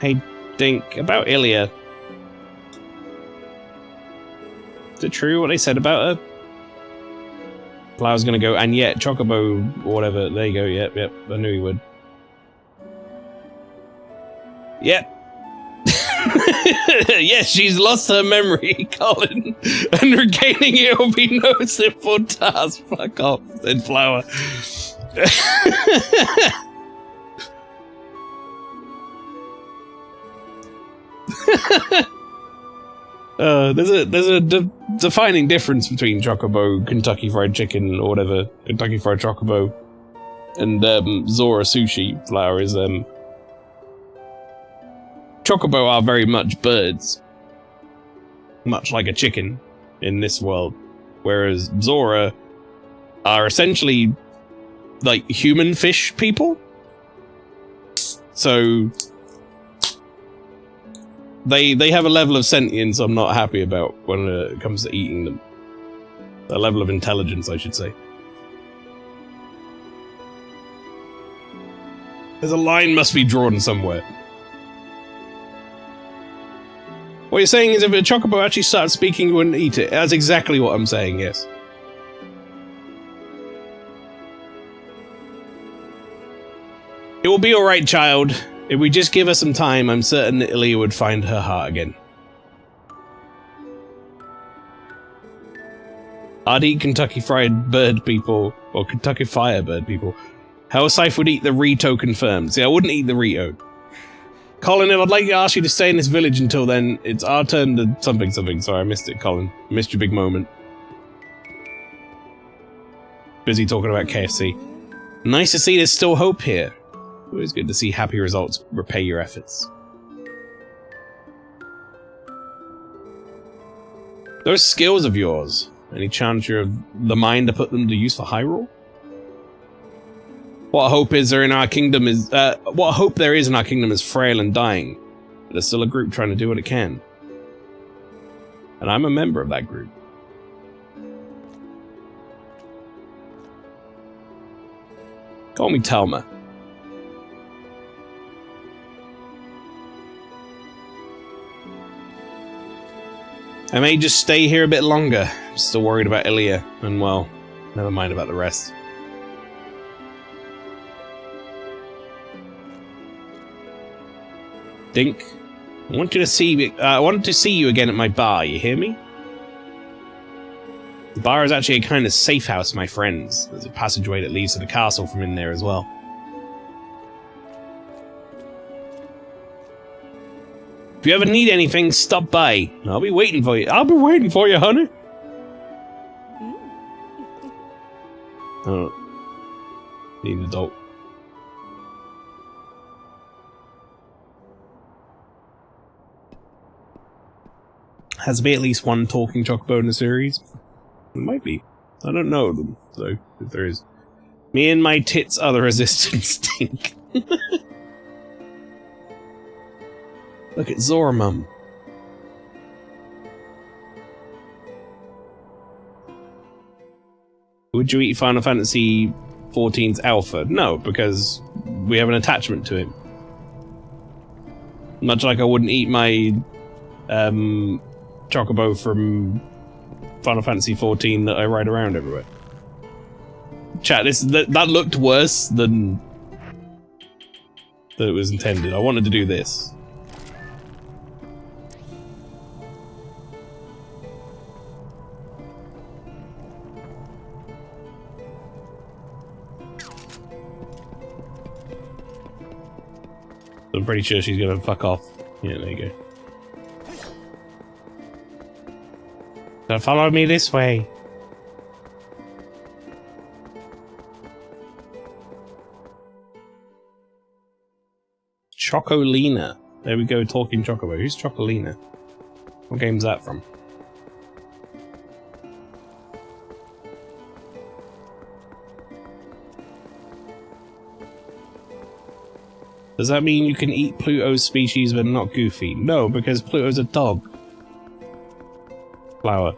A: Hey, Dink, about Ilya. Is it true what they said about her? Flower's gonna go, and yet, Chocobo, or whatever. There you go, yep, I knew he would. Yep. Yes, she's lost her memory, Colin. And regaining it will be no simple task. Fuck off, said Flower. There's a defining difference between Chocobo, Kentucky Fried Chicken, or whatever, Kentucky Fried Chocobo, and Zora Sushi. Flower is Chocobo are very much birds, much like a chicken in this world, whereas Zora are essentially like human fish people. So they have a level of sentience I'm not happy about when it comes to eating them. A level of intelligence, I should say. There's a line must be drawn somewhere. What you're saying is if a Chocobo actually started speaking, you wouldn't eat it. That's exactly what I'm saying, yes. It will be alright, child. If we just give her some time, I'm certain that Ilya would find her heart again. I'd eat Kentucky Fried Bird people, or Kentucky Fire Bird people. Hellscythe would eat the Rito confirmed. See, I wouldn't eat the Rito. Colin, if I'd like to ask you to stay in this village until then, it's our turn to something. Sorry, I missed it, Colin. Missed your big moment. Busy talking about KFC. Nice to see there's still hope here. Always good to see happy results repay your efforts. Those skills of yours, any chance you have the mind to put them to use for Hyrule? What hope is there in our kingdom is what hope there is in our kingdom is frail and dying. But there's still a group trying to do what it can. And I'm a member of that group. Call me Telma. I may just stay here a bit longer. I'm still worried about Ilya, and well, never mind about the rest. Dink, I wanted to see you again at my bar, you hear me? The bar is actually a kind of safe house, my friends. There's a passageway that leads to the castle from in there as well. If you ever need anything, stop by. I'll be waiting for you. I'll be waiting for you, honey. Oh. Need an adult. Has to be at least one talking chocobo in the series. It might be. I don't know them, so if there is. Me and my tits are the resistance stink. Look at Zora Mum. Would you eat Final Fantasy XIV's Alpha? No, because we have an attachment to him. Much like I wouldn't eat my chocobo from Final Fantasy XIV that I ride around everywhere. Chat, that looked worse than it was intended. I wanted to do this. I'm pretty sure she's gonna fuck off. Yeah, there you go. So follow me this way. Chocolina. There we go, talking chocobo. Who's Chocolina? What game's that from? Does that mean you can eat Pluto's species but not Goofy? No, because Pluto's a dog. Flower.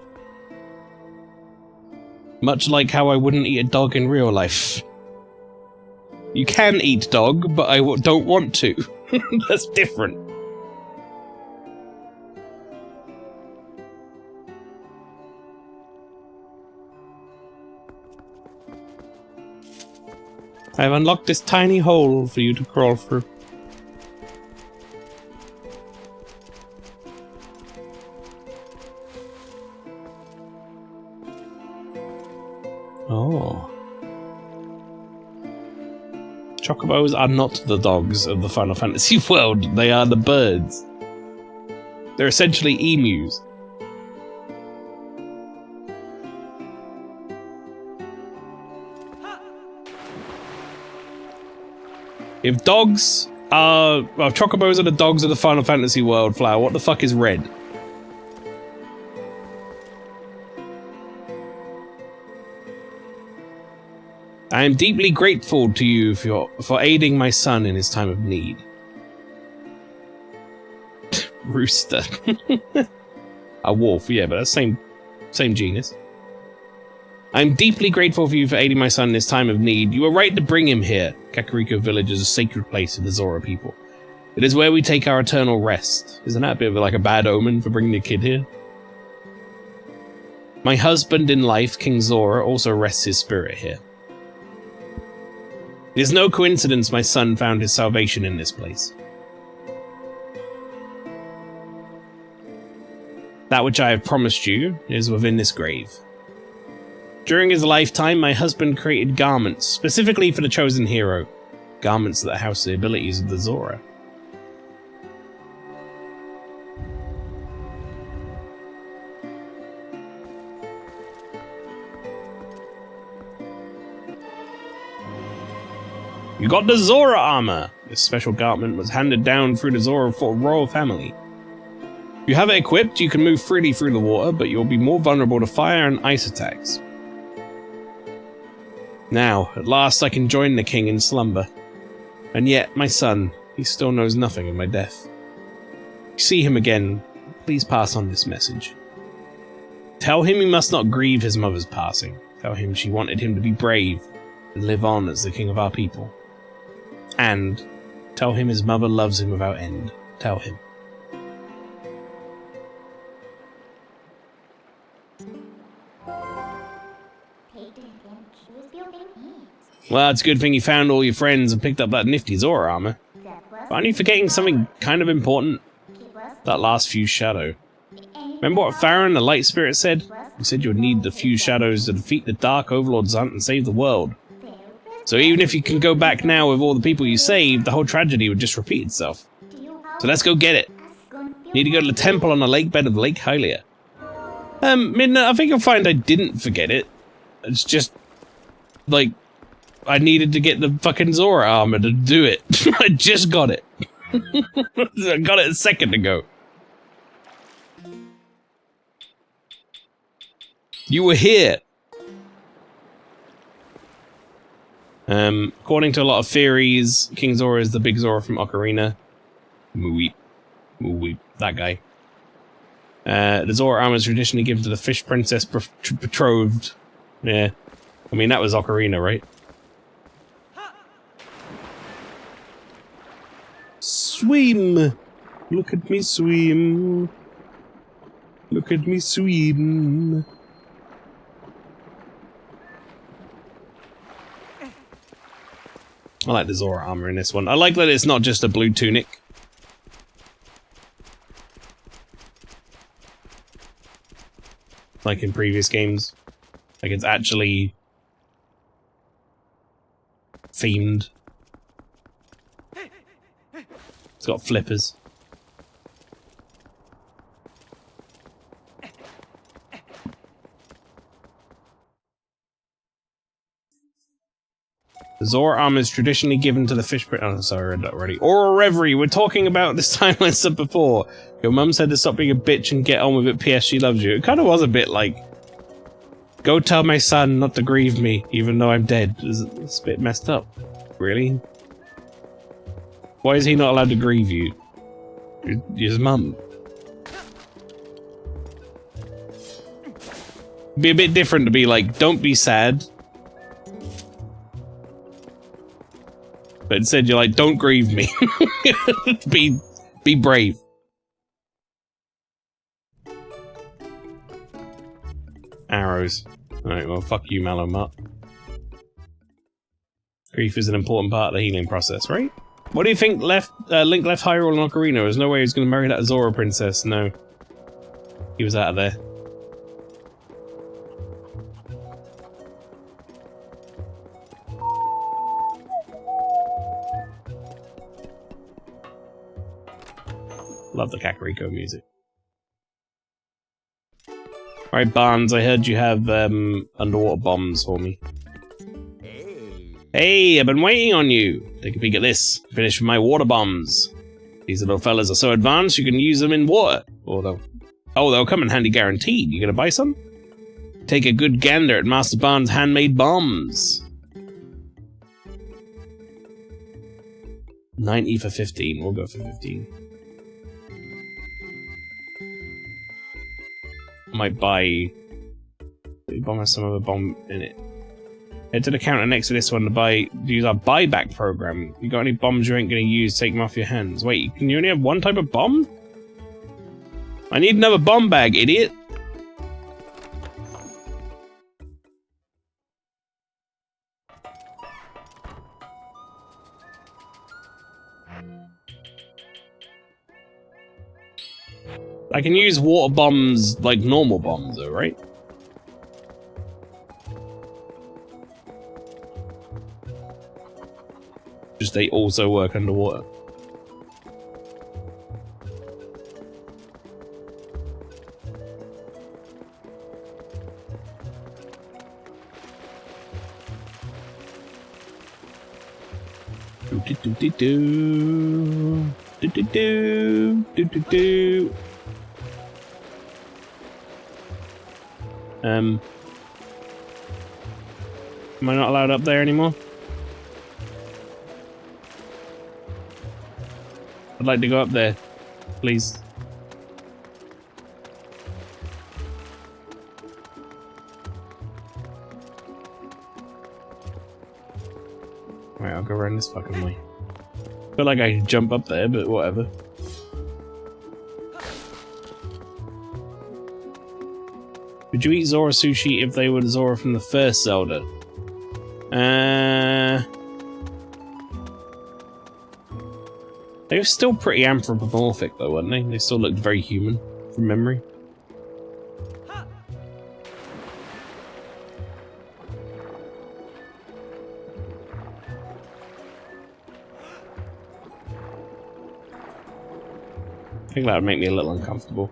A: Much like how I wouldn't eat a dog in real life. You can eat dog, but I don't want to. That's different. I've unlocked this tiny hole for you to crawl through. Oh. Chocobos are not the dogs of the Final Fantasy world, they are the birds. They're essentially emus. If chocobos are the dogs of the Final Fantasy world, Flower, what the fuck is red? I am deeply grateful to you for aiding my son in his time of need. Rooster. A wolf, yeah, but that's same genus. I'm deeply grateful for you for aiding my son in his time of need. You were right to bring him here. Kakariko Village is a sacred place to the Zora people. It is where we take our eternal rest. Isn't that a bit of like a bad omen for bringing a kid here? My husband in life, King Zora, also rests his spirit here. It is no coincidence my son found his salvation in this place. That which I have promised you is within this grave. During his lifetime, my husband created garments specifically for the chosen hero. Garments that house the abilities of the Zora. You got the Zora armor! This special garment was handed down through the Zora royal family. If you have it equipped, you can move freely through the water, but you'll be more vulnerable to fire and ice attacks. Now, at last I can join the king in slumber. And yet, my son, he still knows nothing of my death. If you see him again, please pass on this message. Tell him he must not grieve his mother's passing. Tell him she wanted him to be brave and live on as the king of our people. And tell him his mother loves him without end. Tell him. Well, it's a good thing you found all your friends and picked up that nifty Zora armor. But aren't you forgetting something kind of important? That last fused shadow. Remember what Farron, the light spirit, said? He said you would need the fused shadows to defeat the Dark Overlord Zunt and save the world. So even if you can go back now with all the people you saved, the whole tragedy would just repeat itself. So let's go get it. Need to go to the temple on the lake bed of Lake Hylia. Midna, I think you'll find I didn't forget it. It's just, like, I needed to get the fucking Zora armor to do it. I just got it. I got it a second ago. You were here. According to a lot of theories, King Zora is the big Zora from Ocarina. Mooey. That guy. The Zora armor is traditionally given to the fish princess betrothed. Yeah. I mean, that was Ocarina, right? Swim! Look at me swim. Look at me swim. I like the Zora armor in this one. I like that it's not just a blue tunic. Like in previous games. Like it's actually themed. It's got flippers. The Zora armor is traditionally given to the fish prince. Oh, sorry, I read that already. Aurora Reverie, we're talking about this timeline stuff before. Your mum said to stop being a bitch and get on with it. P.S. She loves you. It kind of was a bit like, go tell my son not to grieve me, even though I'm dead. It's a bit messed up. Really? Why is he not allowed to grieve you? His mum. Be a bit different to be like, don't be sad. But instead you're like, don't grieve me. Be brave. Arrows. Alright, well fuck you, Malomut. Grief is an important part of the healing process, right? What do you think Link left Hyrule and Ocarina? There's no way he was going to marry that Zora princess, no. He was out of there. Love the Kakariko music. Alright, Barnes, I heard you have underwater bombs for me. Hey, I've been waiting on you. Take a peek at this. Finished with my water bombs. These little fellas are so advanced you can use them in water. Or they'll come in handy guaranteed. You gonna buy some? Take a good gander at Master Barnes' handmade bombs. 90 for 15. We'll go for 15. I might buy... The bomb has some other bomb in it. Head to the counter next to this one to use our buyback program. You got any bombs you ain't gonna use, take them off your hands. Wait, can you only have one type of bomb? I need another bomb bag, idiot. I can use water bombs like normal bombs though, right? Just they also work underwater. Am I not allowed up there anymore? I'd like to go up there, please. Right, I'll go around this fucking way. Feel like I can jump up there, but whatever. Would you eat Zora sushi if they were Zora from the first Zelda? They were still pretty anthropomorphic though, weren't they? They still looked very human, from memory. I think that would make me a little uncomfortable.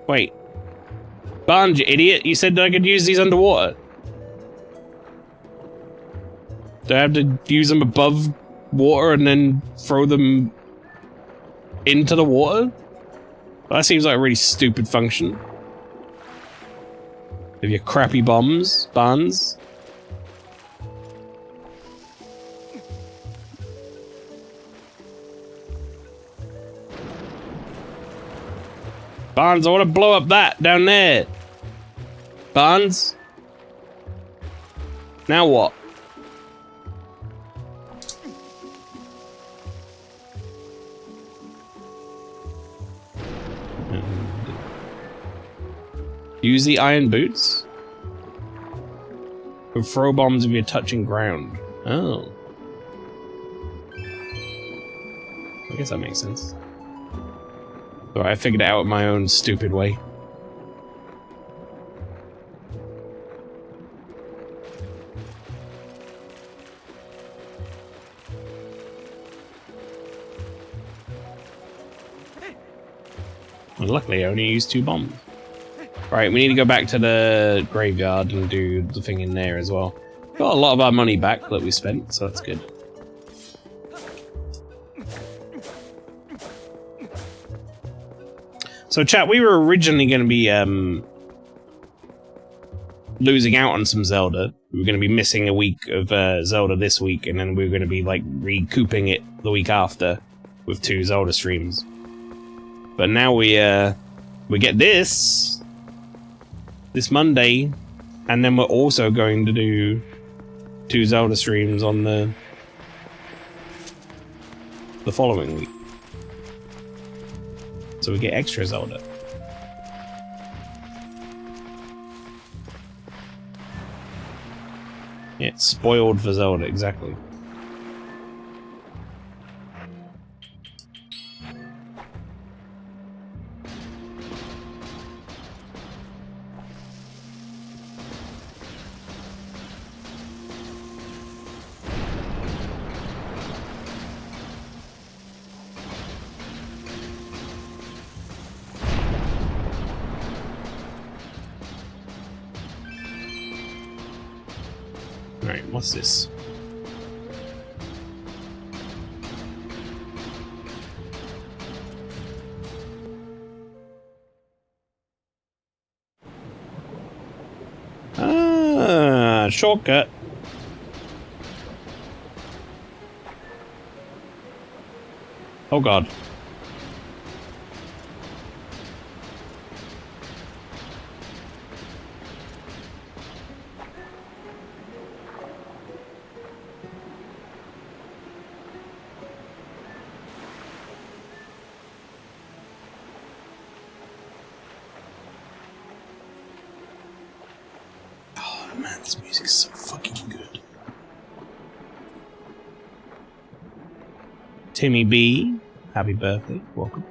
A: Wait. Barnes, you idiot! You said that I could use these underwater. Do I have to use them above water and then throw them into the water? Well, that seems like a really stupid function. Of your crappy bombs, Barnes. Barnes, I want to blow up that down there. Barnes? Now what? Use the iron boots? Or throw bombs if you're touching ground. Oh. I guess that makes sense. So I figured it out my own stupid way. Well, luckily I only used 2 bombs. Right, we need to go back to the graveyard and do the thing in there as well. Got a lot of our money back that we spent, so that's good. So chat, we were originally going to be losing out on some Zelda. We were going to be missing a week of Zelda this week, and then we were going to be like recouping it the week after with 2 Zelda streams. But now we get this Monday, and then we're also going to do 2 Zelda streams on the following week. So we get extra Zelda. Yeah, it's spoiled for Zelda, exactly. Alright, what's this? Ah, shortcut. Oh god. Man, this music's so fucking good. Timmy B, happy birthday, welcome.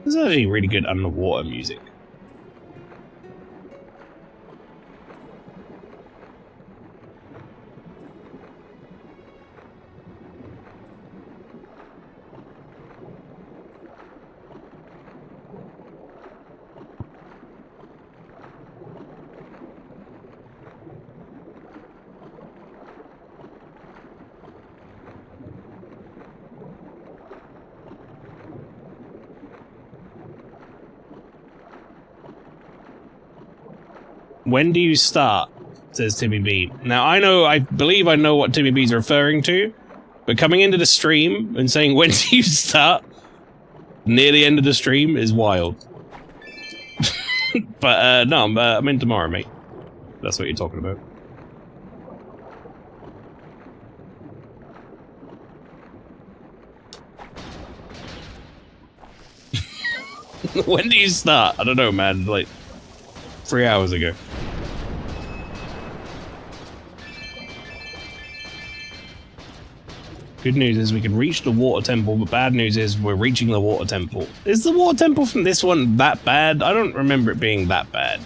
A: This is actually really good underwater music. When do you start? Says Timmy B. Now I believe I know what Timmy B's referring to, but coming into the stream and saying when do you start near the end of the stream is wild. But no, I'm in tomorrow, mate. That's what you're talking about. When do you start? I don't know, man. Like 3 hours ago. Good news is we can reach the water temple, but bad news is we're reaching the water temple. Is the water temple from this one that bad? I don't remember it being that bad.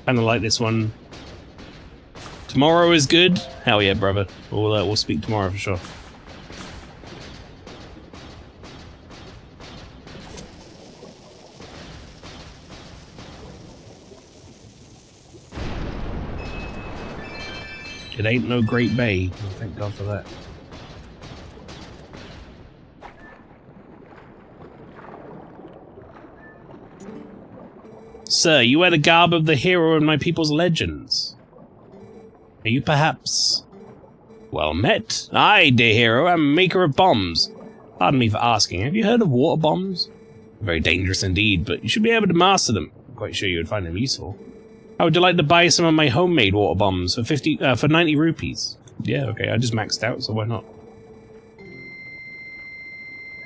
A: Kinda like this one. Tomorrow is good? Hell yeah, brother. We'll speak tomorrow for sure. It ain't no Great Bay. Oh, thank God for that. Sir, you wear the garb of the hero in my people's legends. Are you perhaps... Well met. I, dear hero, am a maker of bombs. Pardon me for asking, have you heard of water bombs? Very dangerous indeed, but you should be able to master them. I'm quite sure you would find them useful. How would you like to buy some of my homemade water bombs for 90 rupees? Yeah, okay, I just maxed out, so why not?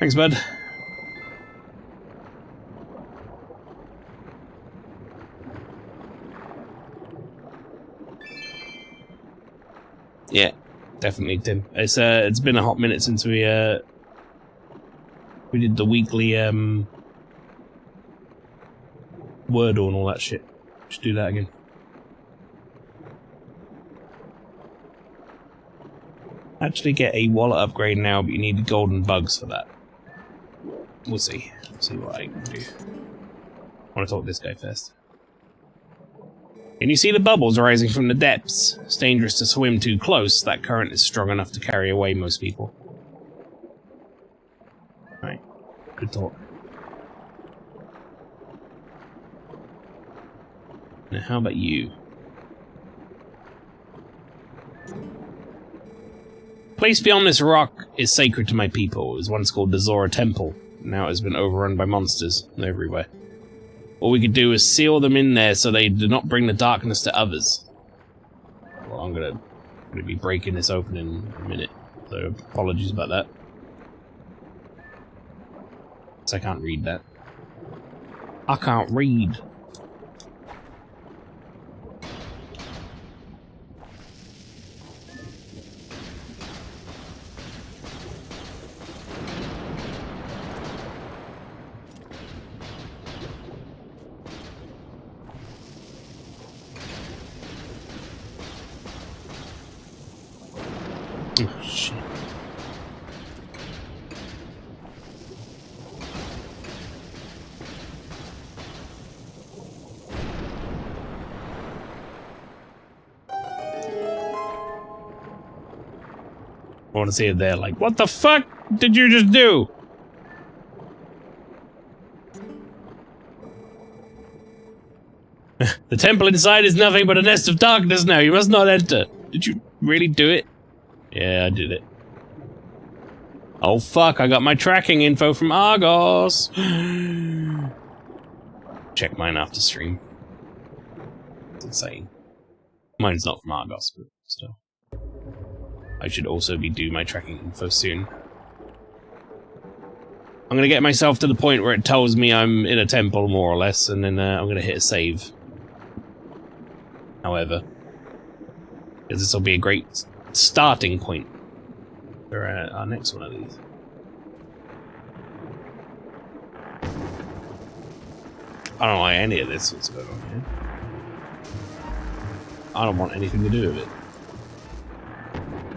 A: Thanks, bud. Yeah, definitely, Tim. It's been a hot minute since we did the weekly Wordle and all that shit. Should do that again. Actually get a wallet upgrade now, but you need the golden bugs for that. We'll see. See what I can do. I want to talk to this guy first. Can you see the bubbles rising from the depths? It's dangerous to swim too close. That current is strong enough to carry away most people. Right. Good talk. Now, how about you? Place beyond this rock is sacred to my people. It was once called the Zora Temple. Now it has been overrun by monsters everywhere. All we could do is seal them in there so they do not bring the darkness to others. Well, I'm gonna be breaking this open in a minute, so apologies about that. Because I can't read that. I can't read. Oh, shit. I want to see if they're like, what the fuck did you just do? The temple inside is nothing but a nest of darkness now. You must not enter. Did you really do it? Yeah, I did it. Oh fuck, I got my tracking info from Argos. Check mine after stream. It's insane. Mine's not from Argos, but still. I should also be doing my tracking info soon. I'm gonna get myself to the point where it tells me I'm in a temple, more or less, and then I'm gonna hit a save. However, because this will be a great starting point for our next one of these. I don't like any of this what's going on here. I don't want anything to do with it.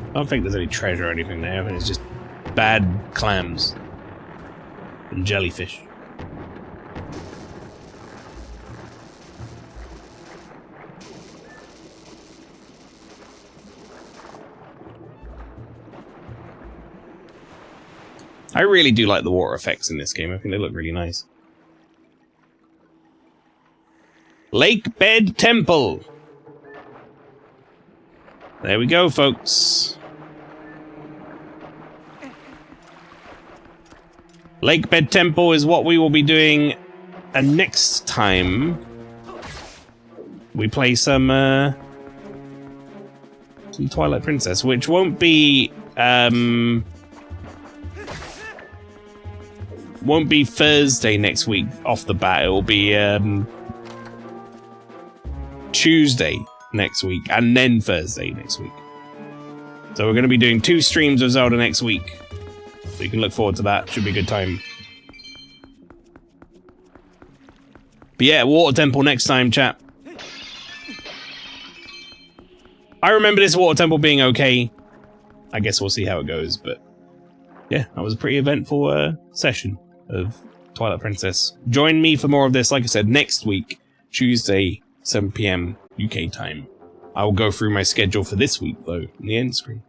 A: I don't think there's any treasure or anything there. I think it's just bad clams and jellyfish. I really do like the water effects in this game. I think they look really nice. Lake Bed Temple. There we go, folks. Lake Bed Temple is what we will be doing next time we play some Twilight Princess, which won't be Thursday next week off the bat. It will be Tuesday next week and then Thursday next week. So we're going to be doing 2 streams of Zelda next week. So you can look forward to that. Should be a good time. But yeah, Water Temple next time, chat. I remember this Water Temple being okay. I guess we'll see how it goes, but yeah, that was a pretty eventful session of Twilight Princess. Join me for more of this, like I said, next week, Tuesday, 7 PM UK time. I will go through my schedule for this week, though, in the end screen.